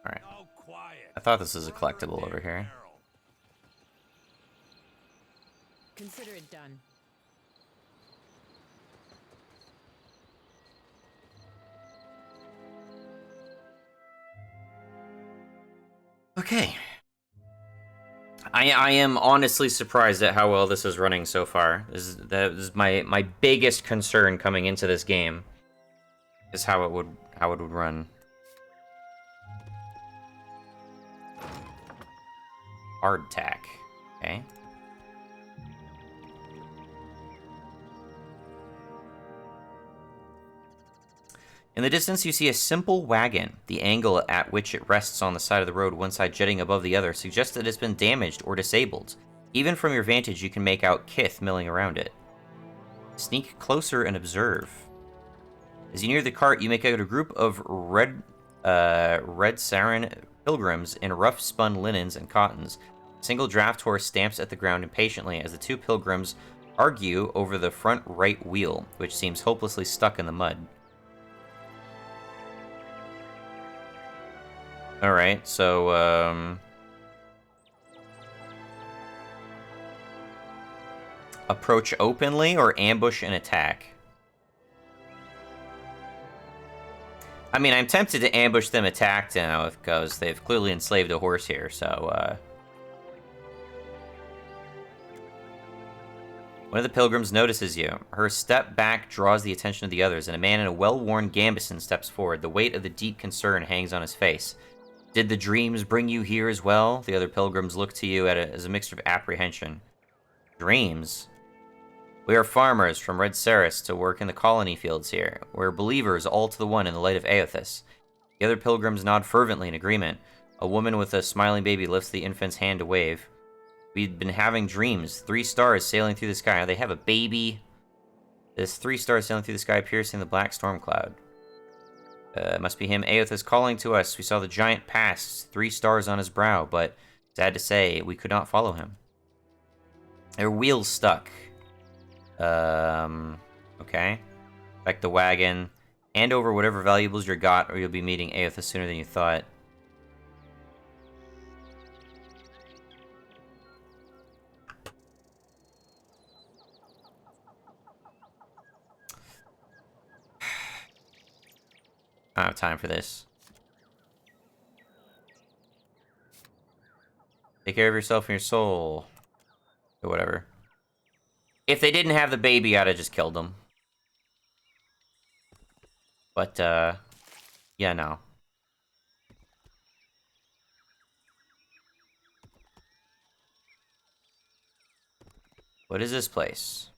Alright. Oh, quiet. I thought this was a collectible over here. Consider it done. Okay. I am honestly surprised at how well this is running so far. That is my biggest concern coming into this game. Is how it would run. Hardtack. Okay. In the distance, you see a simple wagon. The angle at which it rests on the side of the road, one side jutting above the other, suggests that it's been damaged or disabled. Even from your vantage, you can make out kith milling around it. Sneak closer and observe. As you near the cart, you make out a group of red Sarin pilgrims in rough spun linens and cottons. A single draft horse stamps at the ground impatiently as the two pilgrims argue over the front right wheel, which seems hopelessly stuck in the mud. Alright, so, approach openly or ambush and attack? I mean, I'm tempted to ambush them, attack now, because they've clearly enslaved a horse here, so, One of the pilgrims notices you. Her step back draws the attention of the others, and a man in a well-worn gambeson steps forward. The weight of the deep concern hangs on his face. Did the dreams bring you here as well? The other pilgrims look to you as a mixture of apprehension. Dreams? We are farmers from Red Saris to work in the colony fields here. We're believers all to the one in the light of Aethys. The other pilgrims nod fervently in agreement. A woman with a smiling baby lifts the infant's hand to wave. We'd been having dreams. 3 stars sailing through the sky. They have a baby. This 3 stars sailing through the sky, piercing the black storm cloud. It must be him. Aethys calling to us. We saw the giant pass, 3 stars on his brow, but sad to say, we could not follow him. Their wheels stuck. Okay. Back the wagon. Hand over whatever valuables you got, or you'll be meeting Aethys sooner than you thought. I don't have time for this. Take care of yourself and your soul. Or whatever. If they didn't have the baby, I'd have just killed them. But, yeah, no. What is this place?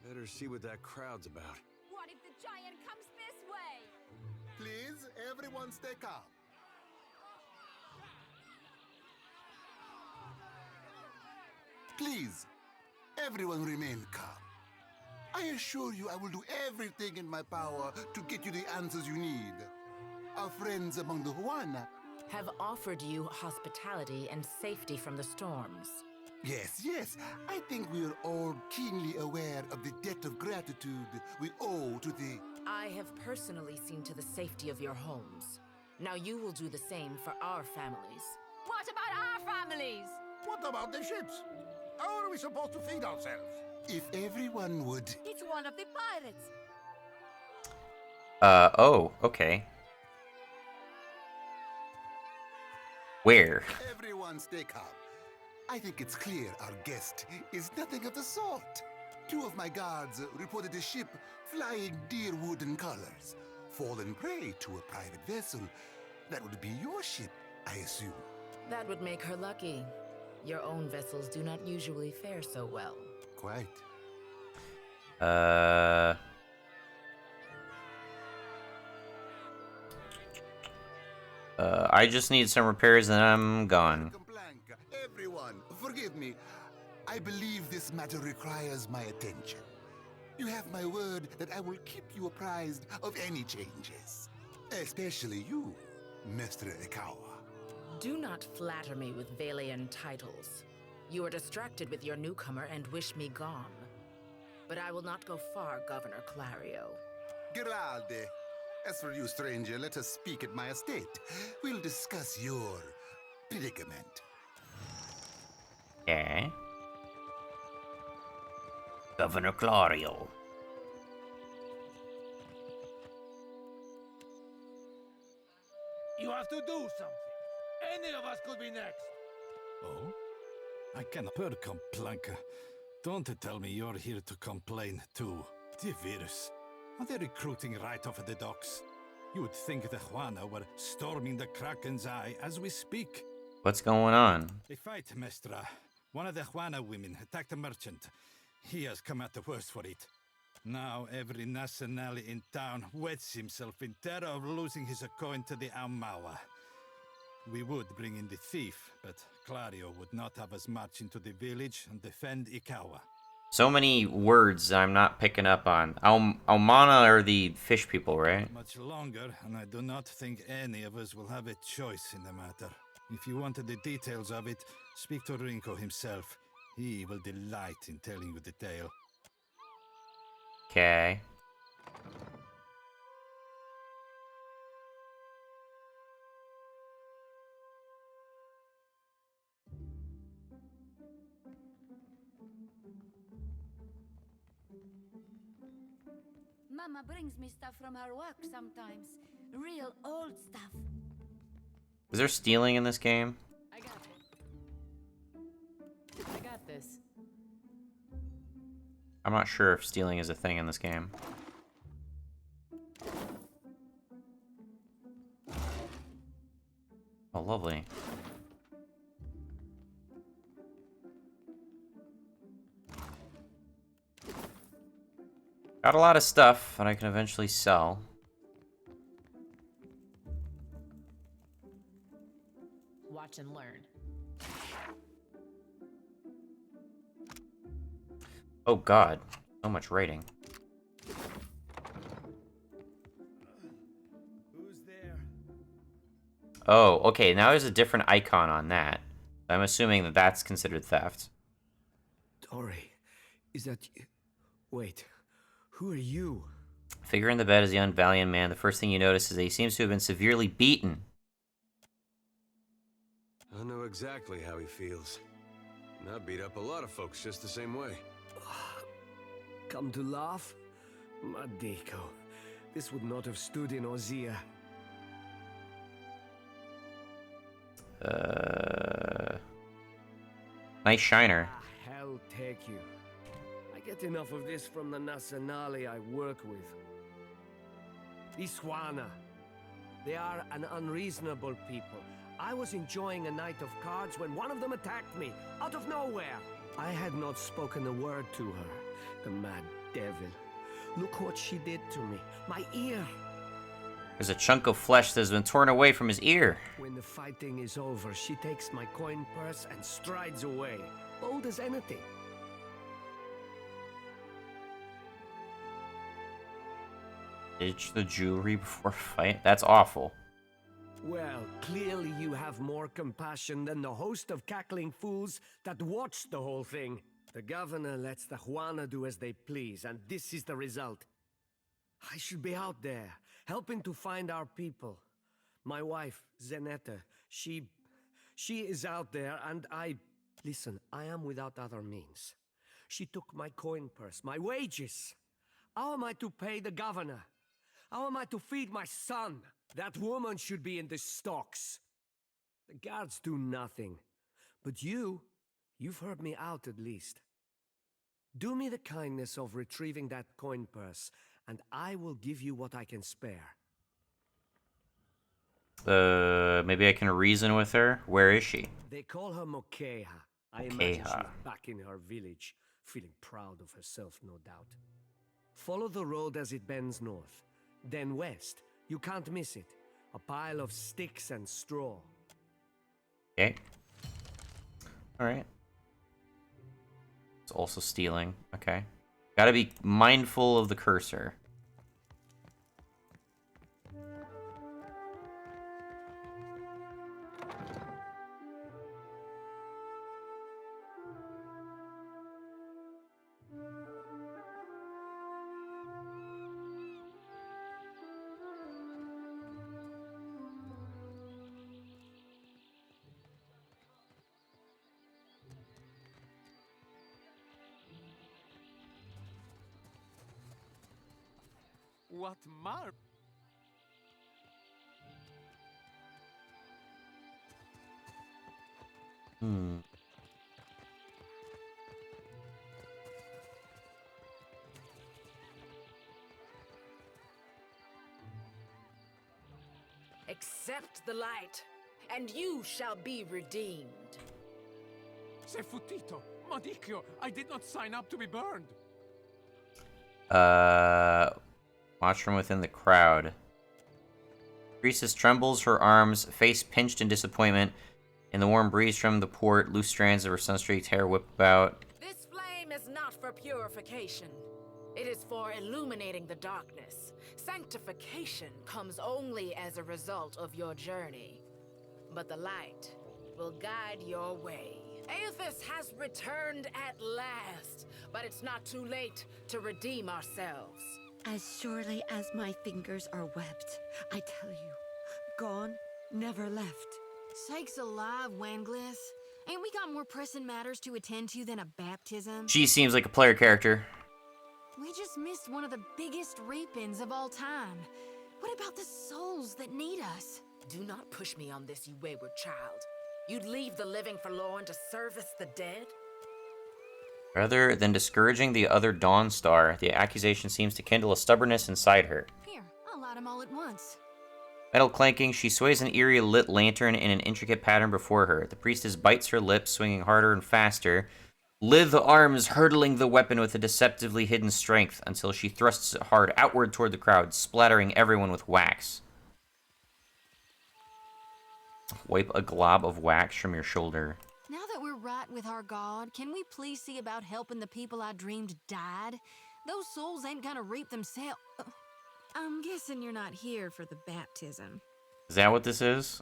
Better see what that crowd's about. What if the giant comes this way? Please, everyone stay calm. Please, everyone remain calm. I assure you I will do everything in my power to get you the answers you need. Our friends among the Juana have offered you hospitality and safety from the storms. Yes. I think we are all keenly aware of the debt of gratitude we owe to the... I have personally seen to the safety of your homes. Now you will do the same for our families. What about our families? What about the ships? How are we supposed to feed ourselves? If everyone would... It's one of the pirates. Oh, okay. Where? Everyone stay calm. I think it's clear our guest is nothing of the sort. 2 of my guards reported a ship flying deer wooden colors, fallen prey to a private vessel. That would be your ship, I assume. That would make her lucky. Your own vessels do not usually fare so well. Quite. I just need some repairs and I'm gone. Everyone, forgive me. I believe this matter requires my attention. You have my word that I will keep you apprised of any changes. Especially you, Mr. Ikawa. Do not flatter me with Valian titles. You are distracted with your newcomer and wish me gone. But I will not go far, Governor Clario. Giralde. As for you, stranger, let us speak at my estate. We'll discuss your predicament. Okay. Governor Clario. You have to do something. Any of us could be next. Oh? I can Planka. Don't tell me you're here to complain too. The virus. Are they recruiting right off of the docks? You would think the Juana were storming the Kraken's Eye as we speak. What's going on? A fight, Mestra. One of the Juana women attacked a merchant. He has come out the worst for it. Now every nationale in town wets himself in terror of losing his coin to the Aumaua. We would bring in the thief, but Clario would not have us march into the village and defend Ikawa. So many words I'm not picking up on. Aumana are the fish people, right? Much longer, and I do not think any of us will have a choice in the matter. If you wanted the details of it, speak to Rinko himself. He will delight in telling you the tale. Okay. Mama brings me stuff from her work sometimes. Real old stuff. Is there stealing in this game? I got this. I'm not sure if stealing is a thing in this game. Oh, lovely. Got a lot of stuff that I can eventually sell. Watch and learn. Oh god, so much writing. Who's there? Oh, okay, now there's a different icon on that. I'm assuming that that's considered theft. Dory, is that you? Wait, who are you? Figure in the bed is the unvaliant man. The first thing you notice is that he seems to have been severely beaten. I know exactly how he feels. And I beat up a lot of folks just the same way. Come to laugh? Madeko, this would not have stood in Ozia. Nice shiner. Hell take you. I get enough of this from the Nasanali I work with. Iswana. They are an unreasonable people. I was enjoying a night of cards when one of them attacked me, out of nowhere. I had not spoken a word to her. The mad devil. Look what she did to me. My ear. There's a chunk of flesh that has been torn away from his ear. When the fighting is over, she takes my coin purse and strides away. Bold as anything. Ditch the jewelry before fight? That's awful. Well, clearly you have more compassion than the host of cackling fools that watched the whole thing. The governor lets the Juana do as they please, and this is the result. I should be out there, helping to find our people. My wife, Zenetta, she is out there, and Listen, I am without other means. She took my coin purse, my wages. How am I to pay the governor? How am I to feed my son? That woman should be in the stocks. The guards do nothing. But you've heard me out at least. Do me the kindness of retrieving that coin purse, and I will give you what I can spare. Maybe I can reason with her. Where is she? They call her Mokeha. I imagine she's back in her village, feeling proud of herself, no doubt. Follow the road as it bends north. Then west. You can't miss it. A pile of sticks and straw. Okay. Alright. It's also stealing. Okay. Gotta be mindful of the cursor. What mar? Accept the light, and you shall be redeemed. Se futito, Madicchio, I did not sign up to be burned. Watch from within the crowd. Priestess trembles, her arms, face pinched in disappointment. In the warm breeze from the port, loose strands of her sun-streaked hair whip about. This flame is not for purification. It is for illuminating the darkness. Sanctification comes only as a result of your journey. But the light will guide your way. Aethys has returned at last, but it's not too late to redeem ourselves. As surely as my fingers are webbed, I tell you, gone, never left. Sakes alive, Wanglis. Ain't we got more pressing matters to attend to than a baptism? She seems like a player character. We just missed one of the biggest reap-ins of all time. What about the souls that need us? Do not push me on this, you wayward child. You'd leave the living forlorn to service the dead? Rather than discouraging the other Dawn Star, the accusation seems to kindle a stubbornness inside her. Here, I'll light them all at once. Metal clanking, she sways an eerie lit lantern in an intricate pattern before her. The priestess bites her lips, swinging harder and faster, lithe arms hurtling the weapon with a deceptively hidden strength until she thrusts it hard outward toward the crowd, splattering everyone with wax. Wipe a glob of wax from your shoulder. Now that we're right with our god, can we please see about helping the people I dreamed died? Those souls ain't gonna reap themselves. I'm guessing you're not here for the baptism. Is that what this is?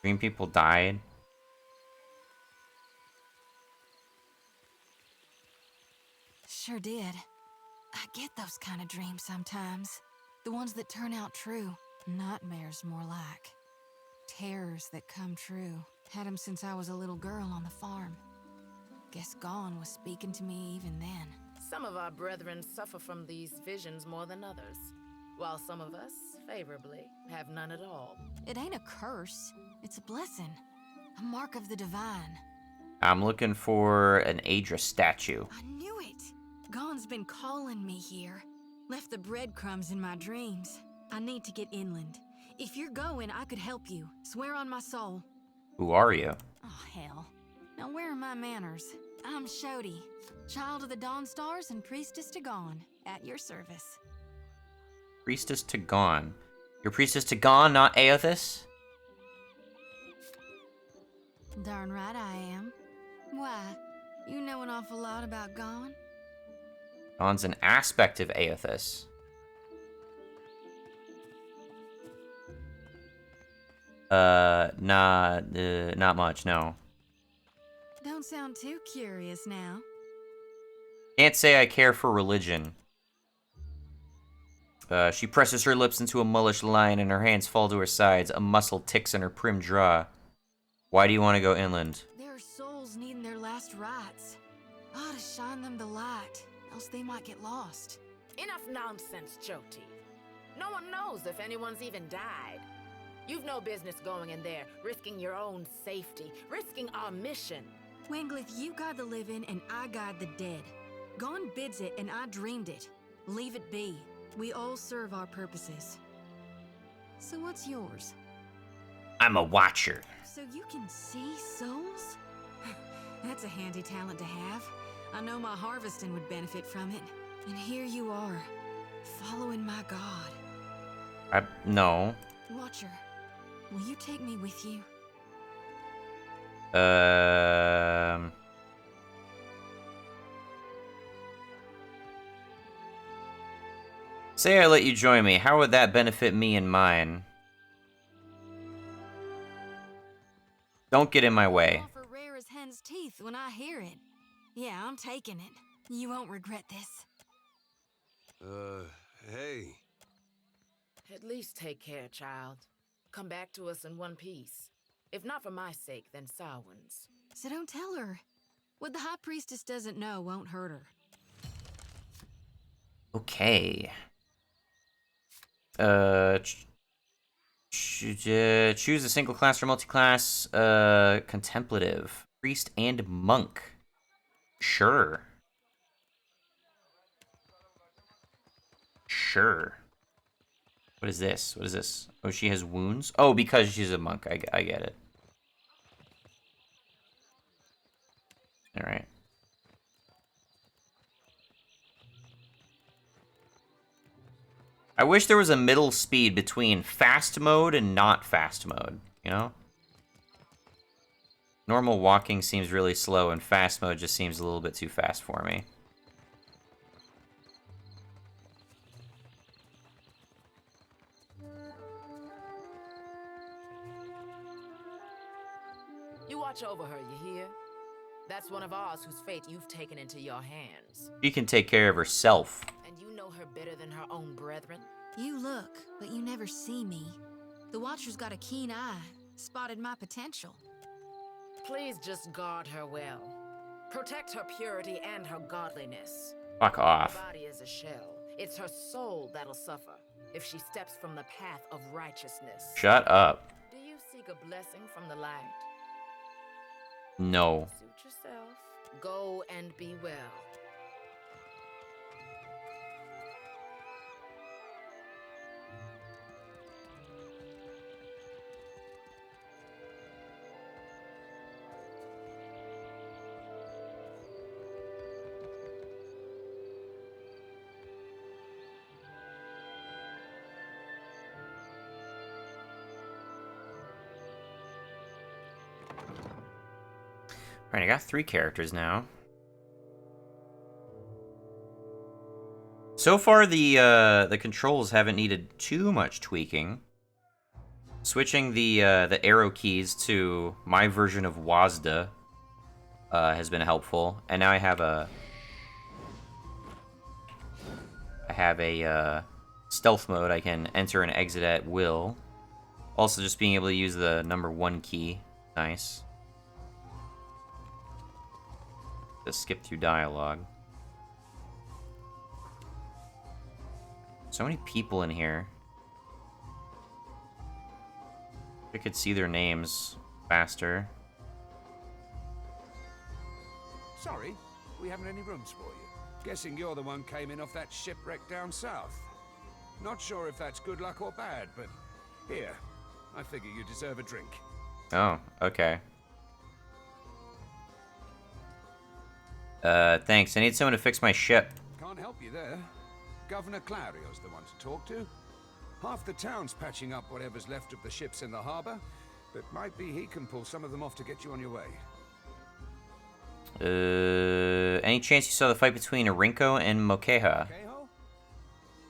Dream people died? Sure did. I get those kind of dreams sometimes. The ones that turn out true. Nightmares, more like. Terrors that come true. Had them since I was a little girl on the farm. Guess Gone was speaking to me even then. Some of our brethren suffer from these visions more than others, while some of us, favorably, have none at all. It ain't a curse. It's a blessing. A mark of the divine. I'm looking for an Aedra statue. I knew it! Gone's been calling me here. Left the breadcrumbs in my dreams. I need to get inland. If you're going, I could help you. Swear on my soul. Who are you? Oh, hell. Now where are my manners? I'm Shodi, child of the Dawn Stars and priestess to Gone, at your service. Priestess to Gone. You're priestess to Gone, not Aothis? Darn right I am. Why? You know an awful lot about Gone? Gone's an aspect of Aothis. Not much, no. Don't sound too curious now. Can't say I care for religion. She presses her lips into a mullish line and her hands fall to her sides. A muscle ticks in her prim jaw. Why do you want to go inland? There are souls needing their last rites. Ought to shine them the light, else they might get lost. Enough nonsense, Joti. No one knows if anyone's even died. You've no business going in there, risking your own safety, risking our mission. Wenglith, you guide the living and I guide the dead. Gone bids it and I dreamed it. Leave it be. We all serve our purposes. So what's yours? I'm a watcher. So you can see souls? That's a handy talent to have. I know my harvesting would benefit from it. And here you are, following my god. No. Watcher, will you take me with you? Say I let you join me. How would that benefit me and mine? Don't get in my way. Offer rare as hen's teeth when I hear it. Yeah, I'm taking it. You won't regret this. Hey. At least take care, child. Come back to us in one piece. If not for my sake, then Samhain's. So don't tell her. What the High Priestess doesn't know won't hurt her. Okay. Choose a single class or multi-class. Contemplative. Priest and monk. Sure. Sure. What is this? What is this? Oh, she has wounds? Oh, because she's a monk. I get it. Alright. I wish there was a middle speed between fast mode and not fast mode, you know? Normal walking seems really slow, and fast mode just seems a little bit too fast for me. You watch over her, you hear? That's one of ours whose fate you've taken into your hands. She can take care of herself. And you know her better than her own brethren? You look, but you never see me. The Watcher's got a keen eye, spotted my potential. Please just guard her well. Protect her purity and her godliness. Fuck off. Her body is a shell. It's her soul that'll suffer if she steps from the path of righteousness. Shut up. Do you seek a blessing from the light? No. Suit yourself. Go and be well. Alright, I got 3 characters now. So far, the controls haven't needed too much tweaking. Switching the arrow keys to my version of WASD has been helpful, and now I have a stealth mode. I can enter and exit at will. Also, just being able to use the number 1 key, nice. Just skip through dialogue. So many people in here. I could see their names faster. Sorry, we haven't any rooms for you. Guessing you're the one came in off that shipwreck down south. Not sure if that's good luck or bad, but here, I figure you deserve a drink. Oh, okay. Thanks. I need someone to fix my ship. Can't help you there. Governor Clario's the one to talk to. Half the town's patching up whatever's left of the ships in the harbor, but might be he can pull some of them off to get you on your way. Any chance you saw the fight between Rinko and Mokeha? Mokeha?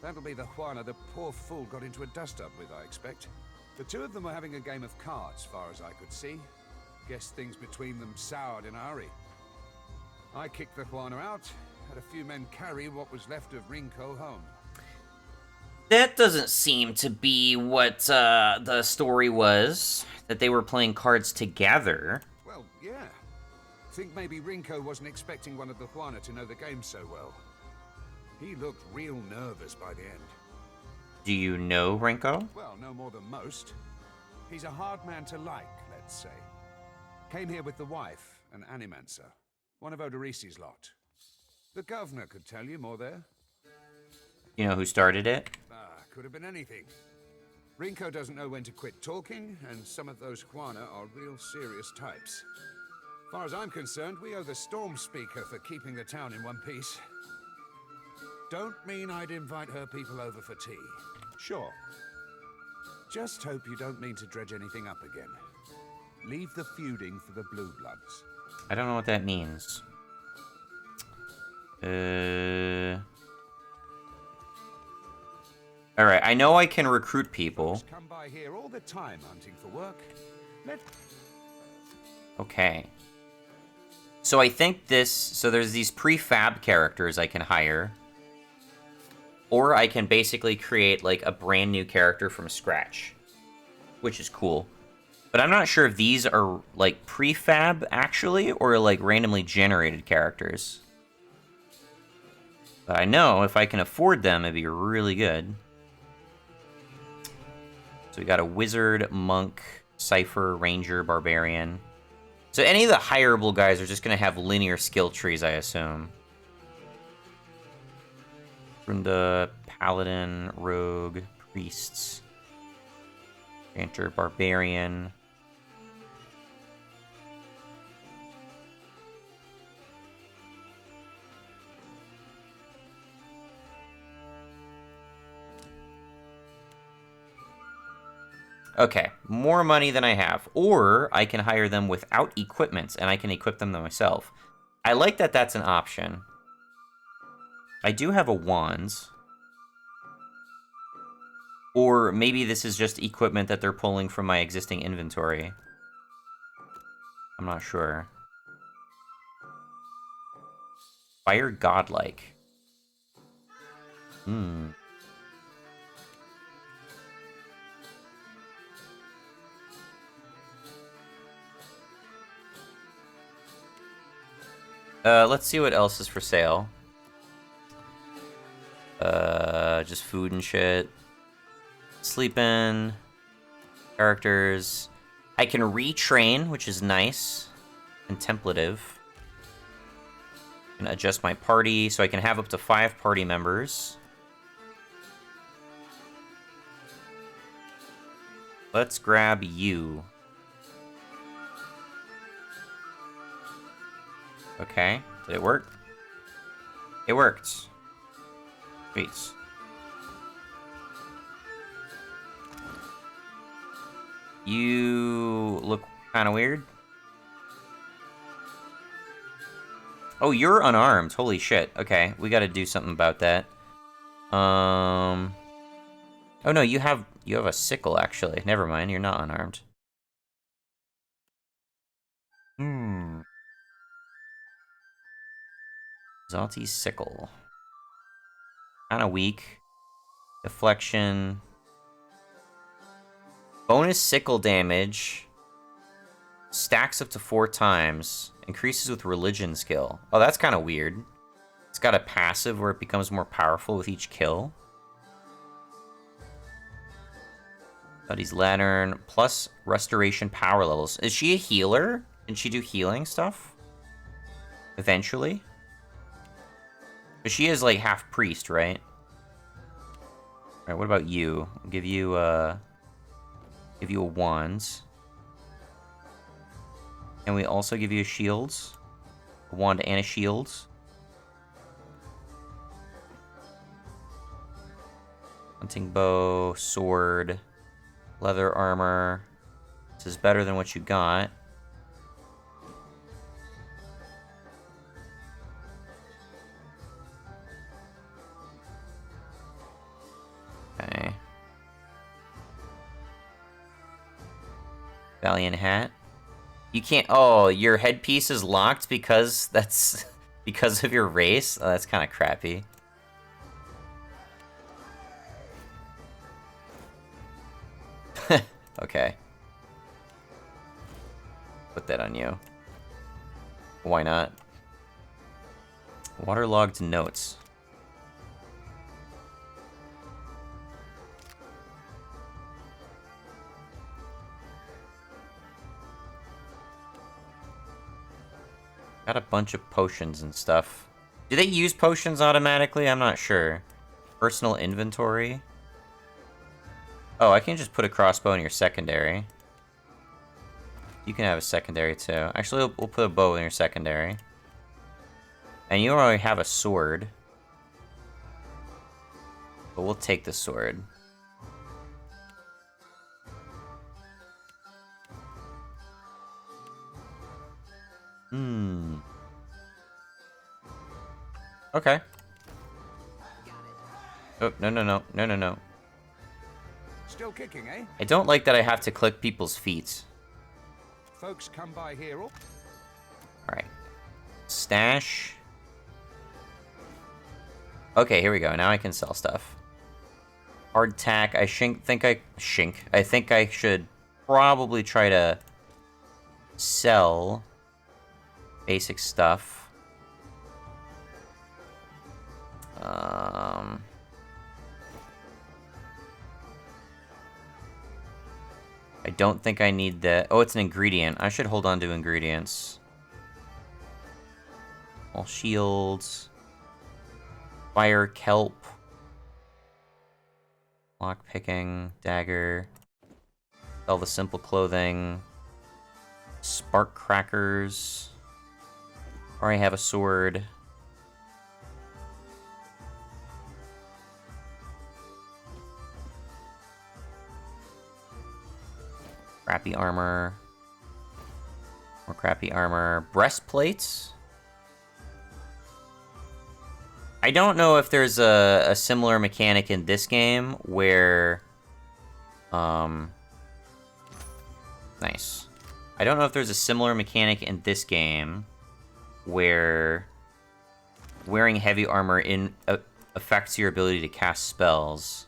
That'll be the Juana the poor fool got into a dust-up with, I expect. The two of them were having a game of cards, far as I could see. Guess things between them soured in a hurry. I kicked the Juana out, had a few men carry what was left of Rinko home. That doesn't seem to be what the story was, that they were playing cards together. Well, yeah. Think maybe Rinko wasn't expecting one of the Juana to know the game so well. He looked real nervous by the end. Do you know Rinko? Well, no more than most. He's a hard man to like, let's say. Came here with the wife, an animancer. One of Odorisi's lot. The governor could tell you more there. You know who started it? Could have been anything. Rinko doesn't know when to quit talking, and some of those Juana are real serious types. As far as I'm concerned, we owe the Storm Speaker for keeping the town in one piece. Don't mean I'd invite her people over for tea. Sure. Just hope you don't mean to dredge anything up again. Leave the feuding for the Blue Bloods. I don't know what that means. Alright, I know I can recruit people. Come by here all the time hunting for work. Okay. So I think so there's these prefab characters I can hire. Or I can basically create like a brand new character from scratch. Which is cool. But I'm not sure if these are like prefab actually, or like randomly generated characters. But I know if I can afford them, it'd be really good. So we got a wizard, monk, cipher, ranger, barbarian. So any of the hireable guys are just going to have linear skill trees, I assume. Runda, paladin, rogue, priests, ranter, barbarian. Okay, more money than I have. Or I can hire them without equipment, and I can equip them myself. I like that that's an option. I do have a wand. Or maybe this is just equipment that they're pulling from my existing inventory. I'm not sure. Fire godlike. Let's see what else is for sale. Just food and shit. Sleeping. Characters. I can retrain, which is nice. Contemplative. And adjust my party, so I can have up to 5 party members. Let's grab you. Okay, did it work? It worked. Sweet. You look kind of weird. Oh, you're unarmed. Holy shit. Okay, we gotta do something about that. Oh no, you have a sickle, actually. Never mind, you're not unarmed. Zalti's sickle. Kinda weak. Deflection. Bonus sickle damage. Stacks up to 4 times. Increases with religion skill. Oh, that's kind of weird. It's got a passive where it becomes more powerful with each kill. Buddy's Lantern. Plus restoration power levels. Is she a healer? Can she do healing stuff? Eventually? But she is like half priest, right? Alright, what about you? I'll give you a wand. And we also give you a shield. A wand and a shield. Hunting bow, sword, leather armor. This is better than what you got. Okay. Valiant hat. You can't. Oh, your headpiece is locked because that's because of your race? Oh, that's kind of crappy. Okay. Put that on you. Why not? Waterlogged notes. Got a bunch of potions and stuff. Do they use potions automatically? I'm not sure. Personal inventory. Oh, I can just put a crossbow in your secondary. You can have a secondary too. Actually, we'll put a bow in your secondary. And you already have a sword. But we'll take the sword. Okay. Oh, no. Still kicking, eh? I don't like that I have to click people's feet. Folks come by here. Alright. Stash. Okay, here we go. Now I can sell stuff. Hardtack. I think I should probably try to sell basic stuff. I don't think I need that. Oh, it's an ingredient. I should hold on to ingredients. All shields. Fire, kelp. Lockpicking, dagger. Sell the simple clothing. Spark crackers. Or I have a sword. Crappy armor. More crappy armor. Breastplates. I don't know if there's a similar mechanic in this game where... Nice. I don't know if there's a similar mechanic in this game where wearing heavy armor affects your ability to cast spells.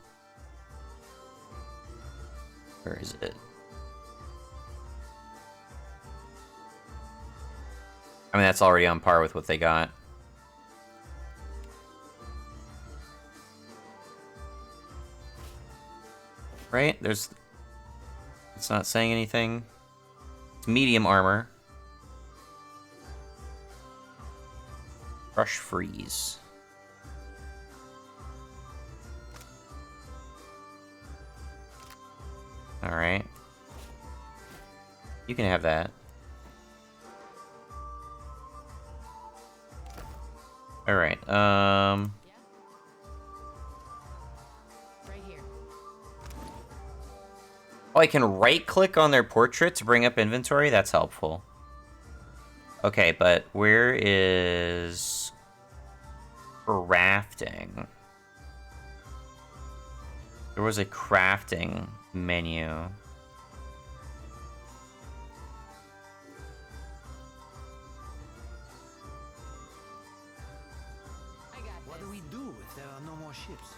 Where is it? I mean, that's already on par with what they got. Right? It's not saying anything. It's medium armor. Crush freeze. Alright. You can have that. Alright, Right here. Oh, I can right-click on their portrait to bring up inventory? That's helpful. Okay, but where is... crafting? There was a crafting menu. What do we do if there are no more ships?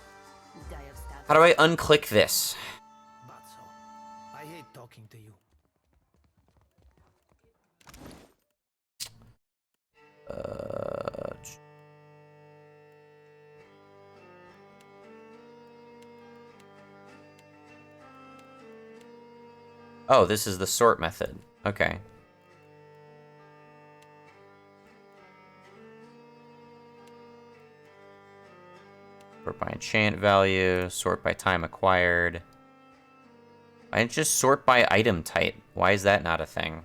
How do I unclick this? Batso, I hate talking to you. Oh, this is the sort method. Okay. Sort by enchant value, sort by time acquired. Why didn't just sort by item type? Why is that not a thing?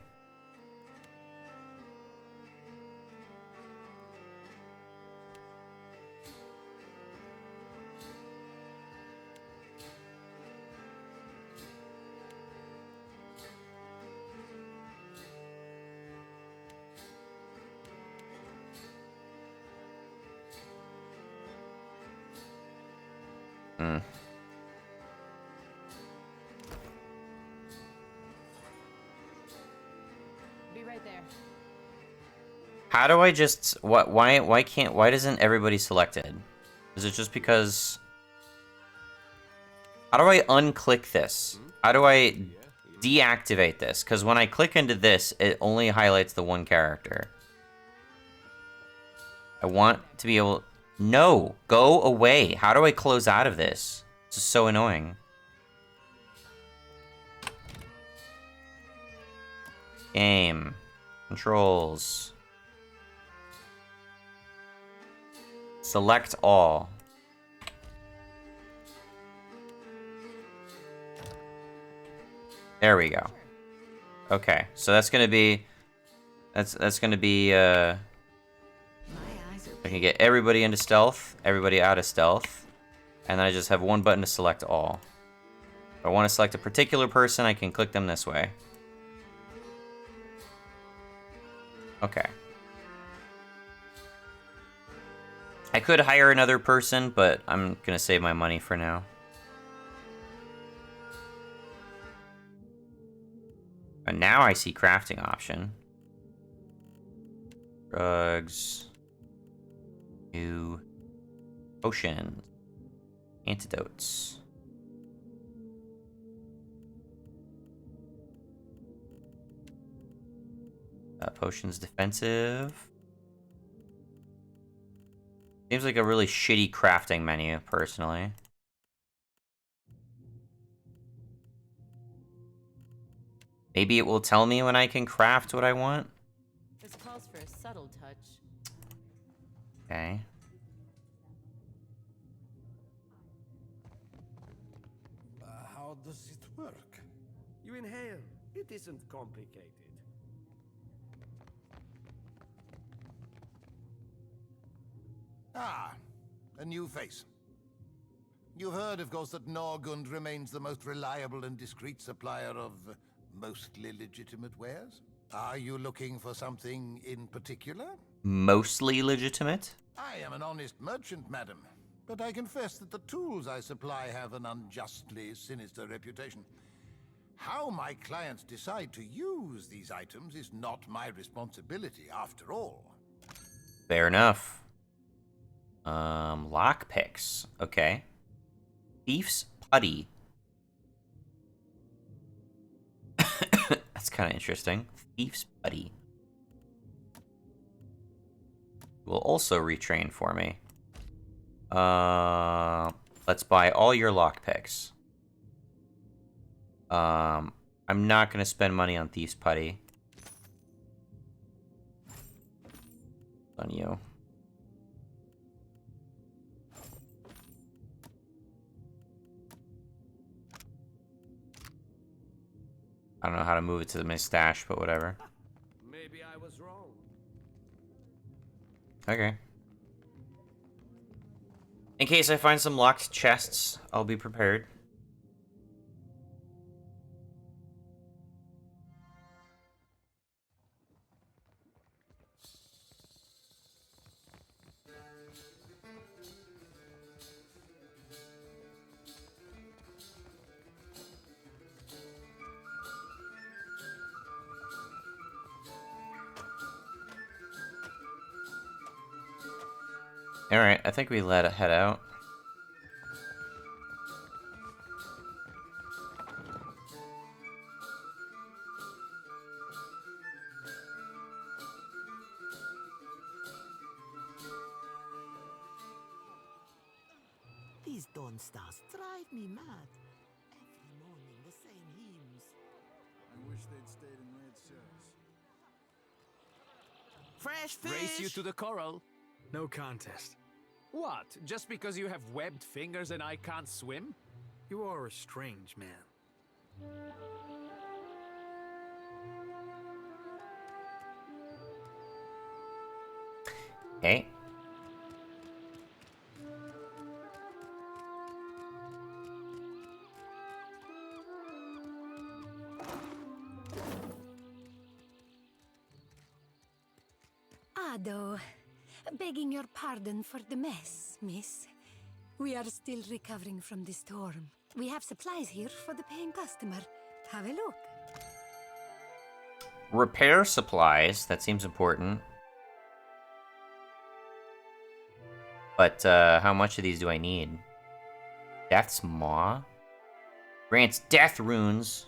Hmm. Be right there. How do I just why doesn't everybody selected? Is it just because how do I unclick this? How do I deactivate this? Because when I click into this, it only highlights the one character. I want to be able... No! Go away! How do I close out of this? This is so annoying. Game. Controls. Select all. There we go. Okay, so that's gonna be... That's gonna be, I can get everybody into stealth, everybody out of stealth, and then I just have one button to select all. If I want to select a particular person, I can click them this way. Okay. I could hire another person, but I'm gonna save my money for now. And now I see crafting option. Drugs. New potions. Antidotes. Potions defensive. Seems like a really shitty crafting menu, personally. Maybe it will tell me when I can craft what I want. This calls for a subtle touch. Okay. How does it work? You inhale. It isn't complicated. Ah, a new face. You've heard, of course, that Norgund remains the most reliable and discreet supplier of mostly legitimate wares. Are you looking for something in particular? Mostly legitimate? I am an honest merchant, madam, but I confess that the tools I supply have an unjustly sinister reputation. How my clients decide to use these items is not my responsibility, after all. Fair enough. Lockpicks. Okay. Thief's Putty. That's kind of interesting. Thief's Putty. will also retrain for me. Let's buy all your lockpicks. I'm not gonna spend money on Thieves Putty. On you. I don't know how to move it to my stash, but whatever. Maybe I was wrong. Okay. In case I find some locked chests, I'll be prepared. Alright, I think we let it head out. These Dawn Stars drive me mad. Every morning, the same hymns. I wish they'd stayed in red cells. Fresh fish! Race you to the coral. No contest. What? Just because you have webbed fingers and I can't swim? You are a strange man. Okay. Ado, begging your pardon for the mess, miss. We are still recovering from the storm. We have supplies here for the paying customer. Have a look. Repair supplies, that seems important. But, how much of these do I need? Death's Maw? Grants death runes.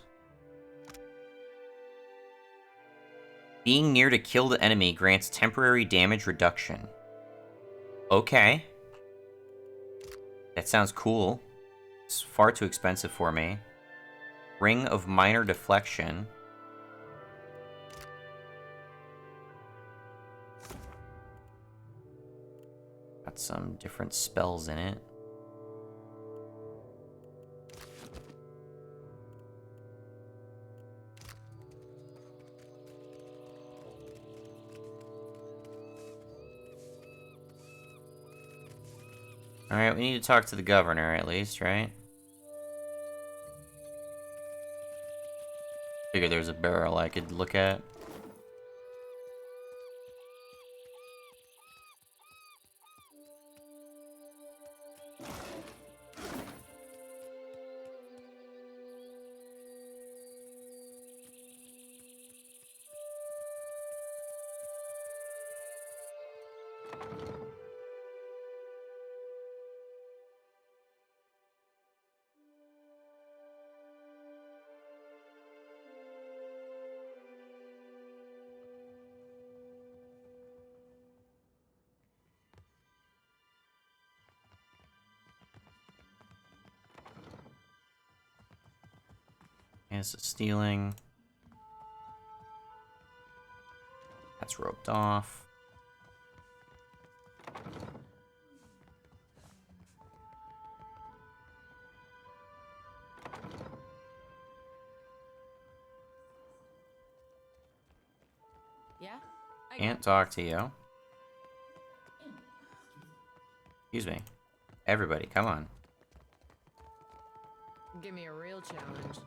Being near to kill the enemy grants temporary damage reduction. Okay. That sounds cool. It's far too expensive for me. Ring of Minor Deflection. Got some different spells in it. Alright, we need to talk to the governor at least, right? Figure there's a barrel I could look at. Yes, stealing. That's roped off. Yeah? Can't talk to you. Excuse me. Everybody, come on. Give me a real challenge.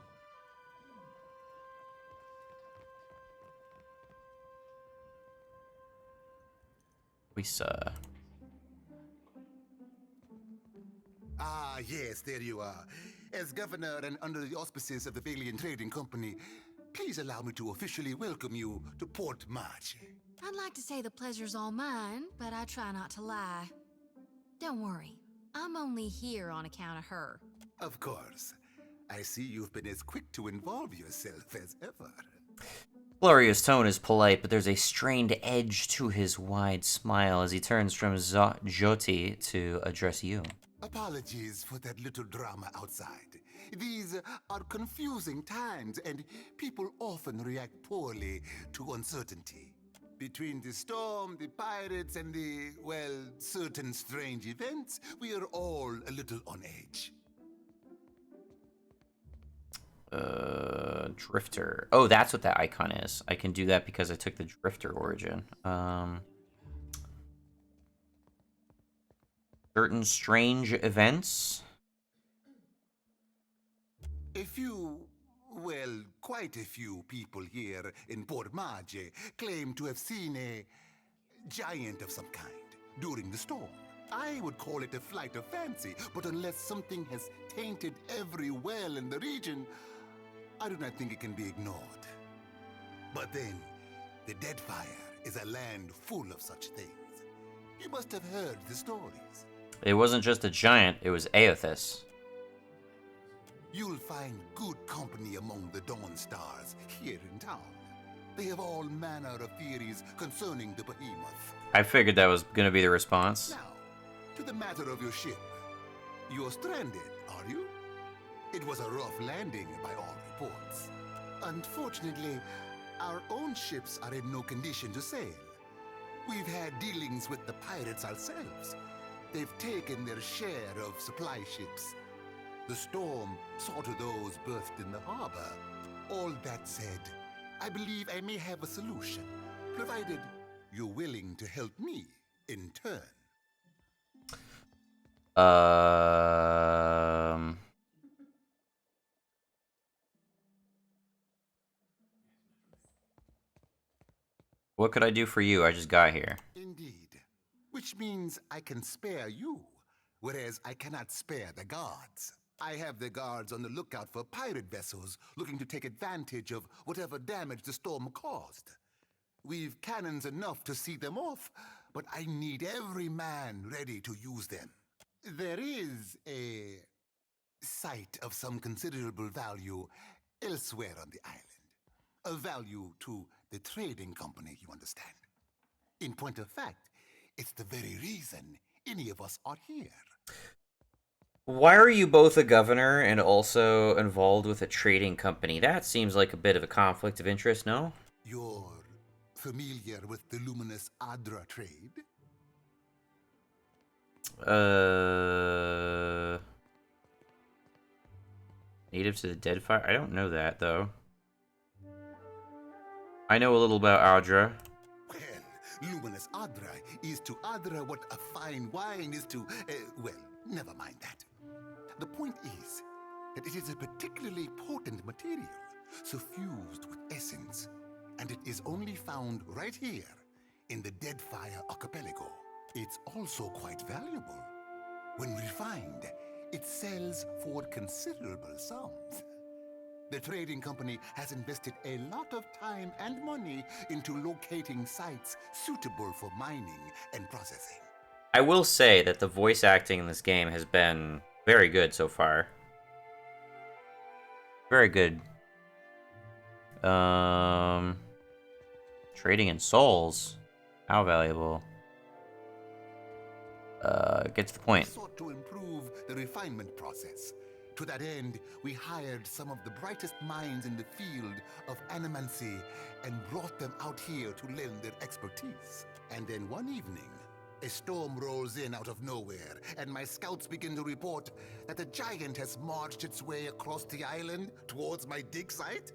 Ah, yes, there you are. As governor and under the auspices of the Valian Trading Company, please allow me to officially welcome you to Port Maje. I'd like to say the pleasure's all mine, but I try not to lie. Don't worry, I'm only here on account of her. Of course. I see you've been as quick to involve yourself as ever. Gloria's tone is polite, but there's a strained edge to his wide smile as he turns from Jyoti to address you. Apologies for that little drama outside. These are confusing times, and people often react poorly to uncertainty. Between the storm, the pirates, and the, well, certain strange events, we are all a little on edge. Drifter. Oh, that's what that icon is. I can do that because I took the Drifter origin. Certain strange events. A few, well, quite a few people here in Port Maje claim to have seen a giant of some kind during the storm. I would call it a flight of fancy, but unless something has tainted every well in the region, I do not think it can be ignored. But then, the Deadfire is a land full of such things. You must have heard the stories. It wasn't just a giant, it was Aethys. You'll find good company among the Dawn Stars here in town. They have all manner of theories concerning the behemoth. I figured that was going to be the response. Now, to the matter of your ship. You're stranded, are you? It was a rough landing by all reports. Unfortunately, our own ships are in no condition to sail. We've had dealings with the pirates ourselves. They've taken their share of supply ships. The storm saw to those berthed in the harbor. All that said, I believe I may have a solution, provided you're willing to help me in turn. What could I do for you? I just got here. Indeed. Which means I can spare you, whereas I cannot spare the guards. I have the guards on the lookout for pirate vessels looking to take advantage of whatever damage the storm caused. We've cannons enough to see them off, but I need every man ready to use them. There is a site of some considerable value elsewhere on the island. A value to the trading company, you understand. In point of fact, it's the very reason any of us are here. Why are you both a governor and also involved with a trading company? That seems like a bit of a conflict of interest, no? You're familiar with the luminous Adra trade? Native to the Deadfire? I don't know that, though. I know a little about Adra. Well, luminous Adra is to Adra what a fine wine is to, well, never mind that. The point is that it is a particularly potent material, suffused with essence, and it is only found right here in the Deadfire archipelago. It's also quite valuable. When refined, it sells for considerable sums. The trading company has invested a lot of time and money into locating sites suitable for mining and processing. I will say that the voice acting in this game has been very good so far. Very good. Trading in souls. How valuable. Get to the point. We sought to improve the refinement process. To that end, we hired some of the brightest minds in the field of animancy and brought them out here to lend their expertise. And then one evening, a storm rolls in out of nowhere, and my scouts begin to report that a giant has marched its way across the island towards my dig site.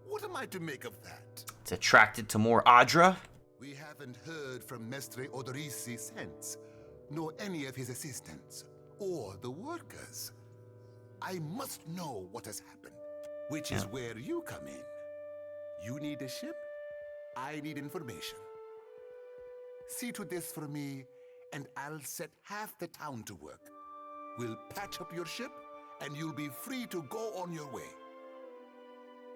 What am I to make of that? It's attracted to more Adra? We haven't heard from Mestre Odorisi since, nor any of his assistants, or the workers. I must know what has happened, which is where you come in. You need a ship, I need information. See to this for me, and I'll set half the town to work. We'll patch up your ship, and you'll be free to go on your way.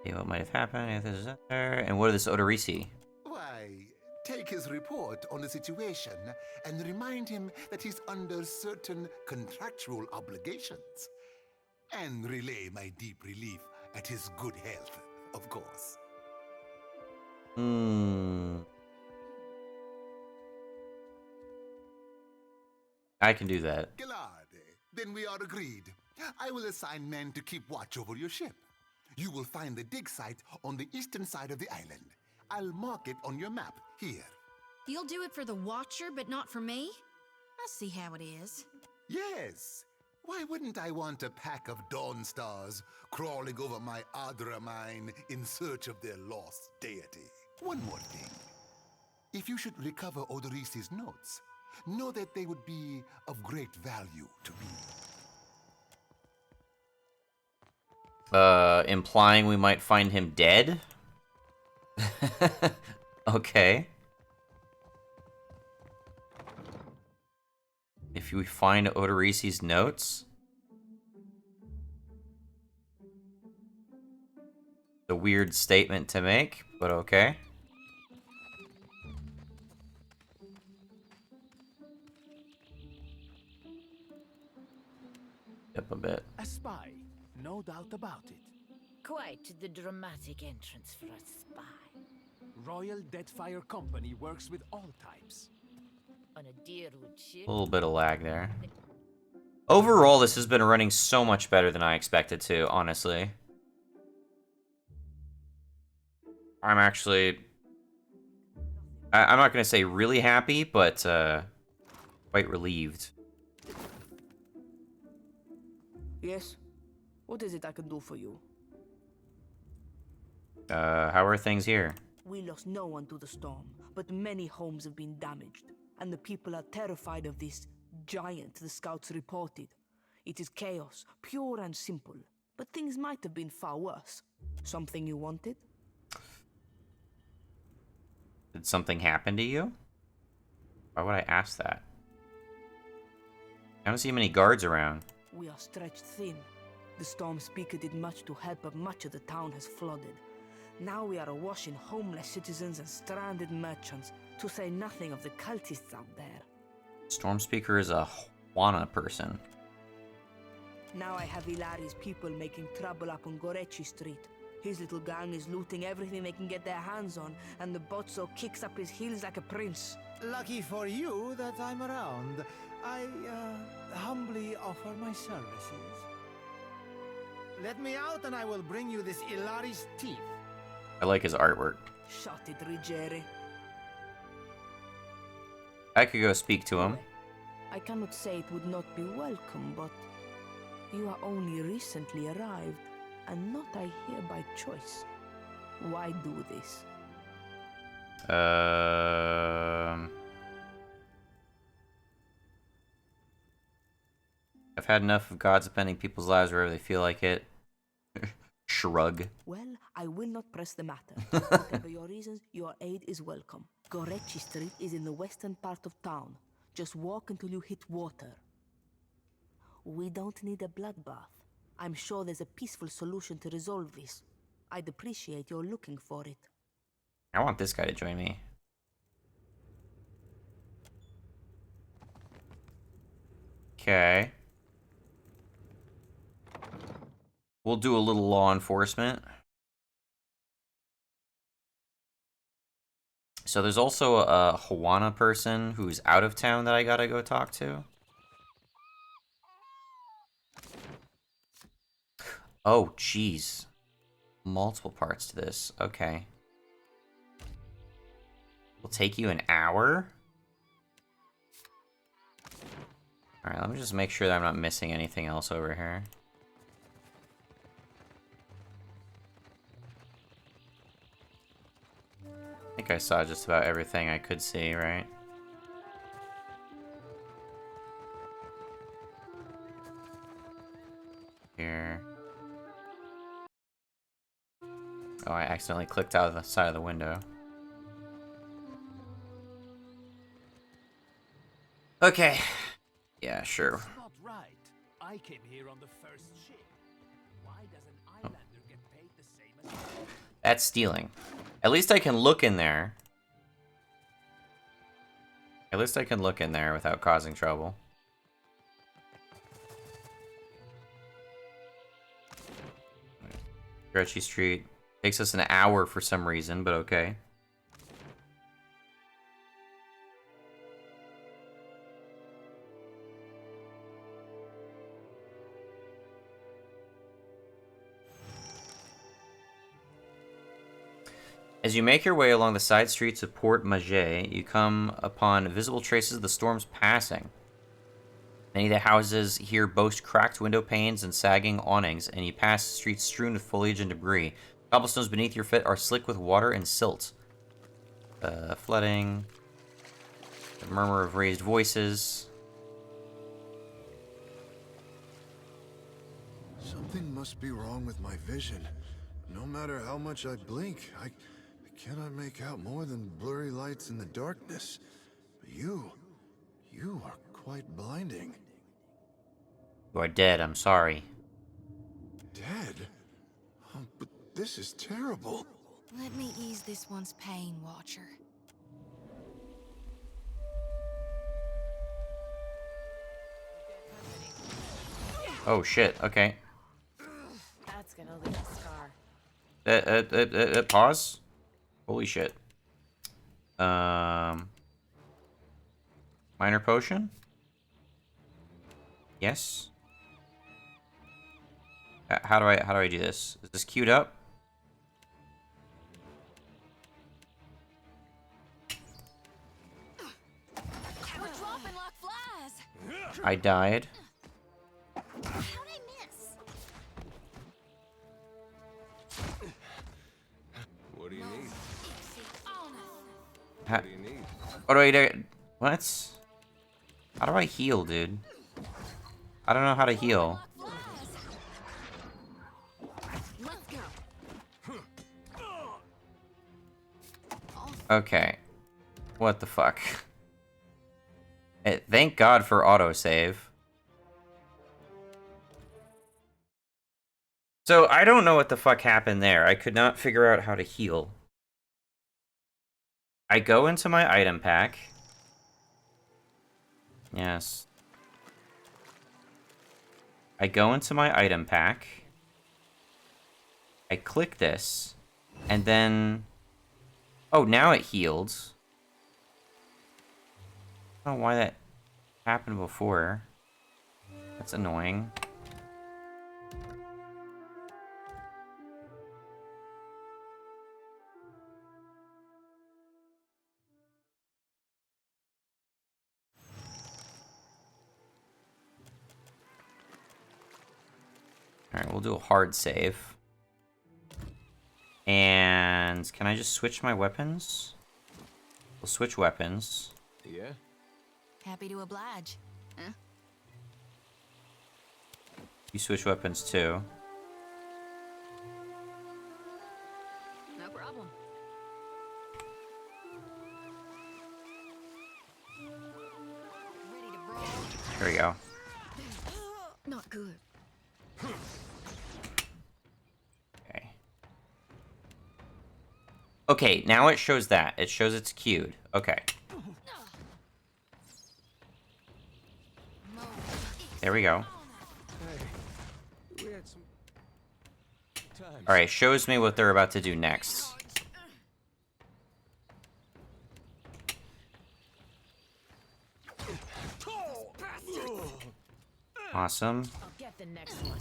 Yeah, what might have happened if this is there? And what is this Odorisi? Why, take his report on the situation and remind him that he's under certain contractual obligations. And relay my deep relief at his good health, of course. I can do that. Galade, then we are agreed. I will assign men to keep watch over your ship. You will find the dig site on the eastern side of the island. I'll mark it on your map here. You'll do it for the Watcher, but not for me? I see how it is. Yes. Why wouldn't I want a pack of Dawn Stars crawling over my Adra mine in search of their lost deity? One more thing. If you should recover Odorisi's notes, know that they would be of great value to me. Implying we might find him dead? Okay. If we find Odorisi's notes? A weird statement to make, but okay. Up a bit. A spy, no doubt about it. Quite the dramatic entrance for a spy. Royal Deadfire Company works with all types. On a Deerwood ship. A little bit of lag there. Overall, this has been running so much better than I expected to, honestly. I'm actually... I'm not going to say really happy, but quite relieved. Yes? What is it I can do for you? How are things here? We lost no one to the storm, but many homes have been damaged, and the people are terrified of this giant the scouts reported. It is chaos, pure and simple, but things might have been far worse. Something you wanted? Did something happen to you? Why would I ask that? I don't see many guards around. We are stretched thin. The storm speaker did much to help, but much of the town has flooded. Now we are awash in homeless citizens and stranded merchants, to say nothing of the cultists out there. Stormspeaker is a Juana person. Now I have Ilari's people making trouble up on Gorechi Street. His little gang is looting everything they can get their hands on, and the Bozzo kicks up his heels like a prince. Lucky for you that I'm around. I, humbly offer my services. Let me out and I will bring you this Ilari's teeth. I like his artwork. Shut it, Ruggieri. I could go speak to him. I cannot say it would not be welcome, but you are only recently arrived, and not I hear by choice. Why do this? I've had enough of God spending people's lives wherever they feel like it. Shrug. Well, I will not press the matter. Whatever your reasons, your aid is welcome. Gorechi Street is in the western part of town. Just walk until you hit water. We don't need a bloodbath. I'm sure there's a peaceful solution to resolve this. I'd appreciate your looking for it. I want this guy to join me. Okay. We'll do a little law enforcement. So there's also a Juana person who's out of town that I gotta go talk to. Oh, jeez. Multiple parts to this. Okay. Will take you an hour? Alright, let me just make sure that I'm not missing anything else over here. I think I saw just about everything I could see, right? Here. Oh, I accidentally clicked out of the side of the window. Okay. Yeah, sure. That's not right. I came here on the first ship. Why does an islander get paid the same as... That's stealing. At least I can look in there. At least I can look in there without causing trouble. Gretchy Street. Takes us an hour for some reason, but okay. As you make your way along the side streets of Port Maje, you come upon visible traces of the storm's passing. Many of the houses here boast cracked window panes and sagging awnings, and you pass streets strewn with foliage and debris. Cobblestones beneath your feet are slick with water and silt. Flooding. The murmur of raised voices. Something must be wrong with my vision. No matter how much I blink, I cannot make out more than blurry lights in the darkness. But you are quite blinding. You are dead, I'm sorry. Dead? Oh, but this is terrible. Let me ease this one's pain, Watcher. Oh shit, okay. That's gonna leave a scar. Pause? Holy shit. Minor potion? Yes? How do I do this? Is this queued up? We're dropping like flies. I died. How'd I miss? What do you need? What do you need? What do I do? What? How do I heal, dude? I don't know how to heal. Okay. What the fuck? Thank God for autosave. So, I don't know what the fuck happened there. I could not figure out how to heal. I go into my item pack. Yes. I go into my item pack. I click this. And then... Oh, now it healed. I don't know why that happened before. That's annoying. Alright, we'll do a hard save. And can I just switch my weapons? We'll switch weapons. Yeah? Happy to oblige. Huh? You switch weapons too. No problem. Ready to brawl? Here we go. Not good. Okay. Okay, now it shows that. It shows it's queued. Okay. There we go. Alright, shows me what they're about to do next. Awesome. I'll get the next one.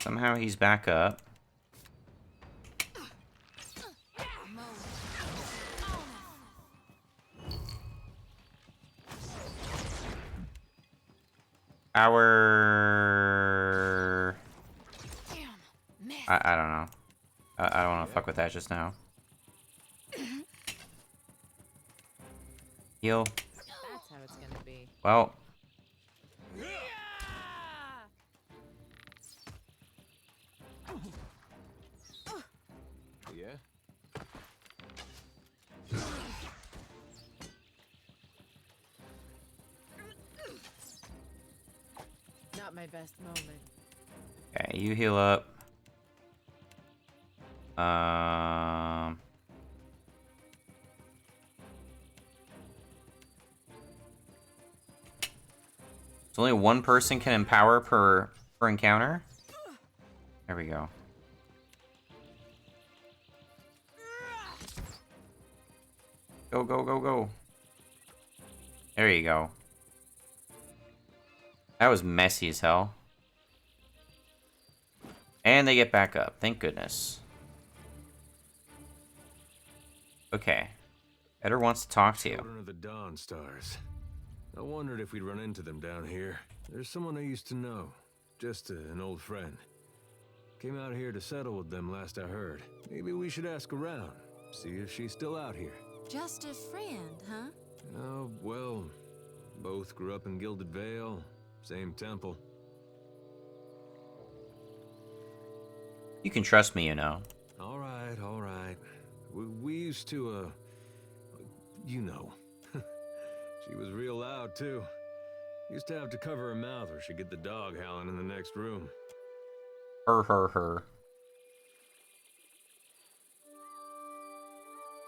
Somehow he's back up. Our... I don't know. I don't want to fuck with that just now. Heal. That's how it's gonna be. Well. Yeah? Not my best moment. Okay, you heal up. So only one person can empower per encounter. There we go. Go, go, go, go. There you go. That was messy as hell. And they get back up. Thank goodness. Okay. Eder wants to talk to you. Children of the Dawn Stars. I wondered if we'd run into them down here. There's someone I used to know. Just an old friend. Came out here to settle with them last I heard. Maybe we should ask around. See if she's still out here. Just a friend, huh? Oh, well, both grew up in Gilded Vale. Same temple. You can trust me, you know. All right, all right. We used to, you know. She was real loud, too. Used to have to cover her mouth or she'd get the dog howling in the next room. Her.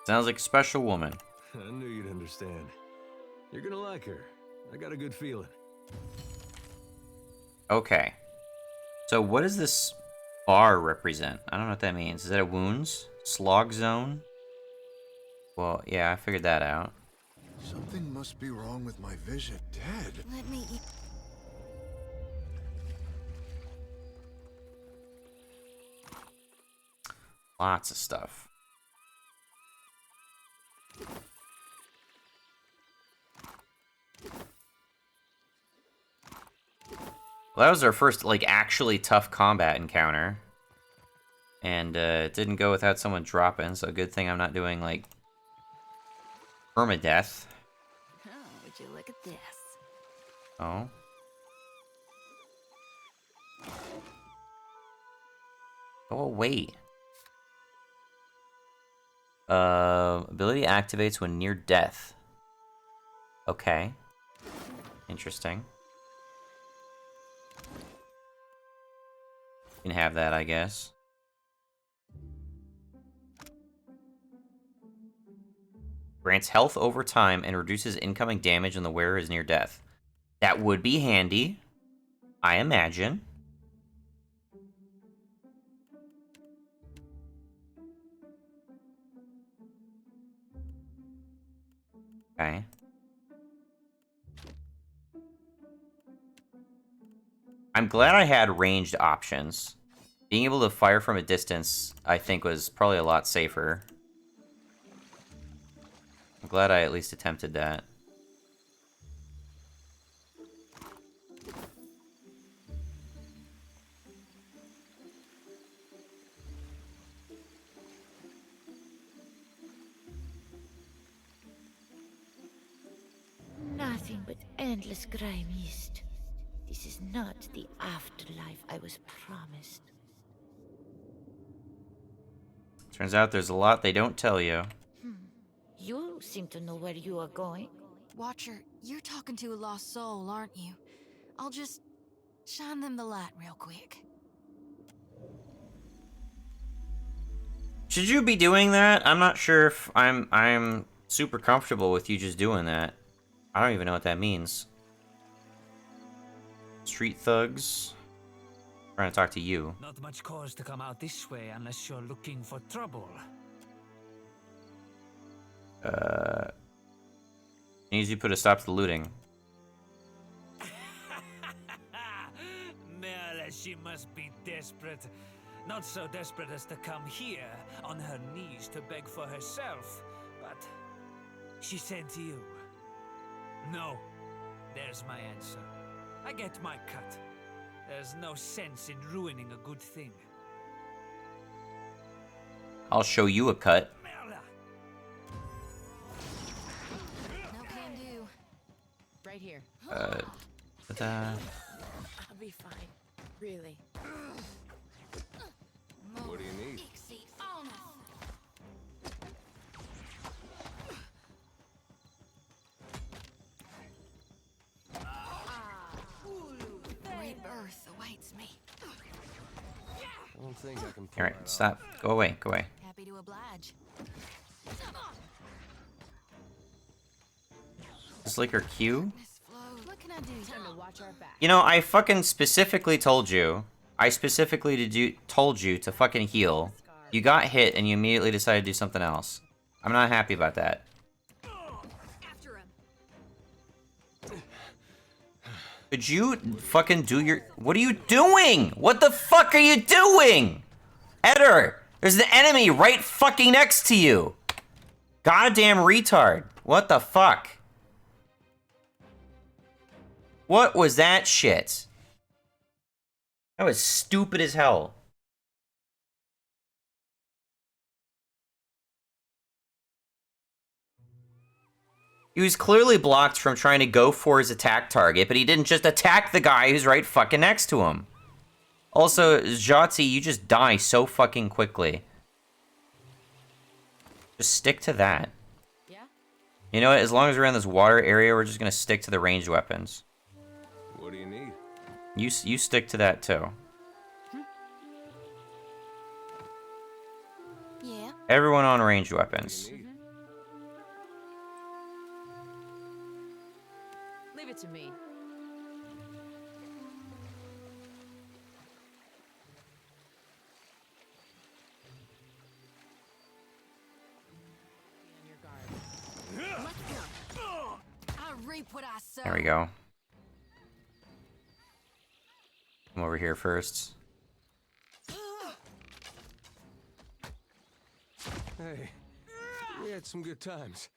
Sounds like a special woman. I knew you'd understand. You're gonna like her. I got a good feeling. Okay. So what does this bar represent? I don't know what that means. Is that a wounds? Slog zone? Well, yeah, I figured that out. Something must be wrong with my vision. Dead. Let me eat. Lots of stuff. Well, that was our first, like, actually tough combat encounter. And, it didn't go without someone dropping, so good thing I'm not doing, like, permadeath. Oh, would you look at this? Oh. Oh, wait. Ability activates when near death. Okay. Interesting. You can have that, I guess. Grants health over time and reduces incoming damage when the wearer is near death. That would be handy, I imagine. Okay. I'm glad I had ranged options. Being able to fire from a distance, I think, was probably a lot safer. I'm glad I at least attempted that. Nothing but endless grime mist. This is not the afterlife I was promised. Turns out there's a lot they don't tell you. You seem to know where you are going. Watcher, you're talking to a lost soul, aren't you? I'll just shine them the light real quick. Should you be doing that? I'm not sure if I'm super comfortable with you just doing that. I don't even know what that means. Street thugs. Trying to talk to you. Not much cause to come out this way unless you're looking for trouble. Needs you put a stop to the looting. Merle, she must be desperate. Not so desperate as to come here on her knees to beg for herself, but she said to you, "No." There's my answer. I get my cut. There's no sense in ruining a good thing. I'll show you a cut. No can do. Right here. Ta-da. I'll be fine. Really. What do you need? Rebirth awaits me. I don't think I can. Alright, stop. Go away, go away. Happy to oblige. Is like her Q? What can I do? Time to watch our back. You know, I fucking specifically told you. I specifically told you to fucking heal. You got hit and you immediately decided to do something else. I'm not happy about that. After him. Could you fucking do your... What are you doing? What the fuck are you doing? Eder, there's the enemy right fucking next to you. Goddamn retard. What the fuck? What was that shit? That was stupid as hell. He was clearly blocked from trying to go for his attack target, but he didn't just attack the guy who's right fucking next to him. Also, Jotzi, you just die so fucking quickly. Just stick to that. Yeah? You know what? As long as we're in this water area, we're just gonna stick to the ranged weapons. What do you need? You stick to that too. Yeah. Everyone on ranged weapons. Leave it to me. I reap what I sow. There we go. Come over here first. Hey, we had some good times.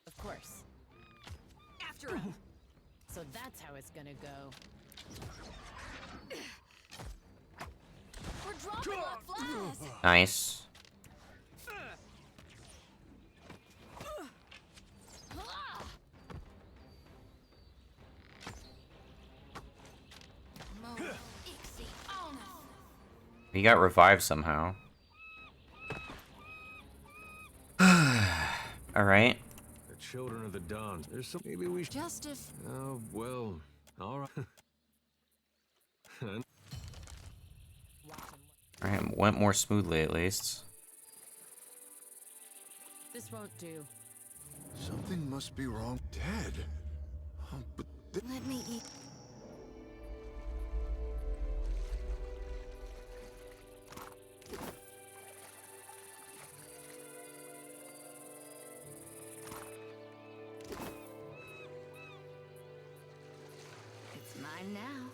Of course. After him. So that's how it's gonna go. We're dropping like flies. Nice. He got revived somehow. Alright. The children of the dawn. There's some. Maybe we should. Just if. Oh well. All right. Alright, went more smoothly at least. This won't do. Something must be wrong. Dead? Oh, but Let me eat. It's mine now.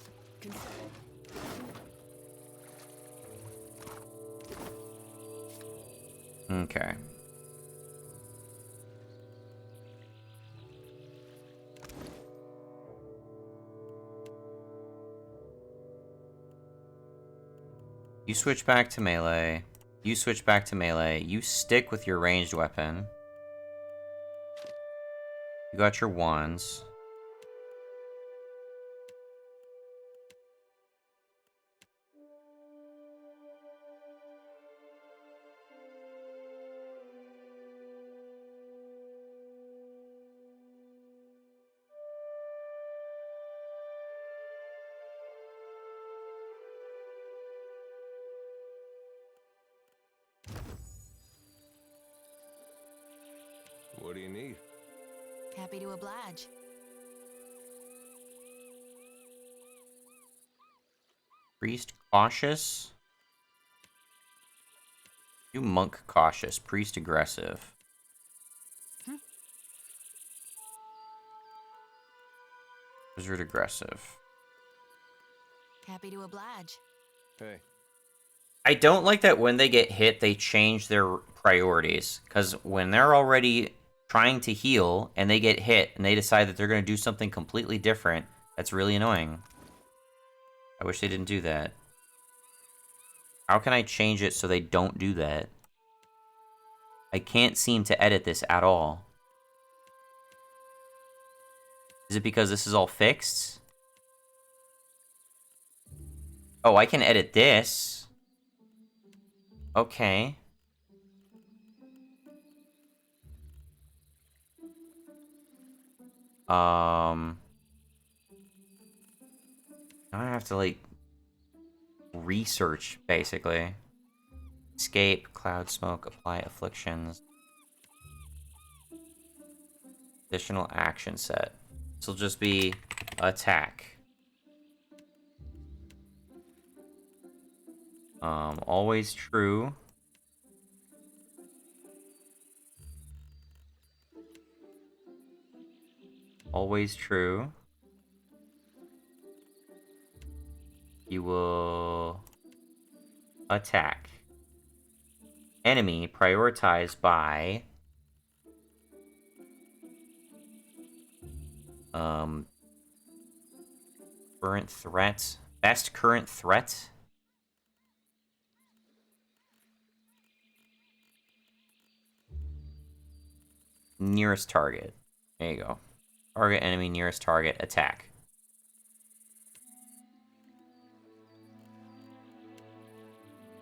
Okay. You switch back to melee. You switch back to melee. You stick with your ranged weapon. You got your wands. What do you need? Happy to oblige. Priest cautious. You monk cautious. Priest aggressive. Wizard aggressive. Happy to oblige. Hey. I don't like that when they get hit, they change their priorities. Because when they're already trying to heal and they get hit and they decide that they're going to do something completely different, that's really annoying. I wish they didn't do that. How can I change it so they don't do that? I can't seem to edit this at all. Is it because this is all fixed? Oh, I can edit this. Okay. Now I have to, like, research, basically. Escape, cloud smoke, apply afflictions. Additional action set. This will just be attack. Always true. always true. You will attack. Enemy prioritized by current threat. Best current threat. Nearest target. There you go. Target enemy nearest target attack.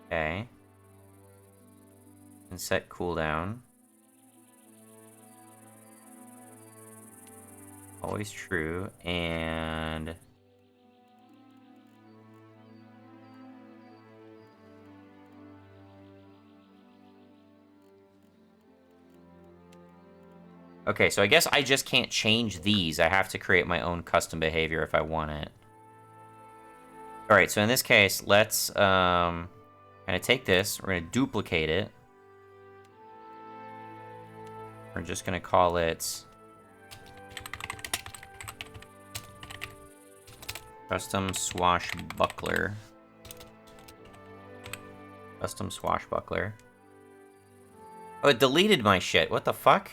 Okay. And set cooldown. Always true. And okay, so I guess I just can't change these. I have to create my own custom behavior if I want it. Alright, so in this case, let's kind of take this. We're going to duplicate it. We're just going to call it Custom Swashbuckler. Custom Swashbuckler. Oh, it deleted my shit. What the fuck?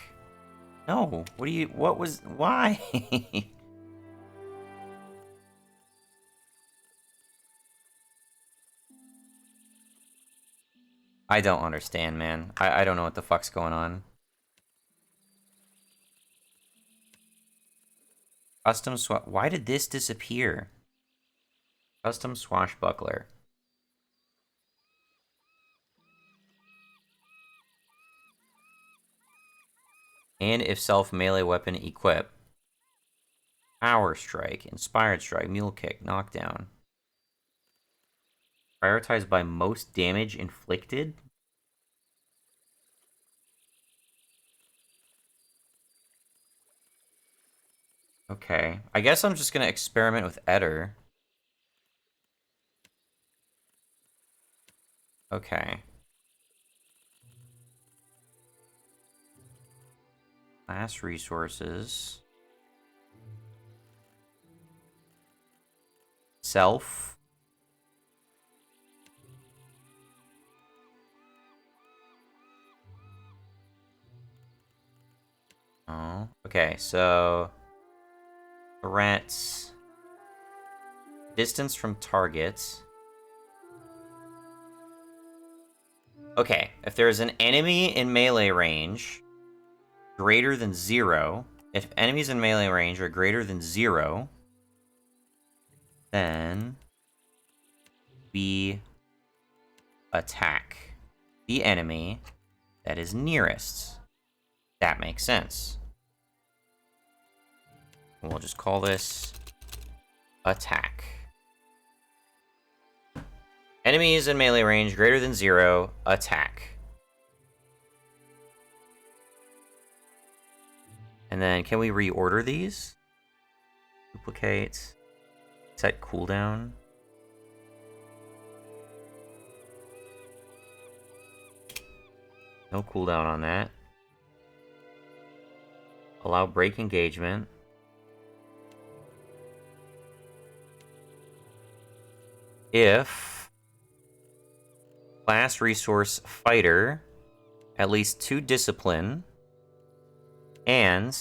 No. Why? I don't understand, man. I don't know what the fuck's going on. Custom Why did this disappear? Custom Swashbuckler. And if self melee weapon equip. Power Strike, Inspired Strike, Mule Kick, Knockdown. Prioritized by most damage inflicted? Okay. I guess I'm just gonna experiment with Eder. Okay. Class resources. Self. Oh, okay, so threats. Distance from targets. Okay, if there is an enemy in melee range greater than 0, if enemies in melee range are greater than 0, then we attack the enemy that is nearest. That makes sense. We'll just call this attack. Enemies in melee range greater than 0, attack. And then can we reorder these? Duplicate. Set cooldown. No cooldown on that. Allow break engagement. If class resource fighter, at least 2 discipline, and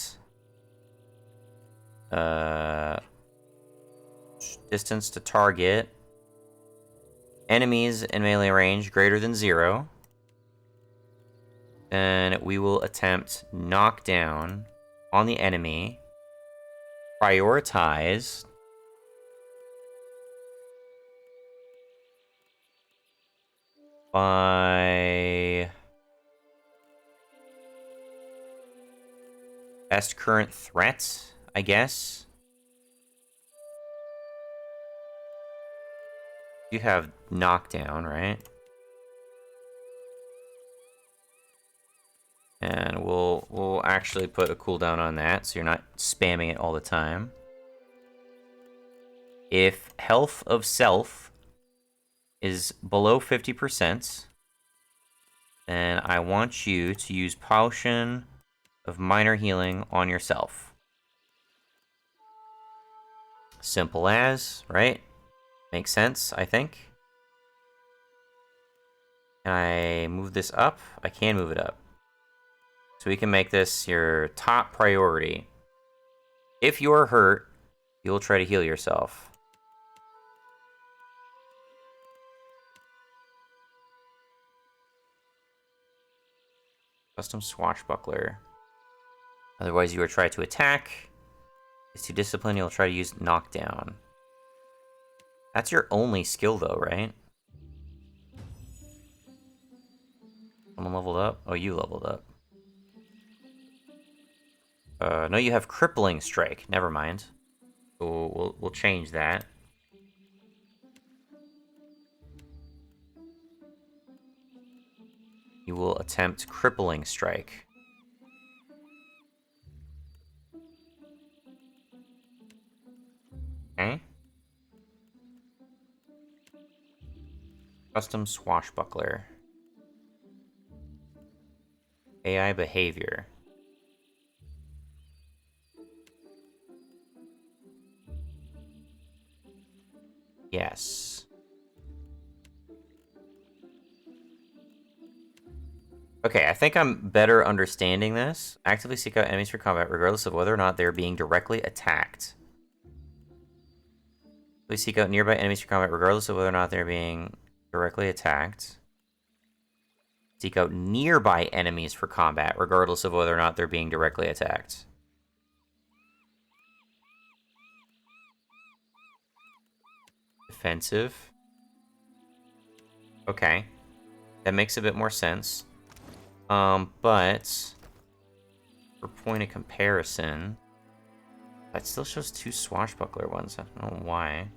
distance to target, enemies in melee range greater than 0, then we will attempt knockdown on the enemy, prioritize by best current threat, I guess. You have knockdown, right? And we'll actually put a cooldown on that, so you're not spamming it all the time. If health of self is below 50%, then I want you to use Potion of Minor Healing on yourself. Simple as, right? Makes sense, I think. Can I move this up? I can move it up. So we can make this your top priority. If you're hurt, you'll try to heal yourself. Custom swashbuckler. Otherwise, you will try to attack. Is to discipline, you'll try to use knockdown. That's your only skill, though, right? Someone leveled up? Oh, you leveled up. No, you have crippling strike. Never mind. We'll change that. You will attempt crippling strike. Okay. Custom swashbuckler. AI behavior. Yes. Okay, I think I'm better understanding this. Actively seek out enemies for combat, regardless of whether or not they're being directly attacked. Actively seek out nearby enemies for combat, regardless of whether or not they're being directly attacked. Seek out nearby enemies for combat, regardless of whether or not they're being directly attacked. Defensive. Okay. That makes a bit more sense. But for point of comparison, that still shows 2 swashbuckler ones. I don't know why.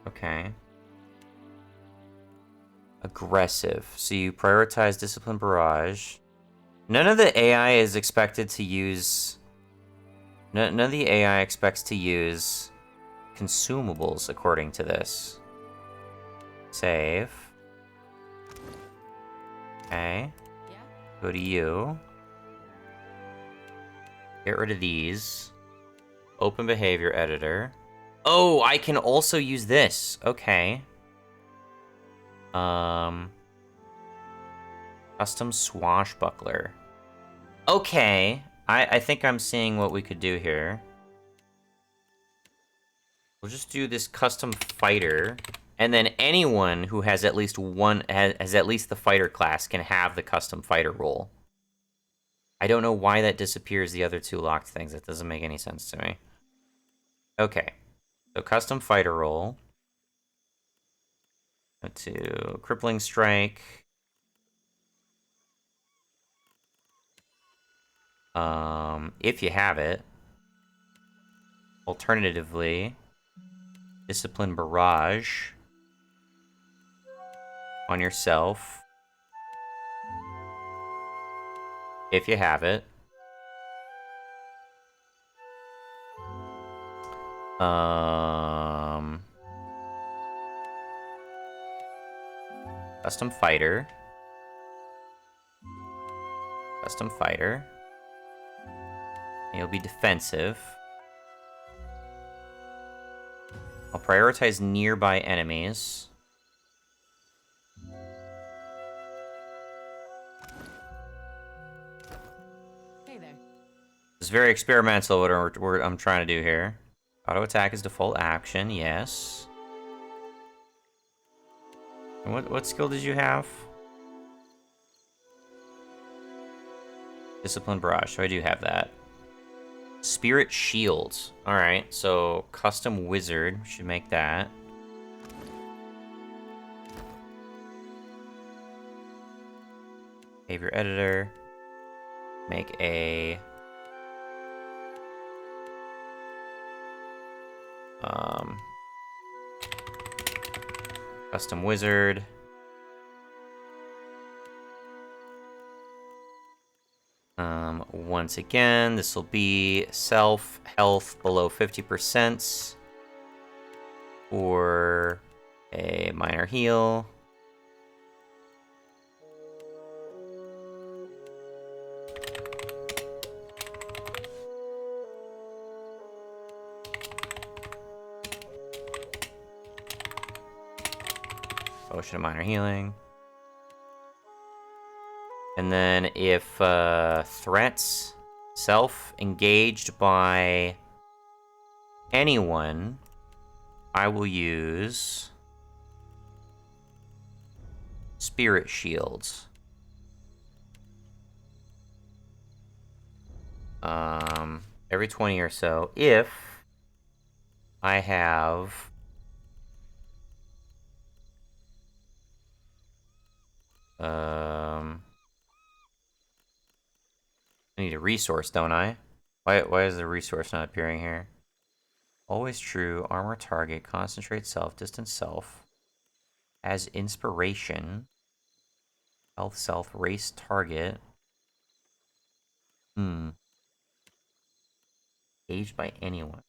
Okay. Aggressive. So you prioritize discipline barrage. None of the AI is expected to use... None of the AI expects to use consumables according to this. Save. Okay. Go to you. Get rid of these. Open behavior editor. Oh, I can also use this. Okay. Custom swashbuckler. Okay. I think I'm seeing what we could do here. We'll just do this custom fighter. And then anyone who has at least one, has at least the fighter class can have the custom fighter role. I don't know why that disappears the other 2 locked things. That doesn't make any sense to me. Okay. So custom fighter role. Go to crippling strike. If you have it. Alternatively, discipline barrage on yourself. If you have it. Custom fighter. Custom fighter. You'll be defensive. I'll prioritize nearby enemies. Hey there. It's very experimental what I'm trying to do here. Auto attack is default action, yes. And what skill did you have? Discipline barrage, so I do have that. Spirit shields. Alright, so custom wizard, should make that. Behavior editor. Make a custom wizard. Once again, this will be self health below 50% or a minor heal. Potion of minor healing. And then if threats self-engaged by anyone, I will use Spirit Shields. Every 20 or so, if I have I need a resource, don't I? Why is the resource not appearing here? Always true, armor target, concentrate self, distance self, as inspiration, health self, race target. Engaged by anyone.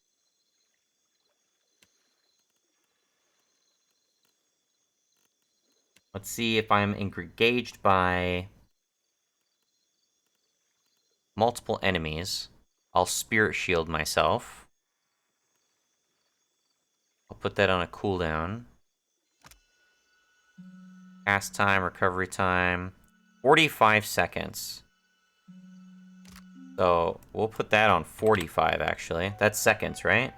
Let's see if I'm engaged by multiple enemies. I'll spirit shield myself. I'll put that on a cooldown. Cast time, recovery time, 45 seconds. So we'll put that on 45 actually. That's seconds, right?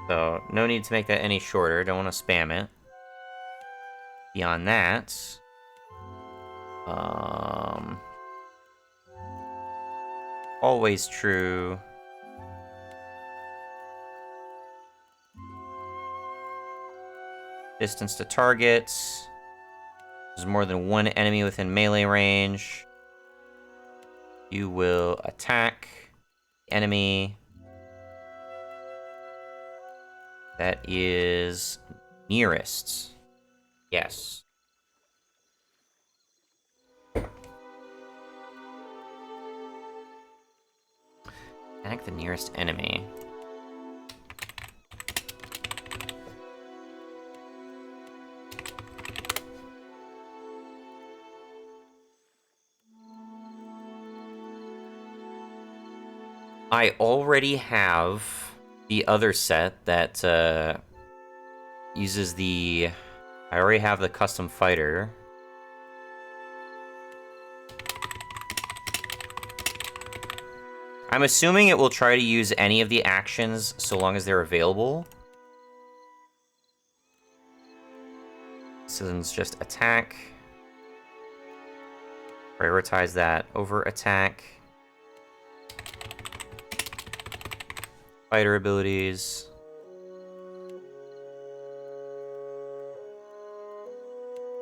So no need to make that any shorter. Don't want to spam it. Beyond that, always true. Distance to targets. There's more than one enemy within melee range. You will attack the enemy that is nearest. Yes. Attack the nearest enemy. I already have the other set that uses the... I already have the custom fighter. I'm assuming it will try to use any of the actions so long as they're available. This is just attack. Prioritize that over attack. Fighter abilities.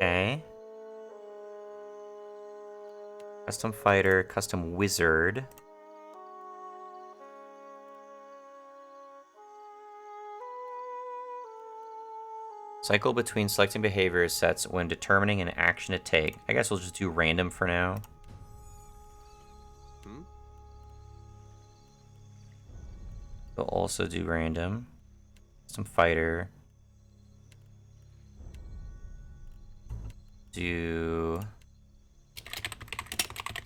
Okay. Custom fighter, custom wizard. Cycle between selecting behavior sets when determining an action to take. I guess we'll just do random for now. We'll also do random. Some fighter. Do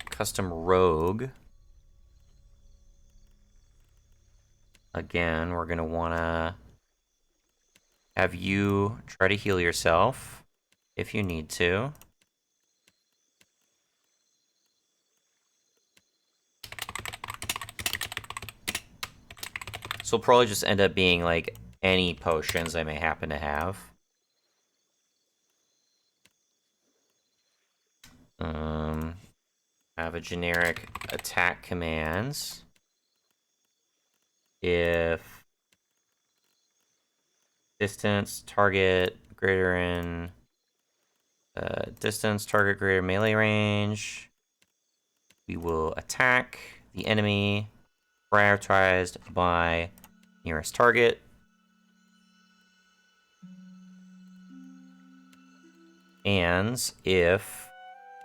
custom rogue. Again, we're gonna wanna have you try to heal yourself if you need to. So it'll probably just end up being like any potions I may happen to have. Have a generic attack commands. If distance, target greater in distance, target greater melee range, we will attack the enemy prioritized by nearest target. And if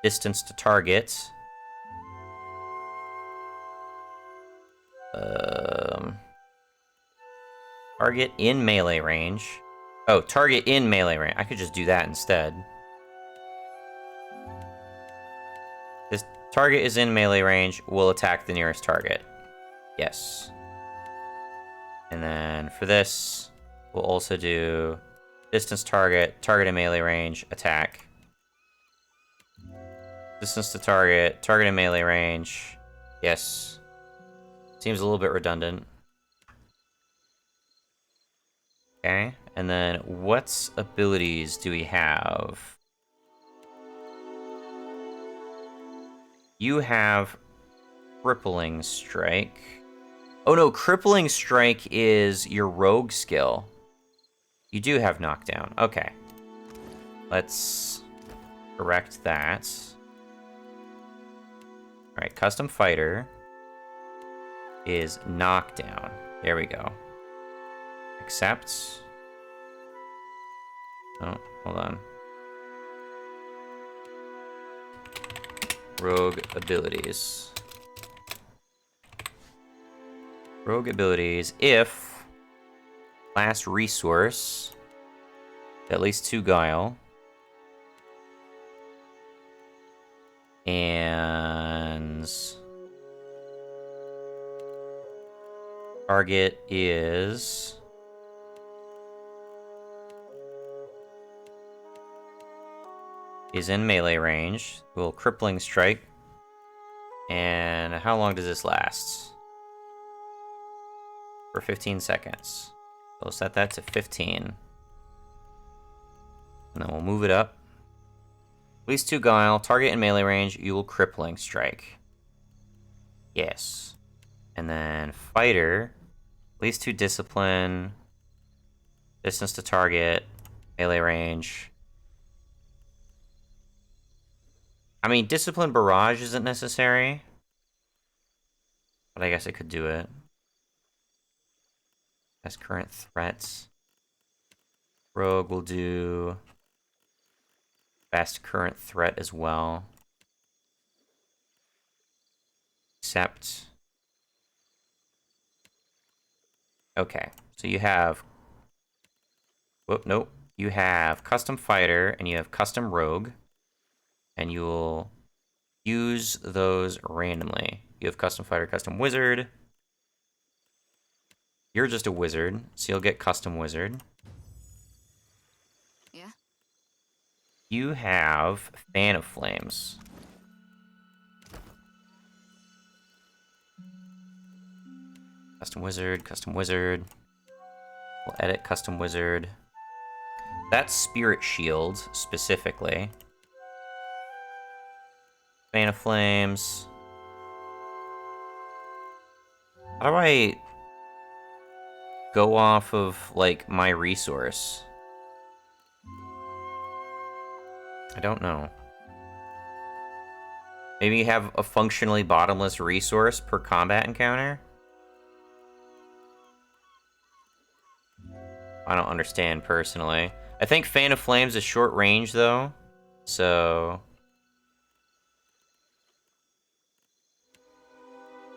distance to target target in melee range. Oh, target in melee range. I could just do that instead. This target is in melee range, we'll attack the nearest target. Yes. And then for this, we'll also do Distance target, target in melee range, attack. Distance to target, target in melee range. Yes. Seems a little bit redundant. Okay, and then what abilities do we have? You have Crippling Strike. Oh no, Crippling Strike is your rogue skill. You do have Knockdown. Okay. Let's correct that. Alright, Custom Fighter is Knockdown. There we go. Accept. Oh, hold on. Rogue abilities. Rogue abilities. If class resource, at least 2 guile, and target is in melee range. Will Crippling Strike. And how long does this last? For 15 seconds. We'll set that to 15. And then we'll move it up. At least 2 guile. Target in melee range. You will Crippling Strike. Yes. And then Fighter. At least 2 discipline. Distance to target. Melee range. I mean, Discipline Barrage isn't necessary. But I guess I could do it. As current threats. Rogue will do best current threat as well. Accept. Okay, so you have... Whoop, nope. You have Custom Fighter and you have Custom Rogue. And you will use those randomly. You have Custom Fighter, Custom Wizard. You're just a wizard, so you'll get Custom Wizard. Yeah? You have Fan of Flames. Custom Wizard, Custom Wizard. We'll edit Custom Wizard. That's Spirit Shield, specifically. Fan of Flames. How do I go off of, like, my resource? I don't know. Maybe you have a functionally bottomless resource per combat encounter? I don't understand, personally. I think Fan of Flames is short range, though. So...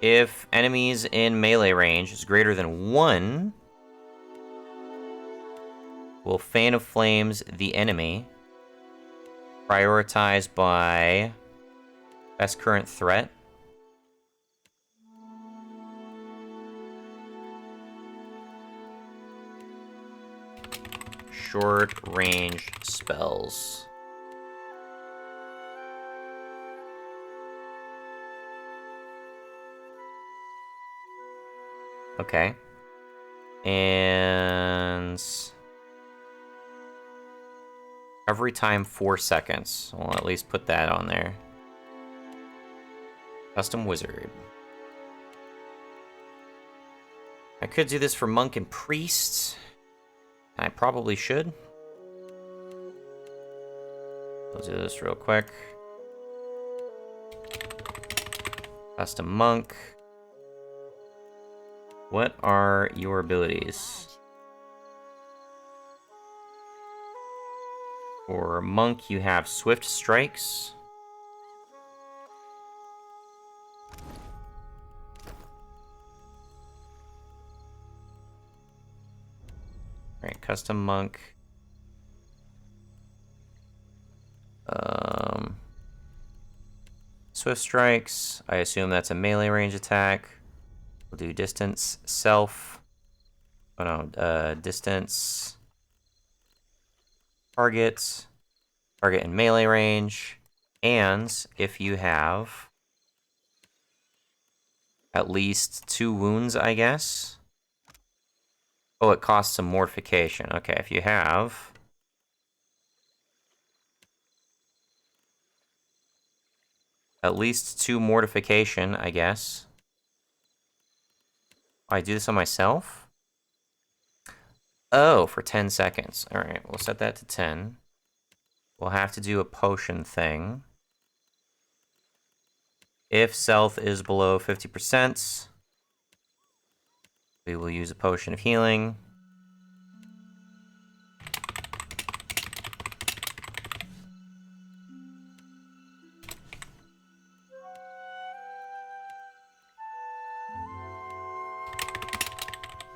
if enemies in melee range is greater than 1, will Fan of Flames the enemy, prioritized by best current threat. Short range spells. Okay. And every time 4 seconds. We'll at least put that on there. Custom Wizard. I could do this for Monk and Priest. I probably should. Let's do this real quick. Custom Monk. What are your abilities? For Monk, you have Swift Strikes. Alright, Custom Monk. Swift Strikes. I assume that's a melee range attack. We'll do distance, self. Oh no, distance. target in melee range, and if you have at least 2 wounds, I guess. Oh, it costs some mortification. Okay, if you have at least 2 mortification, I guess. Oh, I do this on myself? Oh, for 10 seconds. Alright, we'll set that to 10. We'll have to do a potion thing. If self is below 50%, we will use a potion of healing.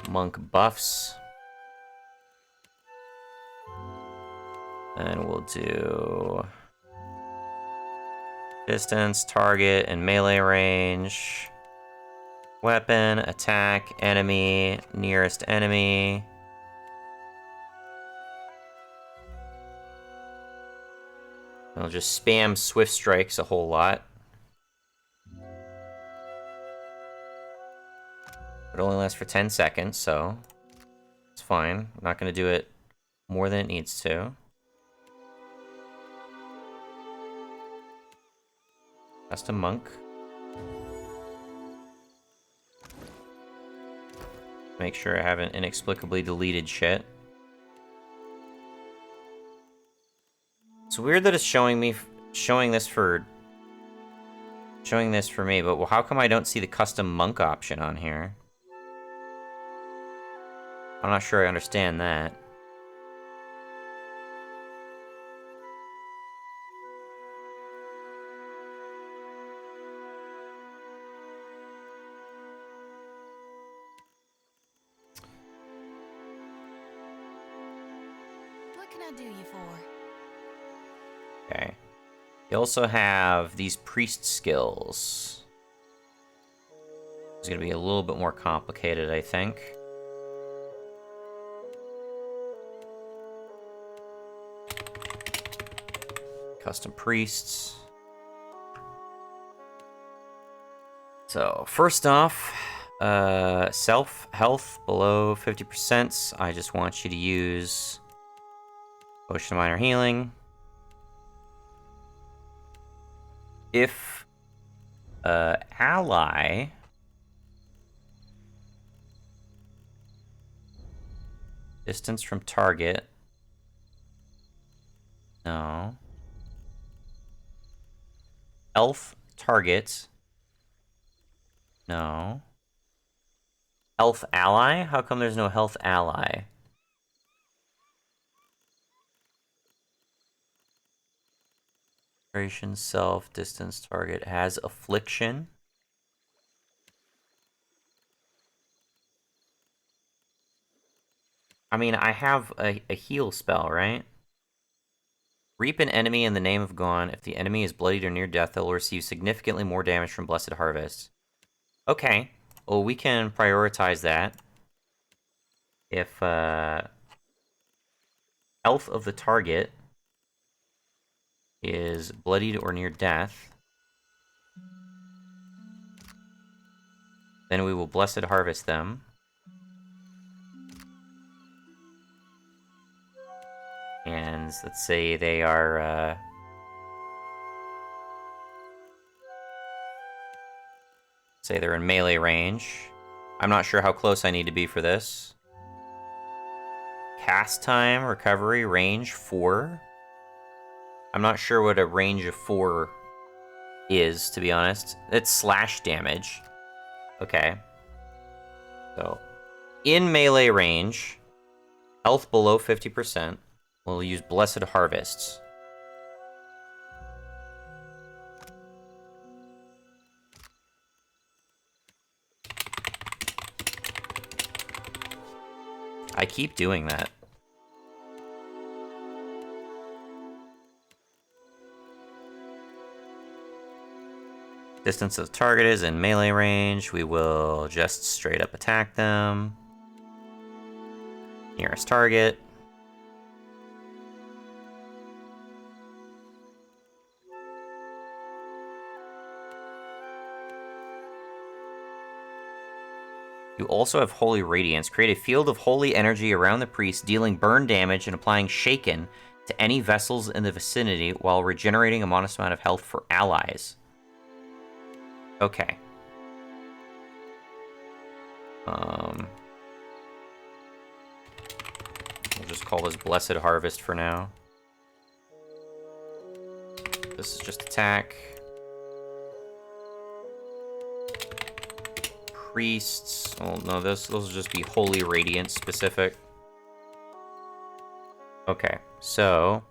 Monk buffs. And we'll do distance, target, and melee range. Weapon, attack, enemy, nearest enemy. I'll just spam swift strikes a whole lot. It only lasts for 10 seconds, so it's fine. I'm not going to do it more than it needs to. Custom monk. Make sure I haven't inexplicably deleted shit. It's weird that it's showing this for me, but how come I don't see the custom monk option on here? I'm not sure I understand that. What can I do you for? Okay. You also have these priest skills. It's gonna be a little bit more complicated, I think. Custom priests. So, first off, self health below 50%. I just want you to use Potion of Minor Healing. If ally distance from target, no. Elf target, no. Elf ally? How come there's no health ally? Self, distance, target has affliction. I mean, I have a heal spell, right? Reap an enemy in the name of Gone. If the enemy is bloodied or near death, they'll receive significantly more damage from Blessed Harvest. Okay. Well, we can prioritize that. If, health of the target is bloodied or near death, then we will Blessed Harvest them. And let's say they are, say they're in melee range. I'm not sure how close I need to be for this. Cast time, recovery, range 4. I'm not sure what a range of 4 is, to be honest. It's slash damage. Okay. So, in melee range, health below 50%, we'll use Blessed Harvests. I keep doing that. Distance of the target is in melee range. We will just straight up attack them. Nearest target. You also have Holy Radiance. Create a field of holy energy around the priest, dealing burn damage and applying Shaken to any vessels in the vicinity while regenerating a modest amount of health for allies. Okay. We'll just call this Blessed Harvest for now. This is just attack. Priests. Oh no, those will just be Holy Radiance specific. Okay, so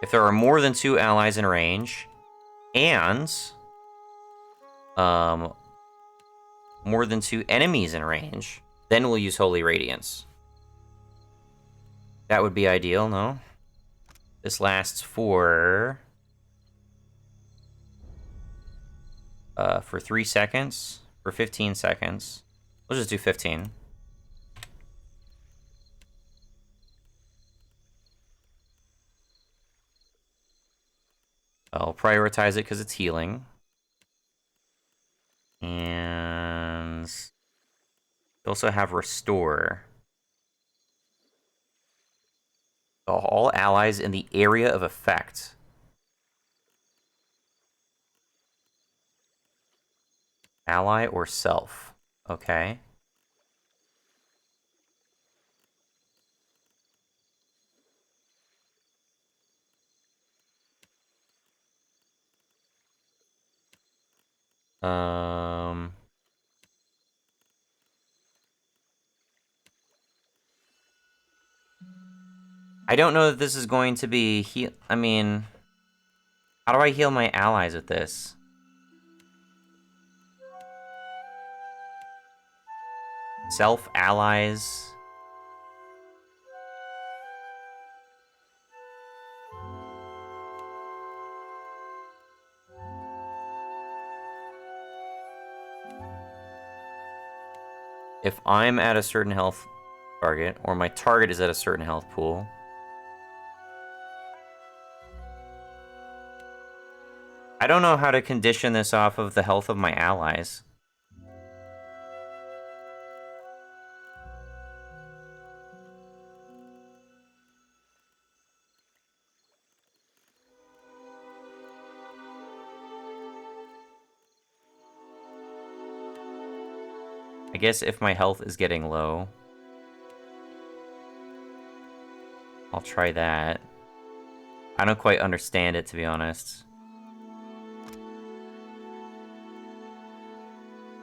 if there are more than 2 allies in range, and more than 2 enemies in range, then we'll use Holy Radiance. That would be ideal, no? This lasts for 3 seconds, for 15 seconds. We'll just do 15. I'll prioritize it because it's healing. And we also have Restore. All allies in the area of effect. Ally or self. Okay. I don't know that this is going to be I mean, how do I heal my allies with this? Self allies. If I'm at a certain health target, or my target is at a certain health pool, I don't know how to condition this off of the health of my allies. I guess if my health is getting low, I'll try that. I don't quite understand it, to be honest.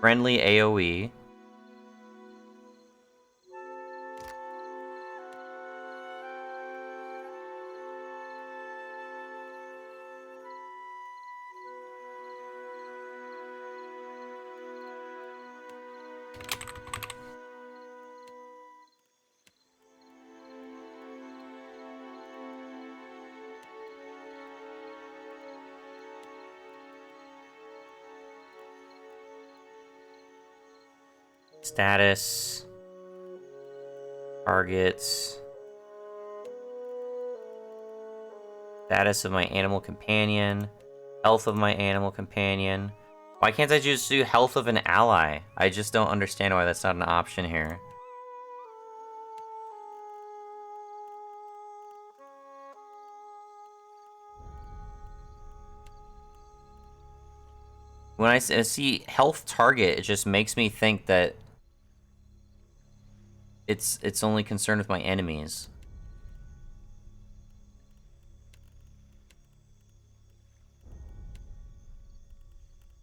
Friendly AoE. Status. Targets. Status of my animal companion. Health of my animal companion. Why can't I just do health of an ally? I just don't understand why that's not an option here. When I see health target, it just makes me think that it's only concerned with my enemies.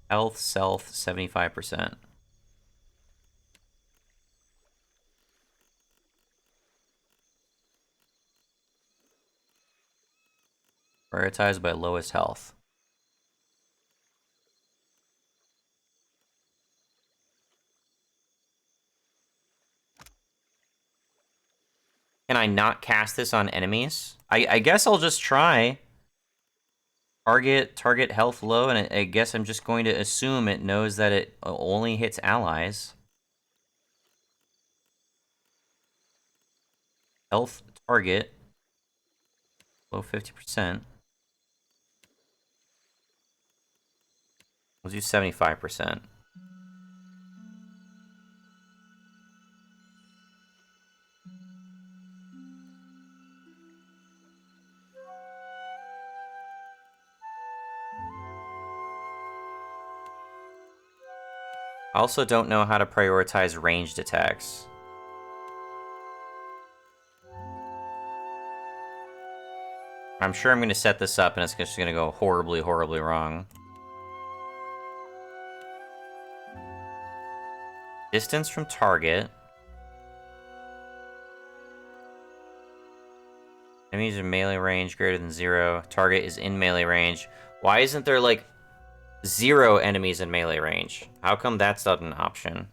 Health, self, 75%. Prioritized by lowest health. Can I not cast this on enemies? I guess I'll just try. Target health low, and I guess I'm just going to assume it knows that it only hits allies. Health target. Low 50%. We'll do 75%. I also don't know how to prioritize ranged attacks. I'm sure I'm going to set this up and it's just going to go horribly, horribly wrong. Distance from target. Enemies in melee range greater than 0. Target is in melee range. Why isn't there, like, 0 enemies in melee range? How come that's not an option?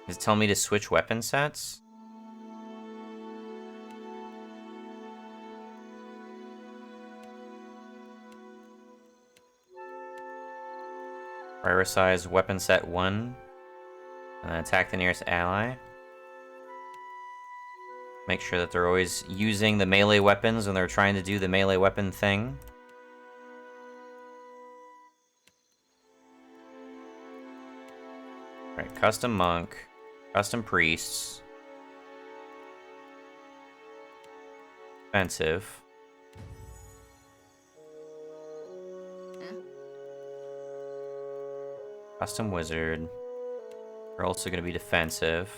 Does it tell me to switch weapon sets? Prioritize weapon set 1. And then attack the nearest ally. Make sure that they're always using the melee weapons when they're trying to do the melee weapon thing. Right, custom monk, custom priests, defensive. Custom wizard. We're also going to be defensive.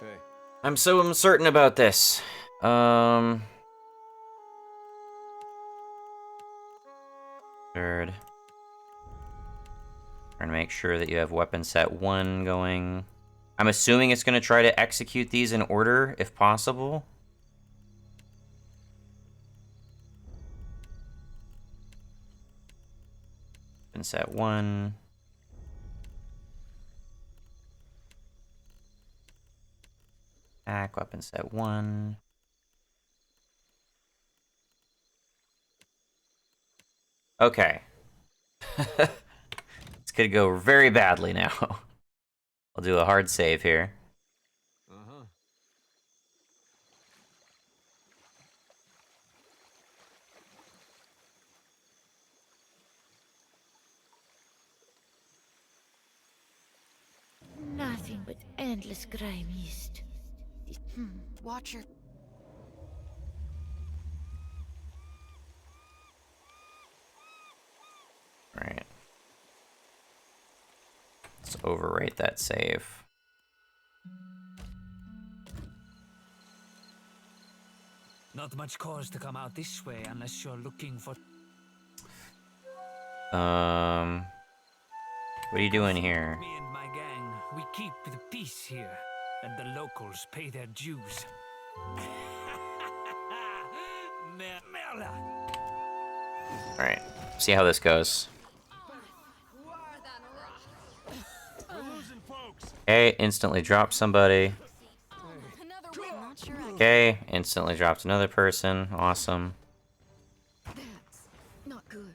Hey. I'm so uncertain about this. Third. Trying to make sure that you have weapon set 1 going. I'm assuming it's going to try to execute these in order, if possible. Weapon set 1. Attack, weapon set 1. Okay. This could go very badly now. I'll do a hard save here. Nothing but endless grey mist. Watch your... Right. Let's overwrite that save. Not much cause to come out this way unless you're looking for... What are you doing here? Me and my gang, we keep the peace here, and the locals pay their dues. Alright, see how this goes. Okay, instantly dropped somebody. Okay, instantly dropped another person. Awesome. Not good.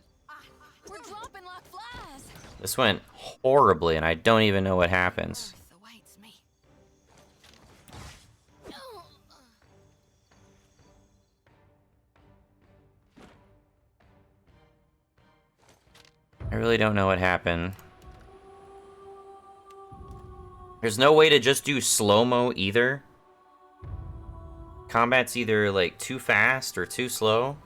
We're dropping like flies. This went horribly, and I don't even know what happens. I really don't know what happened. There's no way to just do slow-mo either. Combat's either, like, too fast or too slow.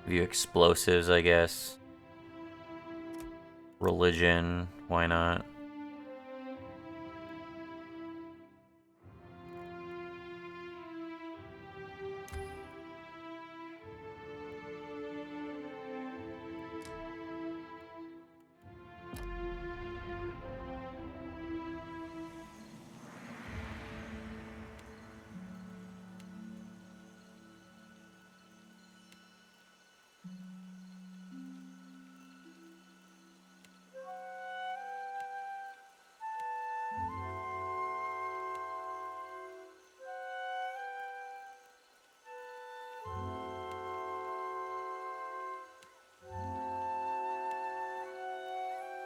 Give you explosives, I guess. Religion, why not?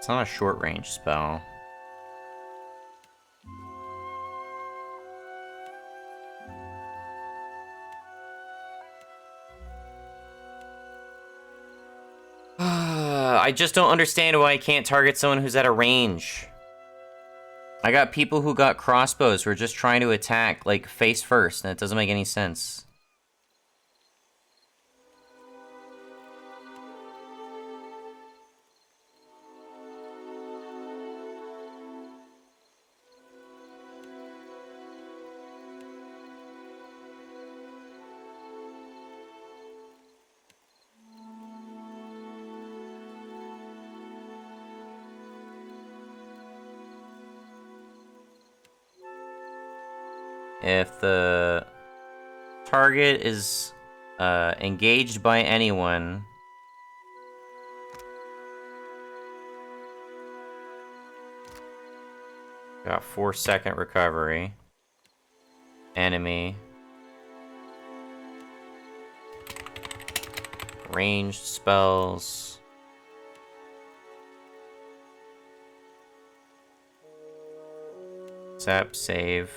It's not a short range spell. I just don't understand why I can't target someone who's at a range. I got people who got crossbows who are just trying to attack, like, face first, and it doesn't make any sense. If the target is engaged by anyone, got 4-second recovery. Enemy. Ranged spells. Zap save.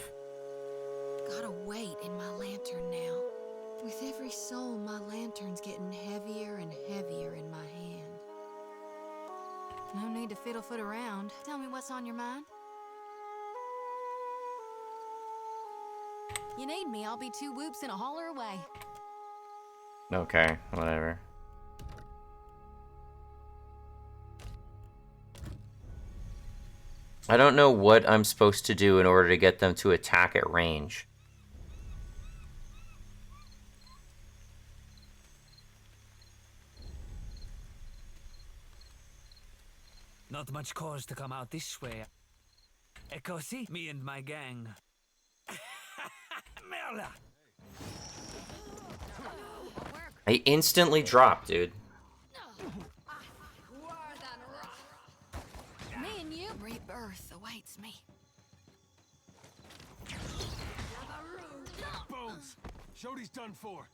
Gotta wait in my lantern now. With every soul, my lantern's getting heavier and heavier in my hand. No need to fiddle-foot around. Tell me what's on your mind. You need me, I'll be 2 whoops and a holler away. Okay, whatever. I don't know what I'm supposed to do in order to get them to attack at range. Not much cause to come out this way. Echo, see? Me and my gang. Merla! I instantly dropped, dude. Me and you, rebirth awaits me. Bones! Shody's done for.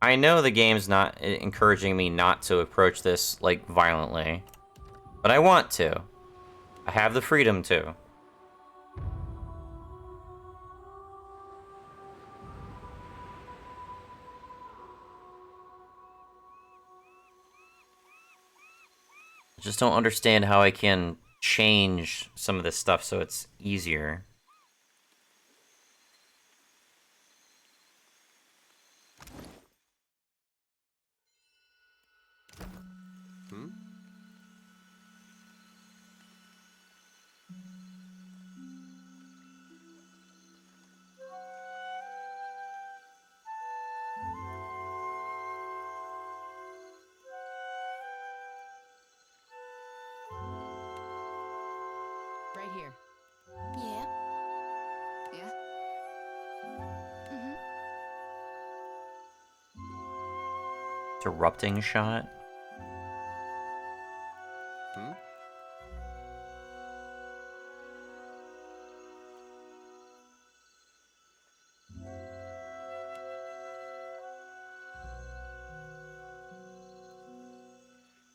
I know the game's not encouraging me not to approach this, like, violently. But I want to. I have the freedom to. I just don't understand how I can change some of this stuff so it's easier. Right here. Yeah. Yeah. Interrupting shot?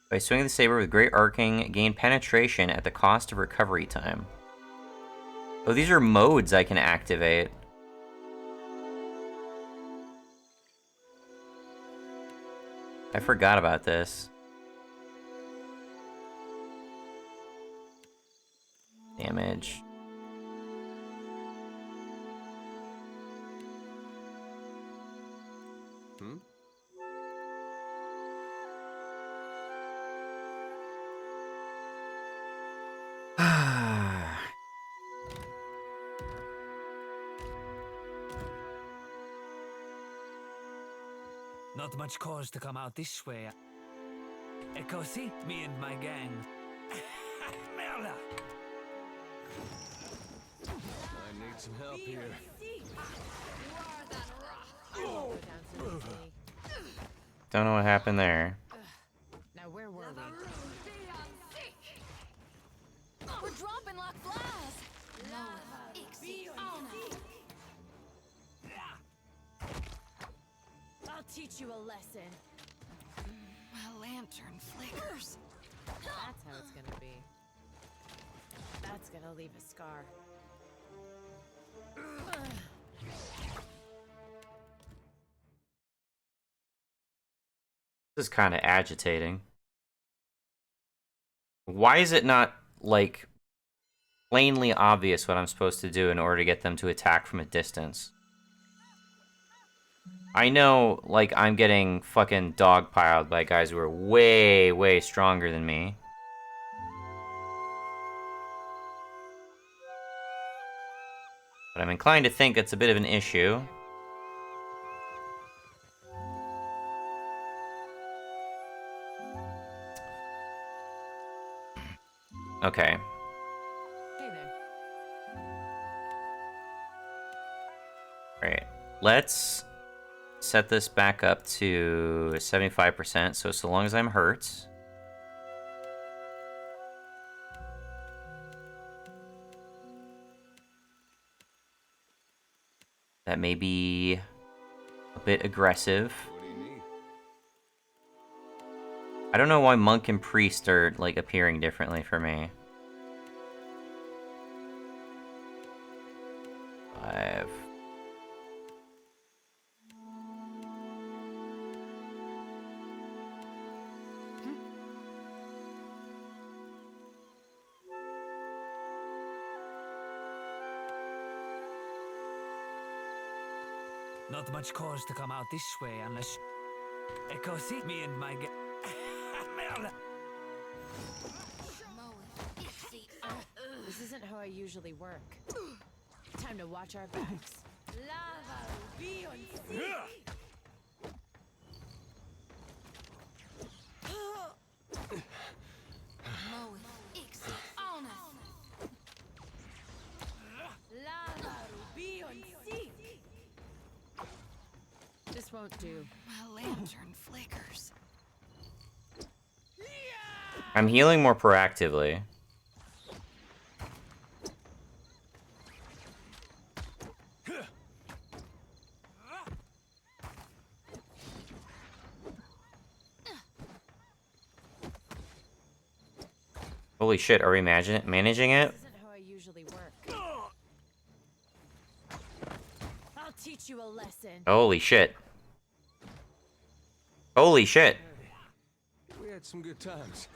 By swinging the saber with great arcing, gain penetration at the cost of recovery time. Oh, these are modes I can activate. I forgot about this. Damage. Not much cause to come out this way. Echo, see? Me and my gang. Merla! I need some help here. Don't know what happened there. Now where were we? teach you a lesson. My lantern flickers. That's how it's gonna be. That's gonna leave a scar. This is kind of agitating. Why is it not, like, plainly obvious what I'm supposed to do in order to get them to attack from a distance? I know, like, I'm getting fucking dogpiled by guys who are way, way stronger than me. But I'm inclined to think it's a bit of an issue. Okay. Hey there. Alright. Let's set this back up to 75%, so long as I'm hurt. That may be a bit aggressive. I don't know why monk and priest are, like, appearing differently for me. 5. Not much cause to come out this way unless... Echo, see me and my... Merda. This isn't how I usually work. Time to watch our backs. This won't do. My lantern flickers. I'm healing more proactively. Holy shit, are we managing it? This isn't how I usually work. I'll teach you a lesson. Holy shit. Holy shit. We had some good times.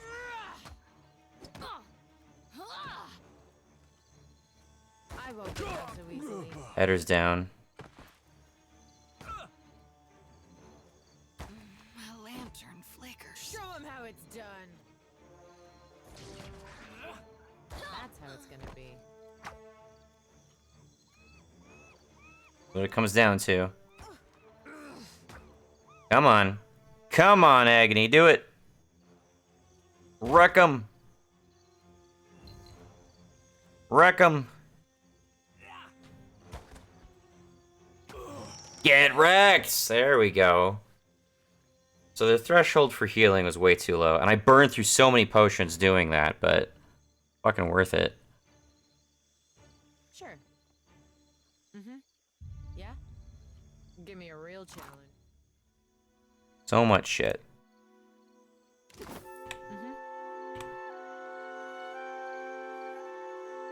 I won't give up so easily. Header's down. My lantern flickers. Show him how it's done. That's how it's gonna be. What it comes down to. Come on. Come on, Agony, do it. Wreck 'em. Wreck 'em. Get wrecked! There we go. So the threshold for healing was way too low, and I burned through so many potions doing that, but fucking worth it. Sure. Yeah? Give me a real challenge. So much shit.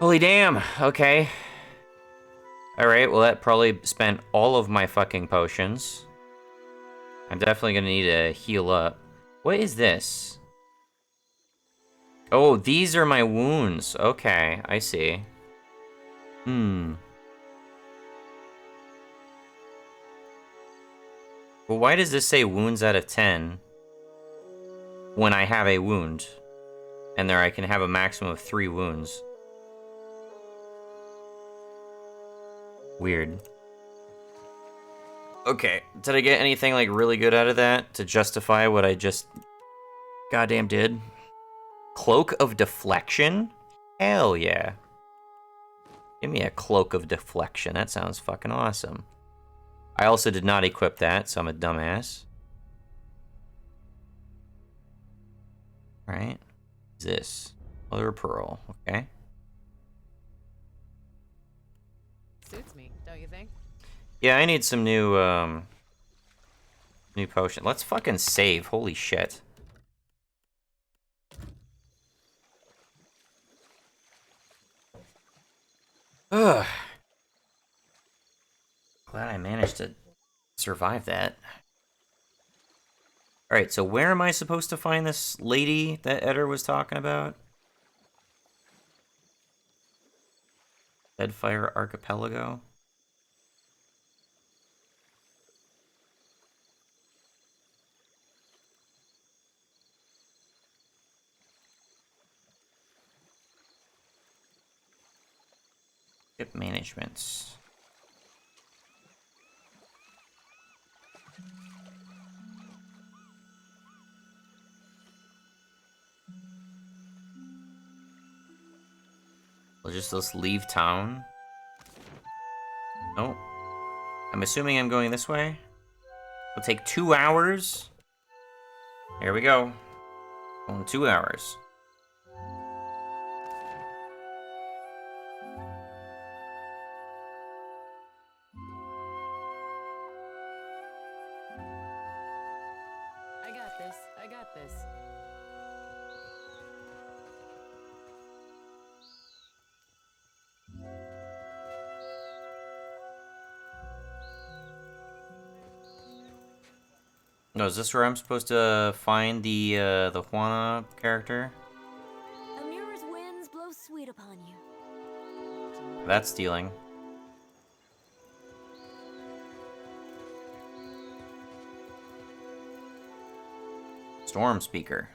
Holy damn, okay. Alright, well that probably spent all of my fucking potions. I'm definitely gonna need to heal up. What is this? Oh, these are my wounds. Okay, I see. Well, why does this say wounds out of 10 when I have a wound? And there I can have a maximum of 3 wounds. Weird. Okay, did I get anything like really good out of that to justify what I just goddamn did? Cloak of Deflection? Hell yeah. Give me a Cloak of Deflection, that sounds fucking awesome. I also did not equip that, so I'm a dumbass. Alright. What's this? Mother of Pearl, okay. Suits me, don't you think? Yeah, I need some new New potion. Let's fucking save. Holy shit. Ugh. Glad I managed to survive that. Alright, so where am I supposed to find this lady that Eder was talking about? Deadfire Archipelago? Ship management. Let's leave town. Oh. I'm assuming I'm going this way. It'll take 2 hours. Here we go. Going 2 hours. I got this. No, is this where I'm supposed to find the Juana character? Amura's winds blow sweet upon you. That's stealing. Storm Speaker.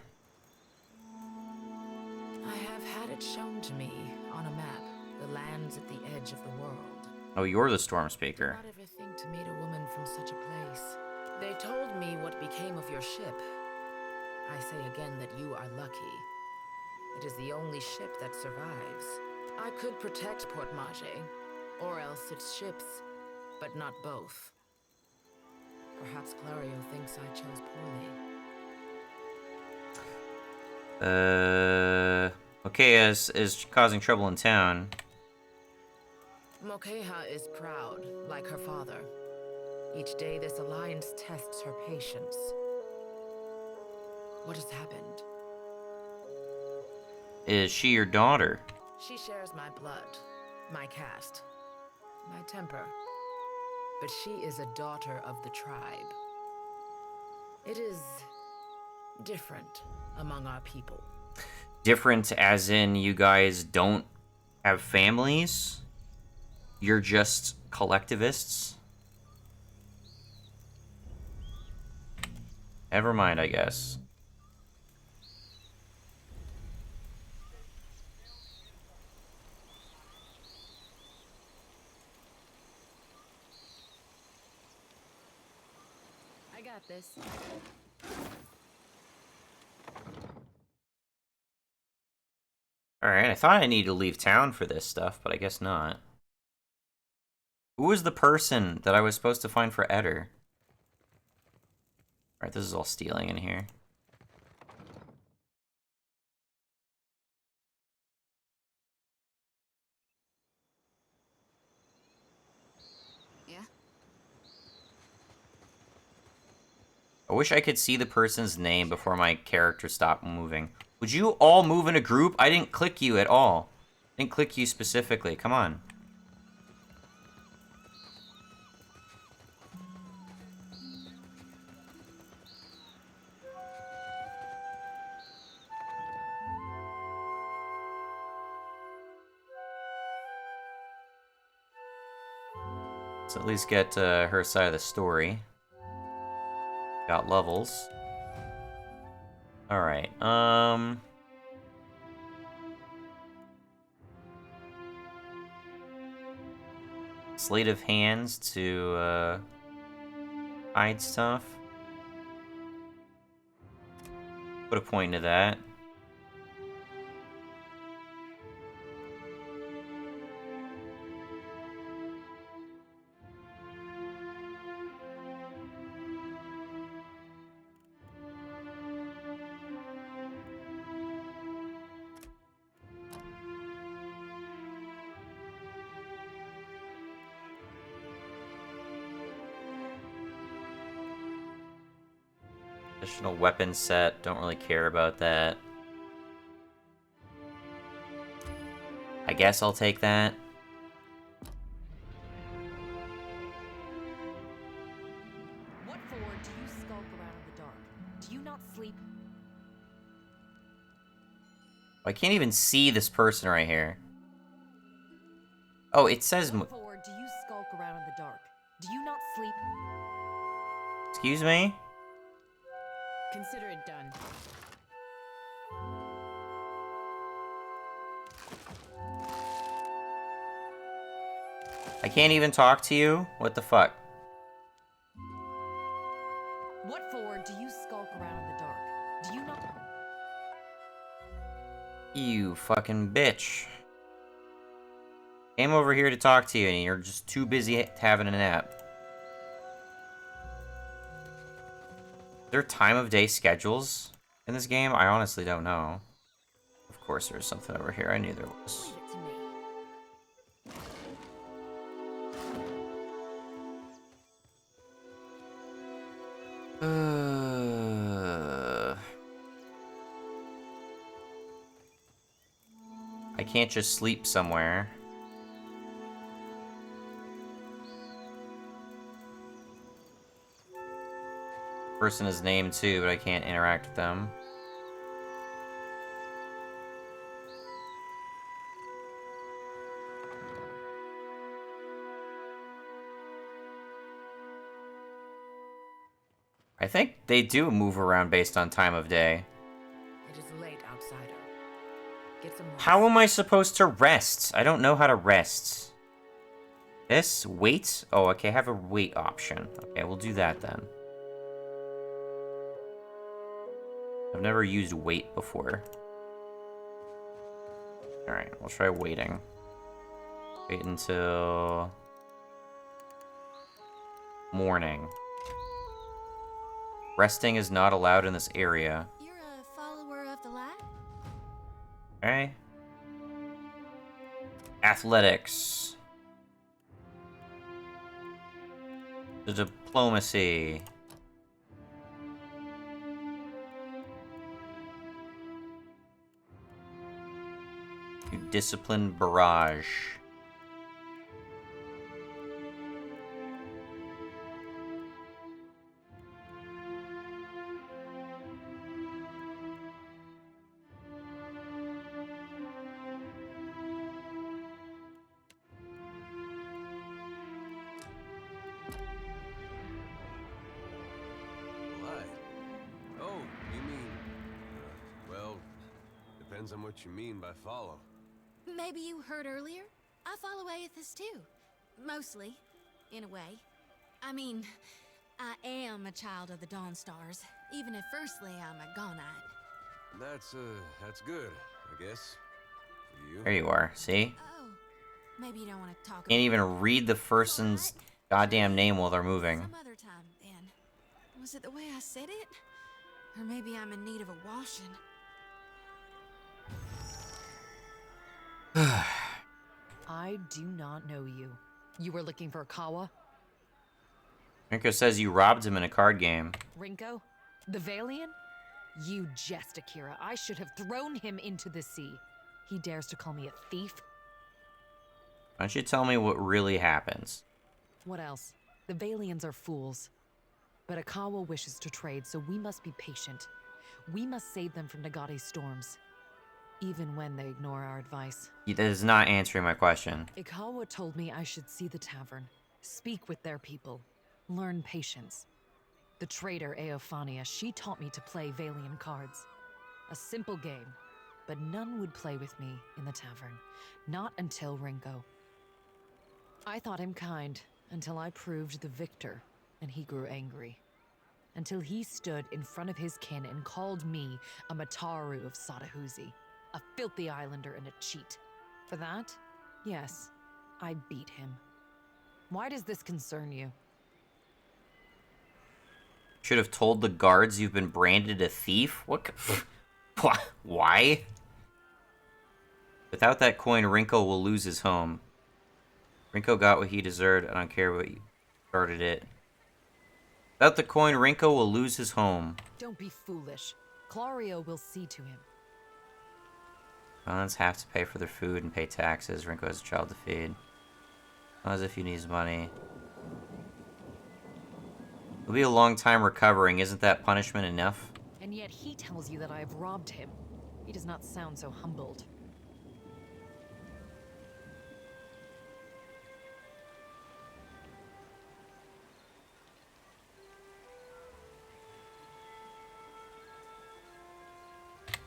I have had it shown to me on a map, the lands at the edge of the world. Oh, you're the Storm Speaker. Not ever think to meet a woman from such a place. They told me what became of your ship. I say again that you are lucky. It is the only ship that survives. I could protect Port Maje, or else its ships, but not both. Perhaps Clario thinks I chose poorly. Okay, as causing trouble in town. Mokeha is proud, like her father. Each day this alliance tests her patience. What has happened? Is she your daughter? She shares my blood, my caste, my temper. But she is a daughter of the tribe. It is different among our people. Different as in you guys don't have families? You're just collectivists? Never mind, I guess. I got this. Alright, I thought I needed to leave town for this stuff, but I guess not. Who was the person that I was supposed to find for Eder? Alright, this is all stealing in here. Yeah? I wish I could see the person's name before my character stopped moving. Would you all move in a group? I didn't click you at all. I didn't click you specifically. Come on. Let's at least get her side of the story. Got levels. Alright, Sleight of hands to, hide stuff. Put a point into that. Additional weapon set. Don't really care about that. I guess I'll take that. What for do you skulk around in the dark? Do you not sleep? I can't even see this person right here. Oh, it says... What for do you skulk around in the dark? Do you not sleep? Excuse me? Consider it done. I can't even talk to you? What the fuck? What for do you skulk around in the dark? Do you not... You fucking bitch. Came over here to talk to you and you're just too busy having a nap. Are there time of day schedules in this game? I honestly don't know. Of course there's something over here. I knew there was. Leave it to me. I can't just sleep somewhere. Person is named too, but I can't interact with them. I think they do move around based on time of day. It is late, outsider. Get some rest. How am I supposed to rest? I don't know how to rest. This? Wait? Oh, okay, I have a wait option. Okay, we'll do that then. I've never used wait before. Alright, we'll try waiting. Wait until... morning. Resting is not allowed in this area. You're a follower of the light? Okay. Athletics. The diplomacy. You discipline barrage. Light? Oh, you mean... well, depends on what you mean by follow. Maybe you heard earlier? I follow Aethys too. Mostly, in a way. I mean, I am a child of the Dawn Stars, even if firstly I'm a Gonite. That's good, I guess. For you. There you are, see? Oh, maybe you don't want to talk Can't even read the person's goddamn name while they're moving. some other time, then. Was it the way I said it? Or maybe I'm in need of a washing. I do not know you. You were looking for Kawa? Rinko says you robbed him in a card game. Rinko? The Valian? You jest, Akira. I should have thrown him into the sea. He dares to call me a thief? Why don't you tell me what really happens? What else? The Valians are fools. But Akawa wishes to trade, so we must be patient. We must save them from Nagate's storms. Even when they ignore our advice. That is not answering my question. Ikawa told me I should see the tavern, speak with their people, learn patience. The trader Eophania, she taught me to play Valian cards. A simple game, but none would play with me in the tavern. Not until Rinko. I thought him kind, until I proved the victor, and he grew angry. Until he stood in front of his kin and called me a Mataru of Sadahuzi. A filthy islander and a cheat. For that, yes, I beat him. Why does this concern you? Should have told the guards you've been branded a thief? What? Why? Without that coin, Rinko will lose his home. Rinko got what he deserved. I don't care what you started it. Without the coin, Rinko will lose his home. Don't be foolish. Clario will see to him. Violins have to pay for their food and pay taxes. Rinko has a child to feed. As if he needs money. It'll be a long time recovering. Isn't that punishment enough? And yet he tells you that I have robbed him. He does not sound so humbled.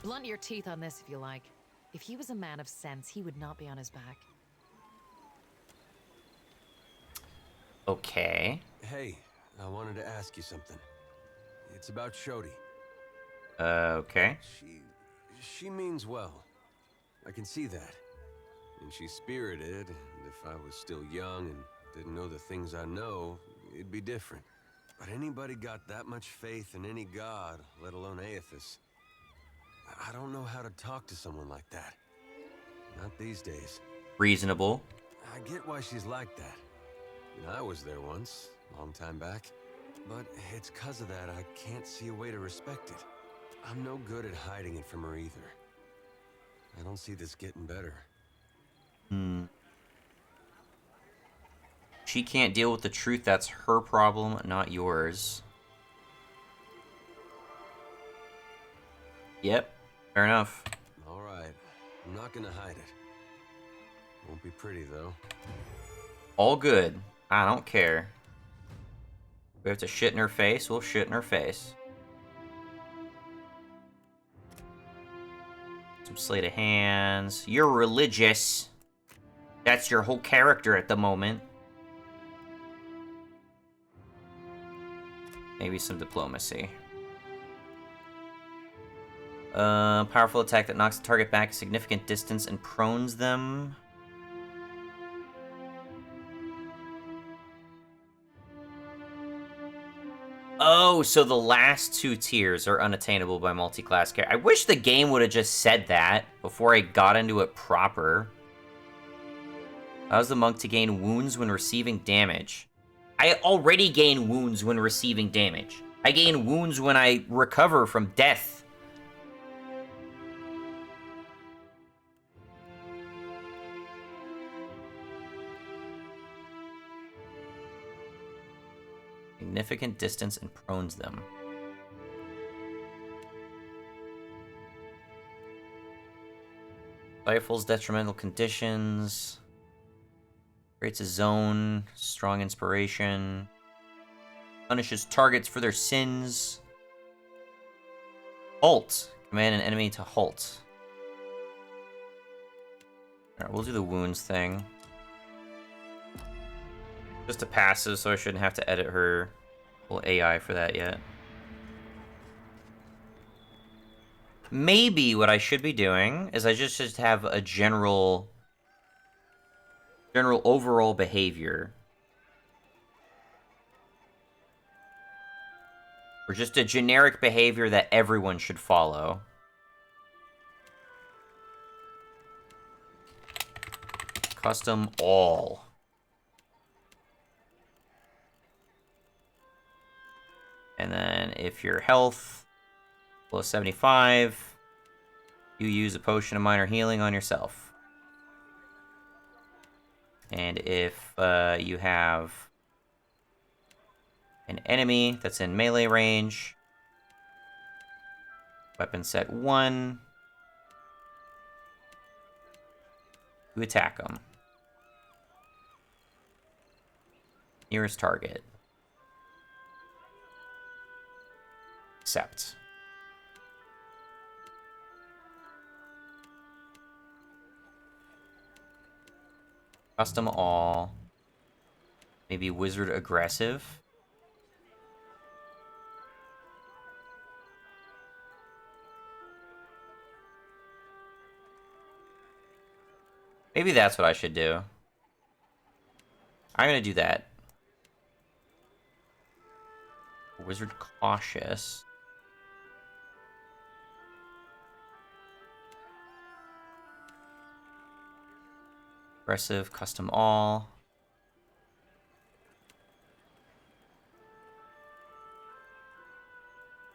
Blunt your teeth on this if you like. If he was a man of sense, he would not be on his back. Okay. Hey, I wanted to ask you something. It's about Shodi. Okay. She means well. I can see that. And she's spirited, and if I was still young and didn't know the things I know, it'd be different. But anybody got that much faith in any god, let alone Aethys? I don't know how to talk to someone like that. Not these days. Reasonable. I get why she's like that. And I was there once, a long time back. But it's 'cause of that I can't see a way to respect it. I'm no good at hiding it from her either. I don't see this getting better. She can't deal with the truth. That's her problem, not yours. Yep. Fair enough. All right. I'm not gonna hide it. Won't be pretty, though. All good. I don't care. We have to shit in her face, we'll shit in her face. Some sleight of hands. You're religious. That's your whole character at the moment. Maybe some diplomacy. Powerful attack that knocks the target back a significant distance and prones them. Oh, so the last two tiers are unattainable by multi-class character. I wish the game would have just said that before I got into it proper. Allows the monk to gain wounds when receiving damage. I already gain wounds when receiving damage. I gain wounds when I recover from death. Significant distance and prones them. Stifles detrimental conditions. Creates a zone. Strong inspiration. Punishes targets for their sins. Halt. Command an enemy to halt. Alright, we'll do the wounds thing. Just a passive, so I shouldn't have to edit her whole AI for that yet. Maybe what I should be doing is I just have a general overall behavior. Or just a generic behavior that everyone should follow. Custom all. And then if your health below 75, you use a potion of minor healing on yourself. And if you have an enemy that's in melee range, weapon set 1, you attack them. Nearest target. Accept. Custom all. Maybe wizard aggressive. Maybe that's what I should do. I'm gonna do that. Wizard cautious. Aggressive, custom all.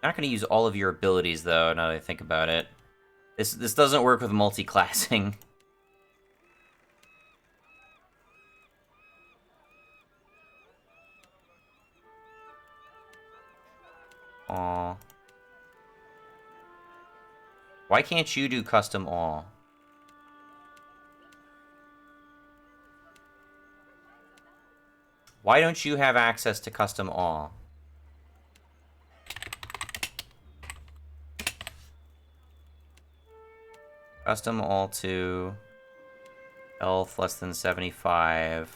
Not going to use all of your abilities, though, now that I think about it. This doesn't work with multi-classing. Aw. Why can't you do custom all? Why don't you have access to custom all? Custom all to health less than 75.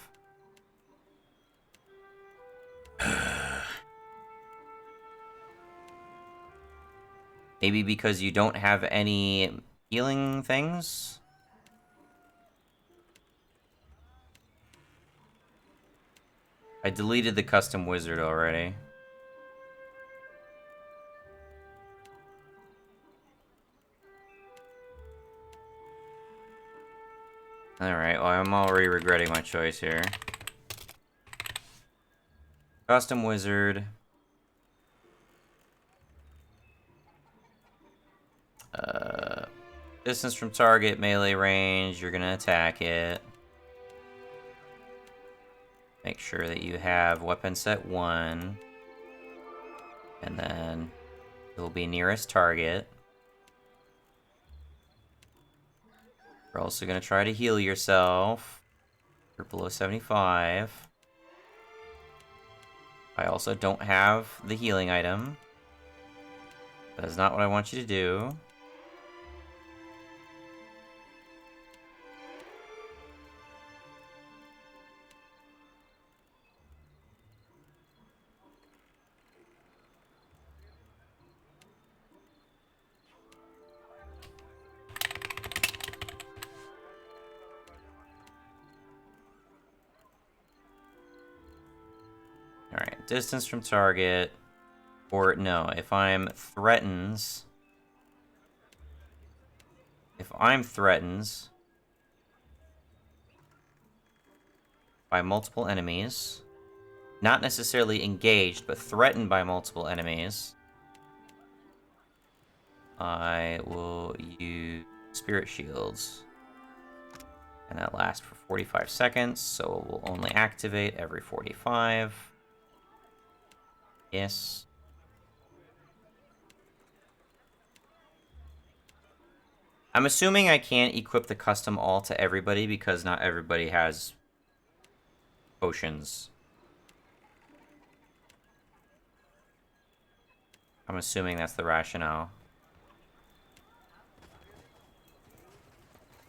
Maybe because you don't have any healing things? I deleted the custom wizard already. Alright, well, I'm already regretting my choice here. Custom wizard. Distance from target, melee range, you're gonna attack it. Make sure that you have weapon set 1. And then it will be nearest target. You're also gonna try to heal yourself. You're below 75. I also don't have the healing item. That is not what I want you to do. Alright, distance from target. Or, no, if I'm threatens... If I'm threatens by multiple enemies, not necessarily engaged, but threatened by multiple enemies, I will use Spirit Shields. And that lasts for 45 seconds, so it will only activate every 45. Yes. I'm assuming I can't equip the custom all to everybody because not everybody has potions. I'm assuming that's the rationale.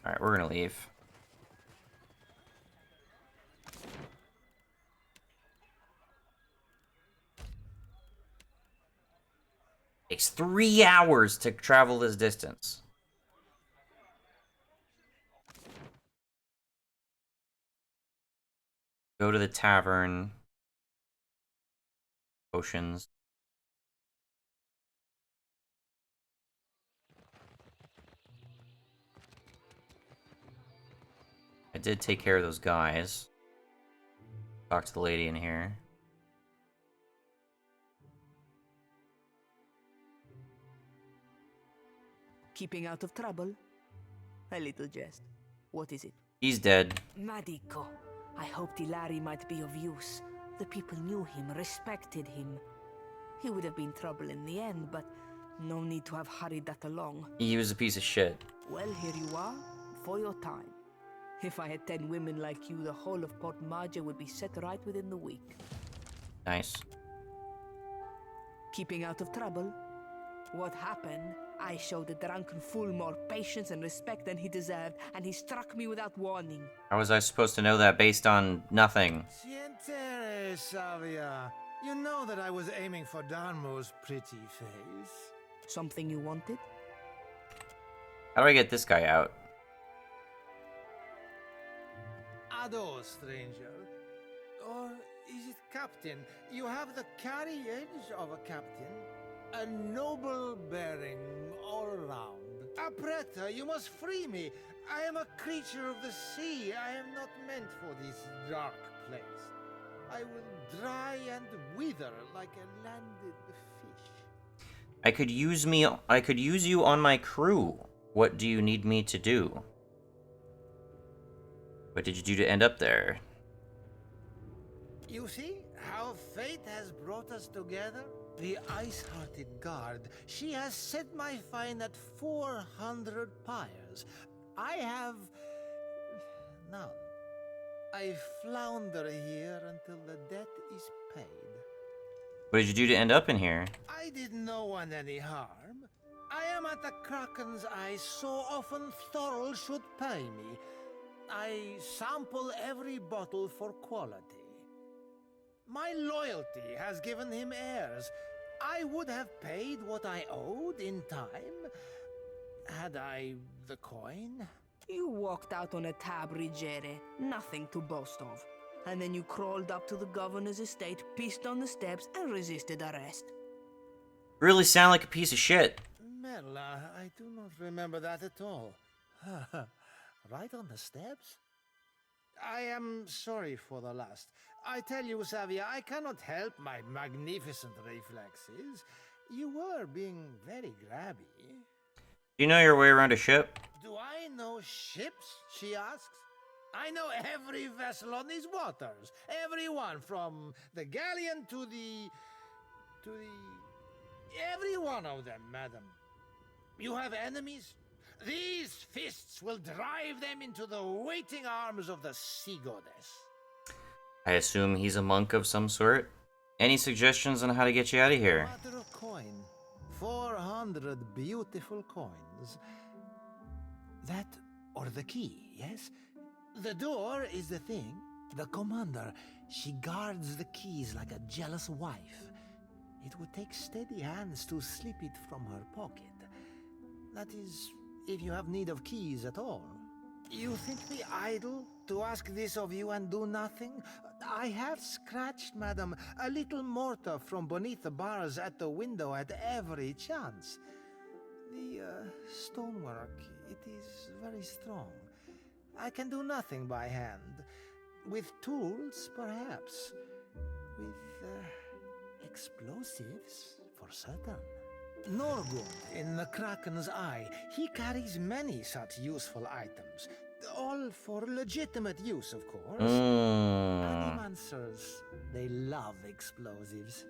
Alright, we're gonna leave. Takes 3 hours to travel this distance. Go to the tavern. Potions. I did take care of those guys. Talk to the lady in here. Keeping out of trouble? A little jest. What is it? He's dead. Madico. I hoped Ilari might be of use. The people knew him, respected him. He would have been trouble in the end, but no need to have hurried that along. He was a piece of shit. Well, here you are, for your time. If I had 10 women like you, the whole of Port Maje would be set right within the week. Nice. Keeping out of trouble? What happened? I showed the drunken fool more patience and respect than he deserved, and he struck me without warning. How was I supposed to know that based on nothing? Sientere, Savia. You know that I was aiming for Darmo's pretty face. Something you wanted? How do I get this guy out? Ado, stranger. Or is it captain? You have the carriage of a captain. A noble bearing all around. Apretta, you must free me. I am a creature of the sea. I am not meant for this dark place. I will dry and wither like a landed fish. I could use you on my crew. What do you need me to do? What did you do to end up there? You see how fate has brought us together? The ice-hearted guard, she has set my fine at 400 pyres. I have none. I flounder here until the debt is paid. What did you do to end up in here? I did no one any harm. I am at the Kraken's eye so often Thorol should pay me. I sample every bottle for quality. My loyalty has given him heirs. I would have paid what I owed in time, had I the coin. You walked out on a tab, Rigere. Nothing to boast of. And then you crawled up to the governor's estate, pissed on the steps, and resisted arrest. Really sound like a piece of shit. Merla, I do not remember that at all. Right on the steps? I am sorry for the last. I tell you, Savia, I cannot help my magnificent reflexes. You were being very grabby. Do you know your way around a ship? Do I know ships? She asks. I know every vessel on these waters. Everyone from the galleon to the... Every one of them, madam. You have enemies? These fists will drive them into the waiting arms of the sea goddess. I assume he's a monk of some sort. Any suggestions on how to get you out of here? Matter of coin. 400 beautiful coins. That or the key, yes? The door is the thing. The commander, she guards the keys like a jealous wife. It would take steady hands to slip it from her pocket. That is, if you have need of keys at all. You think me idle to ask this of you and do nothing? I have scratched, madam, a little mortar from beneath the bars at the window at every chance. The stonework, it is very strong. I can do nothing by hand. With tools, perhaps. With explosives, for certain. Norgund, in the Kraken's eye, he carries many such useful items. All for legitimate use, of course. Animancers, they love explosives.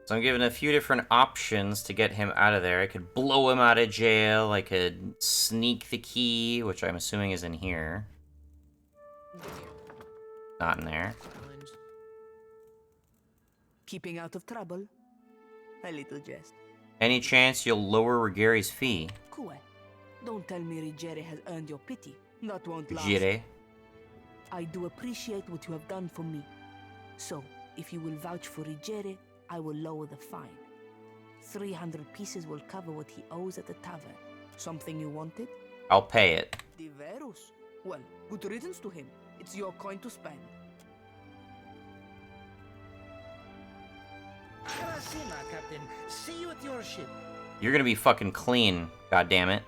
So I'm given a few different options to get him out of there. I could blow him out of jail. I could sneak the key, which I'm assuming is in here. Not in there. Keeping out of trouble? A little jest. Any chance you'll lower Rigeri's fee? Kue, don't tell me Rigere has earned your pity. That won't last. Rigere? I do appreciate what you have done for me. So, if you will vouch for Rigere, I will lower the fine. 300 pieces will cover what he owes at the tavern. Something you wanted? I'll pay it. Diverus. Well, good riddance to him. It's your coin to spend. Karasima, Captain. See you at your ship. You're gonna be fucking clean, goddammit.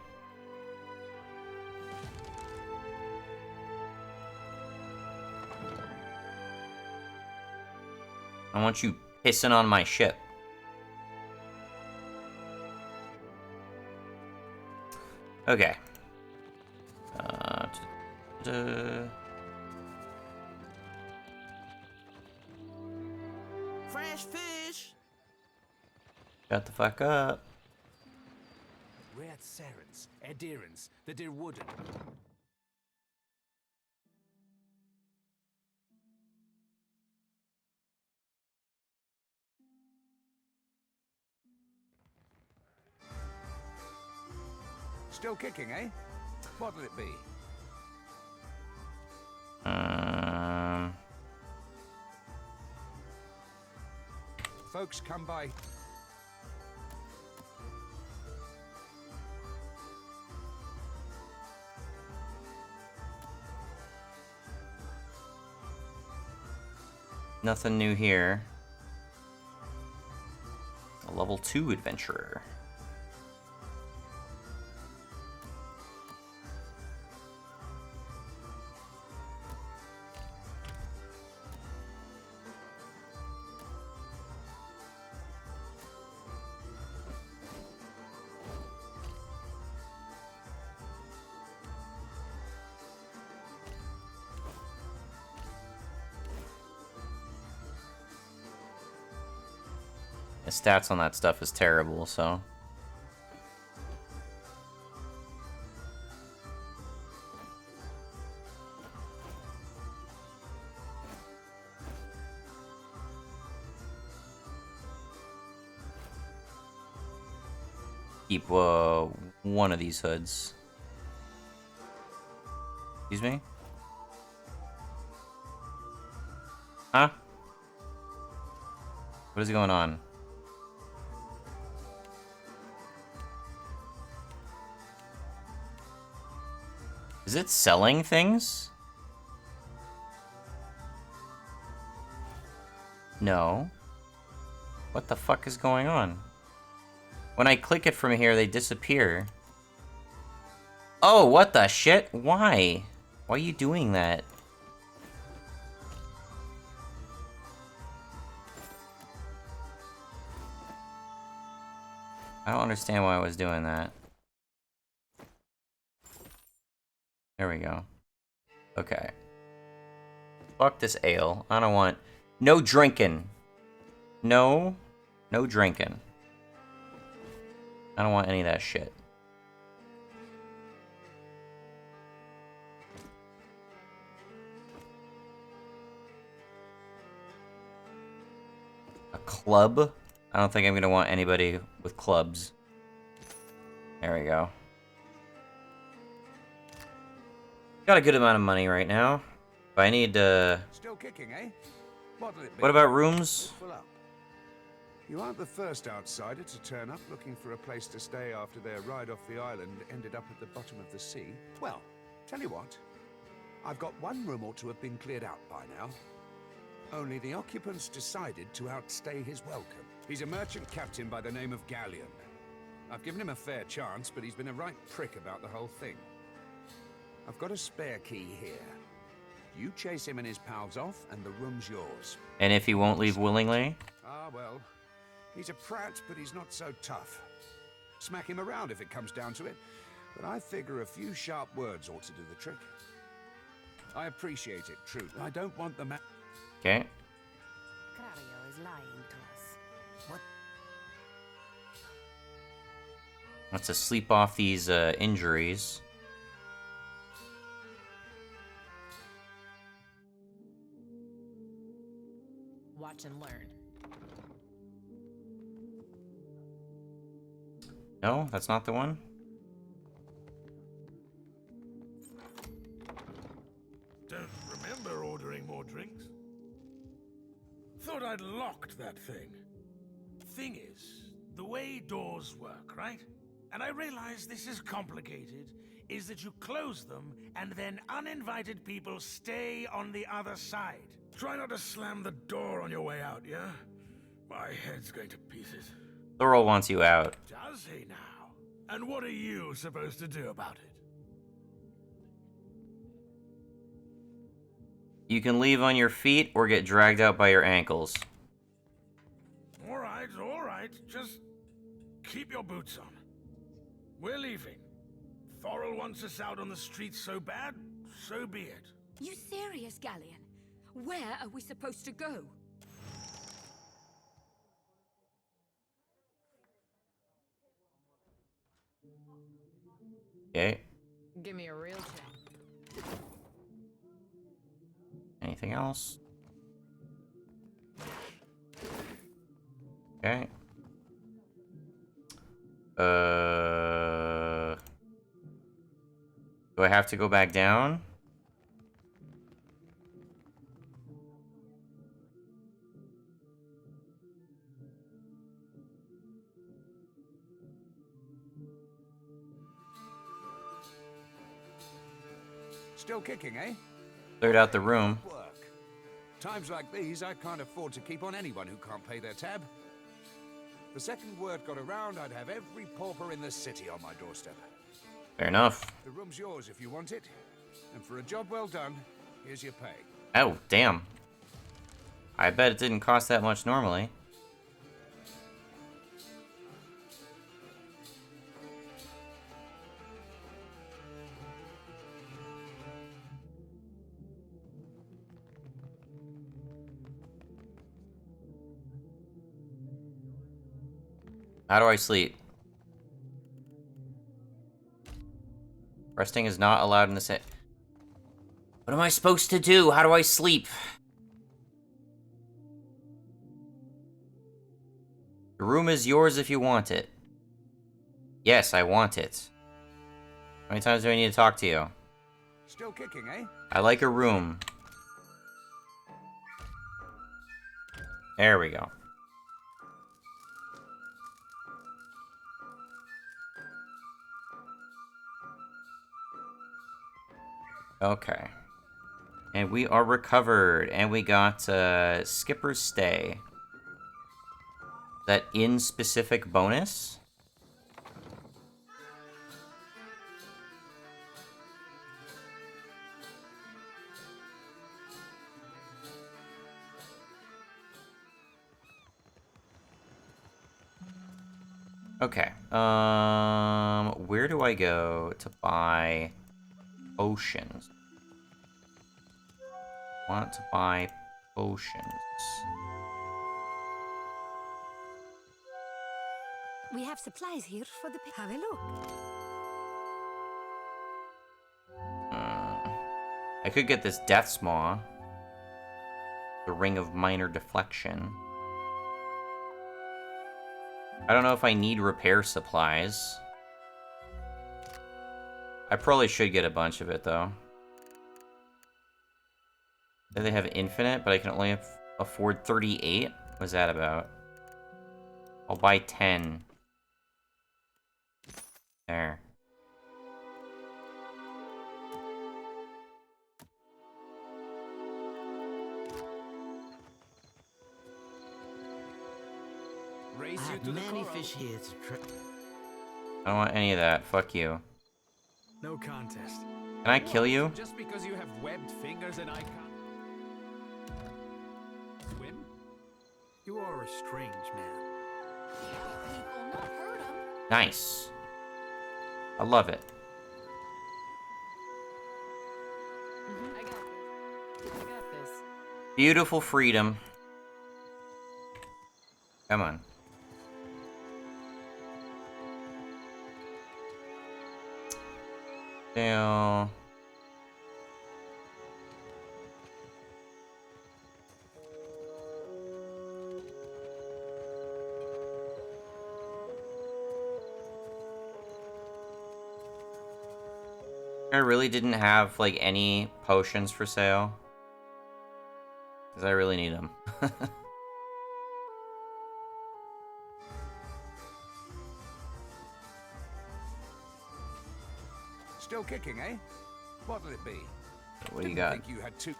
I want you pissing on my ship. Okay. Fresh fish! Shut the fuck up. We're at Serens, adherents, the dear wooden. Still kicking, eh? What'll it be? Folks come by. Nothing new here. A level 2 adventurer. The stats on that stuff is terrible, so... Keep one of these hoods. Excuse me? Huh? What is going on? Is it selling things? No. What the fuck is going on? When I click it from here, they disappear. Oh, what the shit? Why? Why are you doing that? I don't understand why I was doing that. There we go. Okay. Fuck this ale. I don't want... No drinking. No. No drinking. I don't want any of that shit. A club? I don't think I'm gonna want anybody with clubs. There we go. Got a good amount of money right now. But I need Still kicking, eh? What'll it be? What about rooms? Full up. You aren't the first outsider to turn up looking for a place to stay after their ride off the island ended up at the bottom of the sea. Well, tell you what. I've got one room or two have been cleared out by now. Only the occupants decided to outstay his welcome. He's a merchant captain by the name of Galleon. I've given him a fair chance, but he's been a right prick about the whole thing. I've got a spare key here. You chase him and his pals off, and the room's yours. And if he won't leave willingly? Ah, well. He's a prat, but he's not so tough. Smack him around if it comes down to it. But I figure a few sharp words ought to do the trick. I appreciate it, truly. I don't want the man... Okay. Clario is lying to us. What? Let's just sleep off these injuries. Watch and learn. No, that's not the one. Don't remember ordering more drinks. Thought I'd locked that thing. Thing is, the way doors work, right? And I realize this is complicated, is that you close them and then uninvited people stay on the other side. Try not to slam the door on your way out, yeah? My head's going to pieces. Thorol wants you out. Does he now? And what are you supposed to do about it? You can leave on your feet or get dragged out by your ankles. All right. Just keep your boots on. We're leaving. Thorol wants us out on the streets so bad, so be it. You serious, Galleon? Where are we supposed to go? Okay. Give me a real check. Anything else? Okay. Do I have to go back down? Still kicking, eh? Cleared out the room. Work. Times like these, I can't afford to keep on anyone who can't pay their tab. The second word got around, I'd have every pauper in the city on my doorstep. Fair enough. The room's yours if you want it. And for a job well done, here's your pay. Oh, damn. I bet it didn't cost that much normally. How do I sleep? Resting is not allowed in this. What am I supposed to do? How do I sleep? The room is yours if you want it. Yes, I want it. How many times do I need to talk to you? Still kicking, eh? I like a room. There we go. Okay. And we are recovered, and we got Skipper's Stay. That in specific bonus? Okay. Where do I go to buy potions? Want to buy potions. We have supplies here for the... Have a look. I could get this Death's Maw. The Ring of Minor Deflection. I don't know if I need repair supplies. I probably should get a bunch of it, though. They have infinite, but I can only afford 38? What's that about? I'll buy 10. There. Race you to many fish here to try. I don't want any of that. Fuck you. No contest. Can I kill you? Just because you have webbed fingers and I can't swim? You are a strange man. People, not hurt 'em. Nice. I love it. I got this. I got this. Beautiful freedom. Come on. Now... I really didn't have, like, any potions for sale. Because I really need them. Still kicking, eh? What'll it be? What do you Didn't got? think you had two.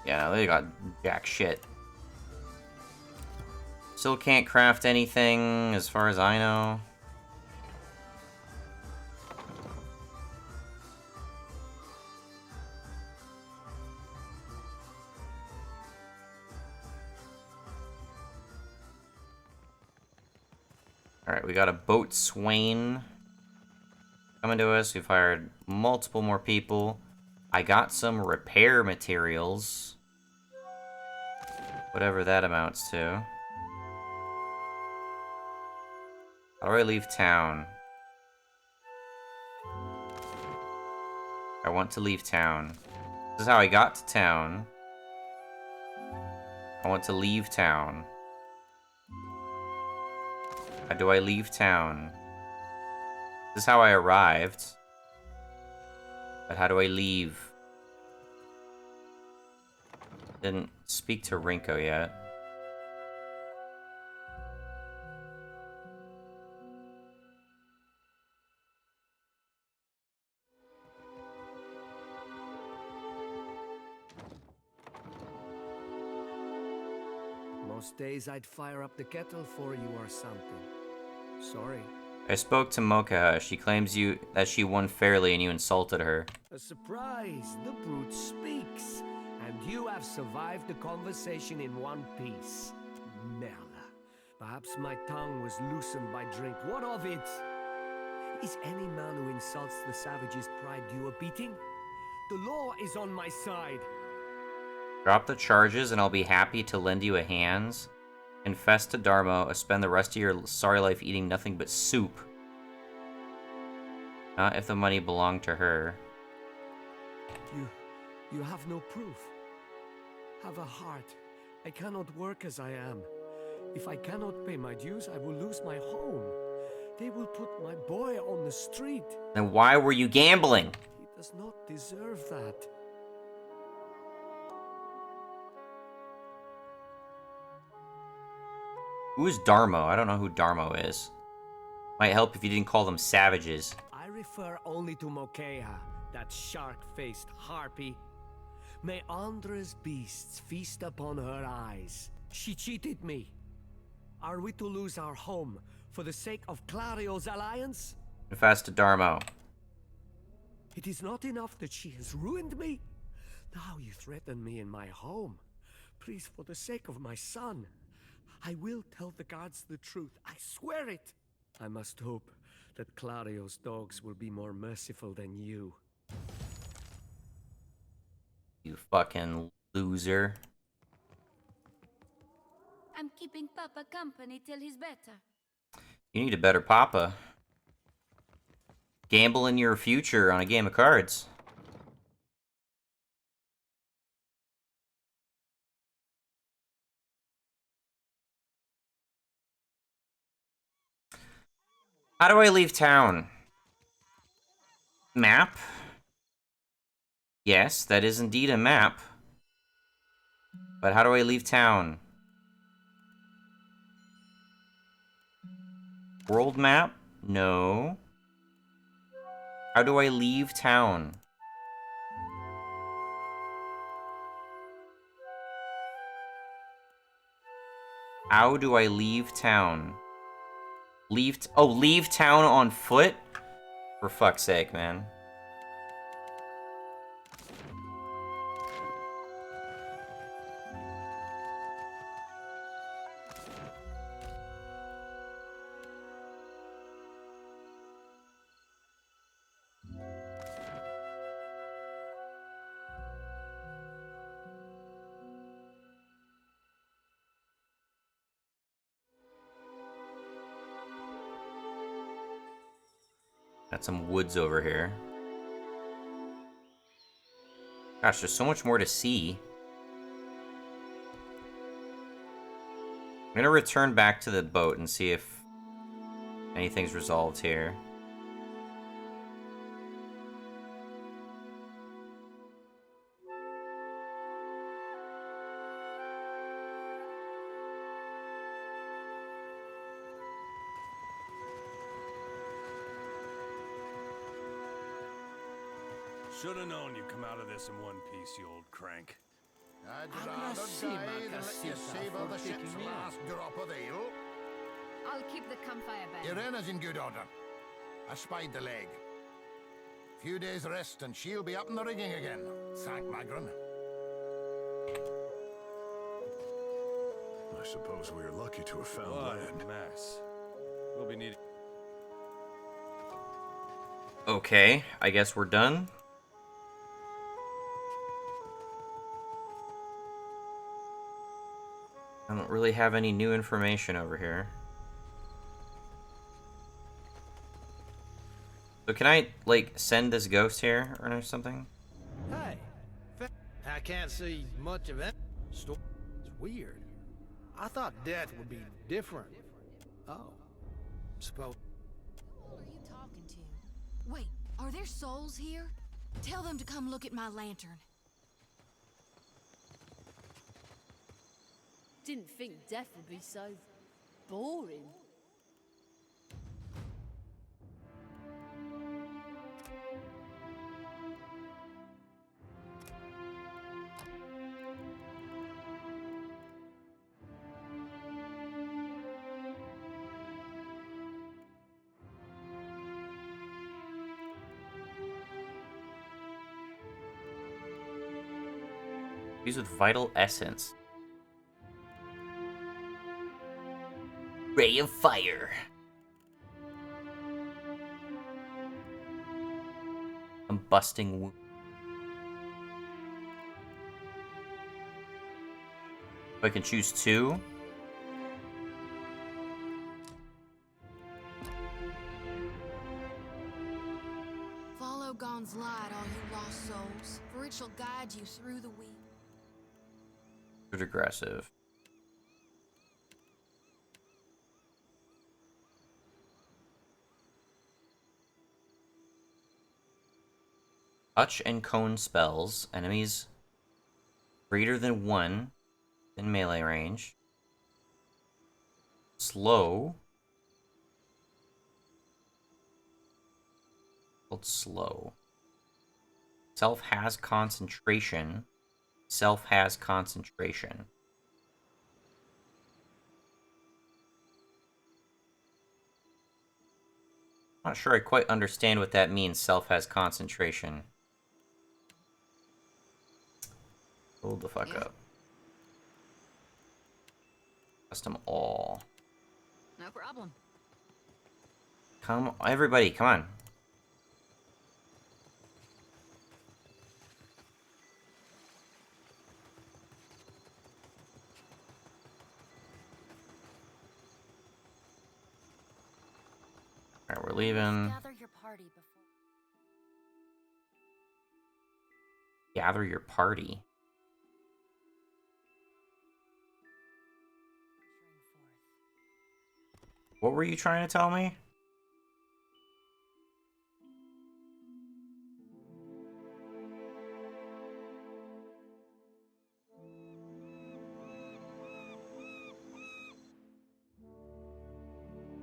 Yeah, they got jack shit. Still can't craft anything, as far as I know. Alright, we got a boatswain coming to us. We've hired multiple more people. I got some repair materials. Whatever that amounts to. How do I leave town? I want to leave town. This is how I got to town. I want to leave town. How do I leave town? This is how I arrived. But how do I leave? Didn't speak to Rinko yet. Most days I'd fire up the kettle for you or something. Sorry. I spoke to Mokaha. She claims that she won fairly and you insulted her. A surprise! The brute speaks! And you have survived the conversation in one piece. Merla. Perhaps my tongue was loosened by drink. What of it? Is any man who insults the savage's pride due a beating? The law is on my side. Drop the charges and I'll be happy to lend you a hand. Confess to Darmo, or spend the rest of your sorry life eating nothing but soup. Not if the money belonged to her. You have no proof. Have a heart. I cannot work as I am. If I cannot pay my dues, I will lose my home. They will put my boy on the street. Then why were you gambling? He does not deserve that. Who is Darmo? I don't know who Darmo is. Might help if you didn't call them savages. I refer only to Mokeha, that shark-faced harpy. May Andra's beasts feast upon her eyes. She cheated me. Are we to lose our home for the sake of Clario's alliance? Confess to Darmo. It is not enough that she has ruined me. Now you threaten me in my home. Please, for the sake of my son, I will tell the guards the truth. I swear it. I must hope that Clario's dogs will be more merciful than you. You fucking loser. I'm keeping Papa company till he's better. You need a better papa. Gambling your future on a game of cards. How do I leave town? Map? Yes, that is indeed a map. But how do I leave town? World map? No. How do I leave town? How do I leave town? Leave town on foot? For fuck's sake, man. Got some woods over here. Gosh, there's so much more to see. I'm gonna return back to the boat and see if anything's resolved here. Should have known you'd come out of this in one piece, you old crank. I'd rather die than let you savor the ship's last drop of ale. I'll keep the campfire burning. Irena's in good order. I spied the leg. Few days rest and she'll be up in the rigging again. Thank Magron. I suppose we are lucky to have found What land. a mess. We'll be needing... Okay, I guess we're done. I don't really have any new information over here. So can I, like, send this ghost here or something? Hey, I can't see much of it. It's weird. I thought death would be different. Oh, suppose. Who are you talking to? Wait, are there souls here? Tell them to come look at my lantern. Didn't think death would be so boring. Use with vital essence. Ray of fire. Combusting wound. I can choose two. Gorgon's light, all you lost souls, for it shall guide you through the week. Too aggressive. Touch and cone spells. Enemies greater than 1 in melee range. Slow. Called slow. Self has concentration. Self has concentration. Not sure I quite understand what that means, self has concentration. Hold the fuck up. Custom all. No problem. Come, everybody, come on. Alright, we're leaving. Gather your party before. Gather your party. What were you trying to tell me?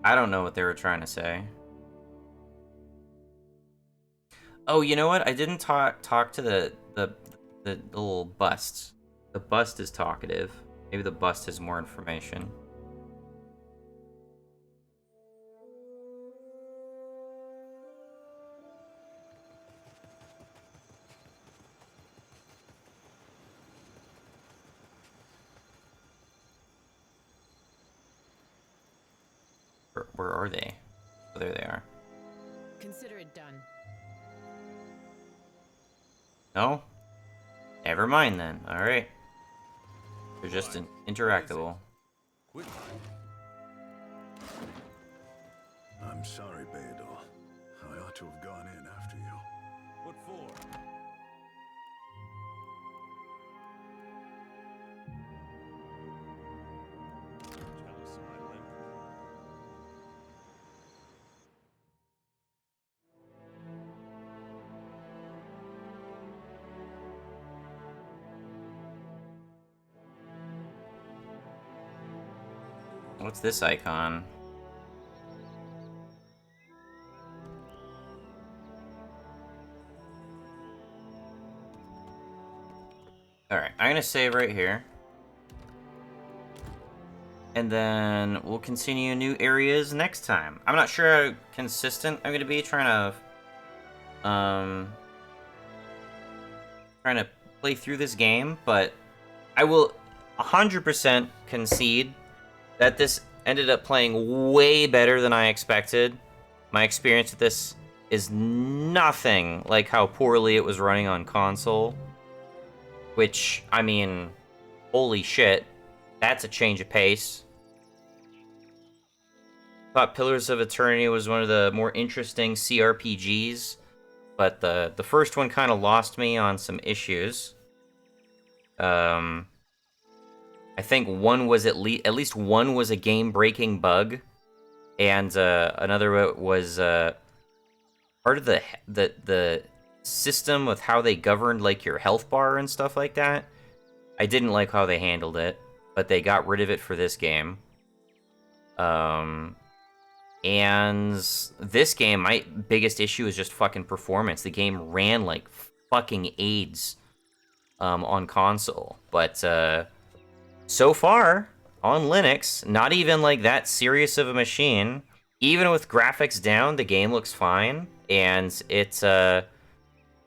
I don't know what they were trying to say. Oh, you know what? I didn't talk to the little bust. The bust is talkative. Maybe the bust has more information. Where are they? Oh, there they are. Consider it done. No? Never mind then. Alright. They're just interactable. I'm sorry, Beedle. I ought to have gone in after you. What for? Jealous of my limp. What's this icon? Alright, I'm gonna save right here. And then we'll continue new areas next time. I'm not sure how consistent I'm gonna be trying to play through this game, but I will 100% concede that this ended up playing way better than I expected. My experience with this is nothing like how poorly it was running on console. Which, I mean, holy shit, that's a change of pace. Thought Pillars of Eternity was one of the more interesting CRPGs, but the first one kind of lost me on some issues. I think one was at least one was a game-breaking bug, and another was part of the system with how they governed like your health bar and stuff like that. I didn't like how they handled it, but they got rid of it for this game. And this game, my biggest issue is just fucking performance. The game ran like fucking AIDS on console, but so far on Linux, not even like that serious of a machine. Even with graphics down, the game looks fine, and it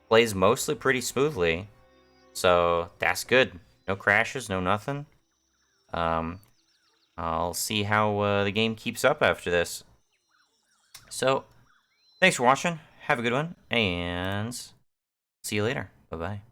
plays mostly pretty smoothly. So that's good. No crashes, no nothing. I'll see how the game keeps up after this. So, thanks for watching. Have a good one, and see you later. Bye-bye.